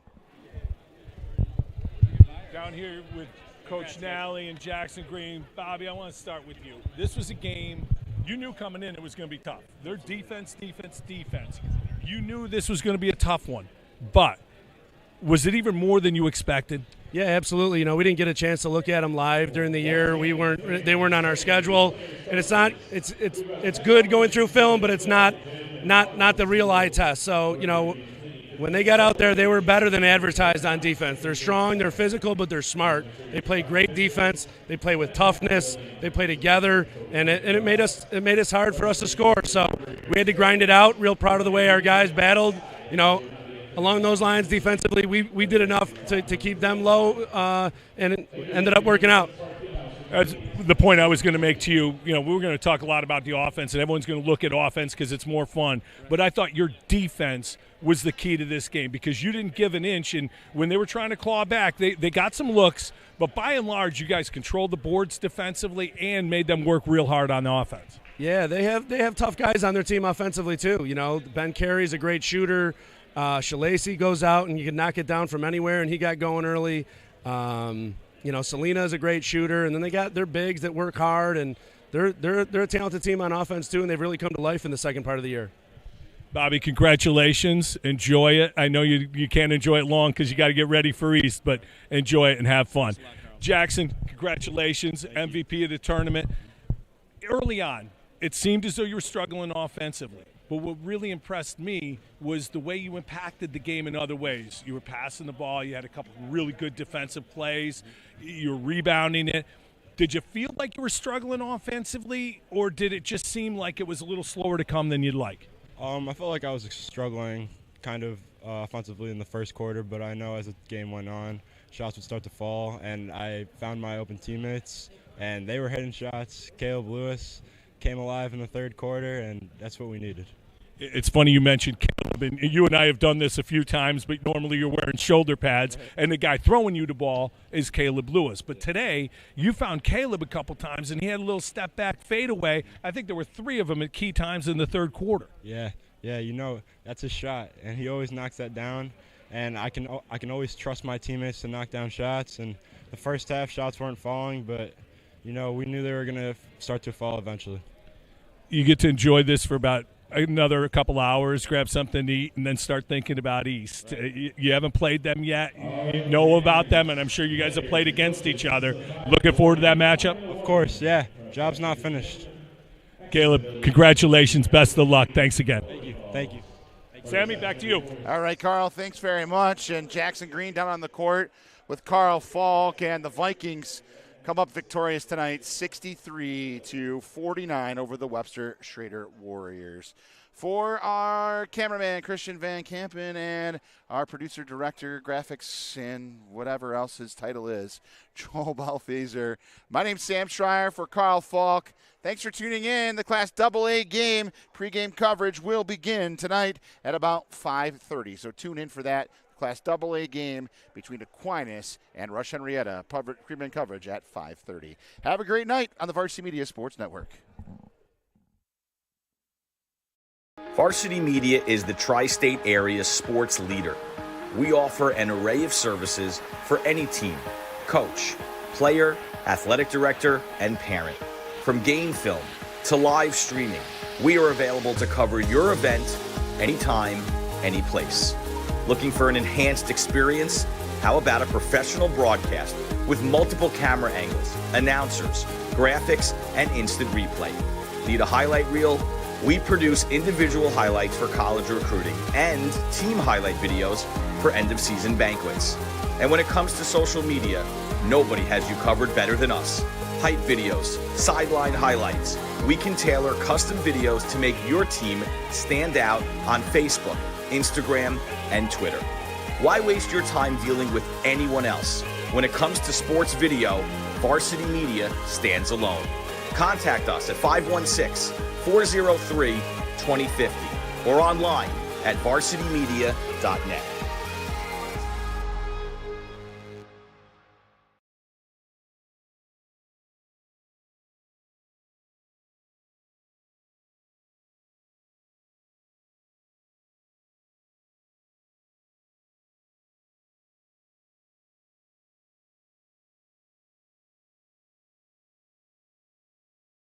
Down here with Coach Nelly and Jackson Green. Bobby, I want to start with you. This was a game you knew coming in it was going to be tough. Their defense. You knew this was going to be a tough one. But was it even more than you expected? Yeah, absolutely. You know, we didn't get a chance to look at them live during the year. They weren't on our schedule, and it's good going through film, but it's not the real eye test. So, you know, when they got out there, they were better than advertised on defense. They're strong, they're physical, but they're smart. They play great defense. They play with toughness. They play together, and it made us hard for us to score. So we had to grind it out. Real proud of the way our guys battled. You know, along those lines, defensively, we did enough to keep them low, and it ended up working out. That's the point I was going to make to you. You know, we were going to talk a lot about the offense, and everyone's going to look at offense because it's more fun. But I thought your defense was the key to this game because you didn't give an inch. And when they were trying to claw back, they got some looks. But by and large, you guys controlled the boards defensively and made them work real hard on the offense. Yeah, they have tough guys on their team offensively too. You know, Ben Carey's a great shooter. Shalacy goes out and you can knock it down from anywhere, and he got going early. You know, Selena is a great shooter, and then they got their bigs that work hard, and they're a talented team on offense too, and they've really come to life in the second part of the year. Bobby, congratulations. Enjoy it. I know you can't enjoy it long because you got to get ready for East, but enjoy it and have fun. Jackson, congratulations, MVP of the tournament. Early on, it seemed as though you were struggling offensively. But what really impressed me was the way you impacted the game in other ways. You were passing the ball. You had a couple really good defensive plays. You were rebounding it. Did you feel like you were struggling offensively, or did it just seem like it was a little slower to come than you'd like? I felt like I was struggling kind of offensively in the first quarter, but I know as the game went on, shots would start to fall, and I found my open teammates, and they were hitting shots. Caleb Lewis came alive in the third quarter, and that's what we needed. It's funny you mentioned Caleb, and you and I have done this a few times, but normally you're wearing shoulder pads, and the guy throwing you the ball is Caleb Lewis. But today, you found Caleb a couple times, and he had a little step-back fadeaway. I think there were 3 of them at key times in the third quarter. Yeah, you know, that's his shot, and he always knocks that down, and I can always trust my teammates to knock down shots, and the first half shots weren't falling, but, you know, we knew they were going to start to fall eventually. You get to enjoy this for about another couple hours, grab something to eat, and then start thinking about East. You haven't played them yet. You know about them, and I'm sure you guys have played against each other. Looking forward to that matchup? Of course, yeah. Job's not finished. Caleb, congratulations. Best of luck. Thanks again. Thank you. Sammy, back to you. All right, Carl, thanks very much. And Jackson Green down on the court with Carl Falk, and the Vikings come up victorious tonight, 63-49 over the Webster Schroeder Warriors. For our cameraman, Christian Van Kampen, and our producer, director, graphics, and whatever else his title is, Joel Balfazer. My name's Sam Schreier for Carl Falk. Thanks for tuning in. The Class AA game pregame coverage will begin tonight at about 5:30. So tune in for that Class AA game between Aquinas and Rush Henrietta. Pregame coverage at 5:30. Have a great night on the Varsity Media Sports Network. Varsity Media is the tri-state area sports leader. We offer an array of services for any team, coach, player, athletic director, and parent. From game film to live streaming, we are available to cover your event anytime, any place. Looking for an enhanced experience? How about a professional broadcast with multiple camera angles, announcers, graphics, and instant replay? Need a highlight reel? We produce individual highlights for college recruiting and team highlight videos for end-of-season banquets. And when it comes to social media, nobody has you covered better than us. Hype videos, sideline highlights. We can tailor custom videos to make your team stand out on Facebook, Instagram, and Twitter. Why waste your time dealing with anyone else? When it comes to sports video, Varsity Media stands alone. Contact us at 516-403-2050 or online at varsitymedia.net.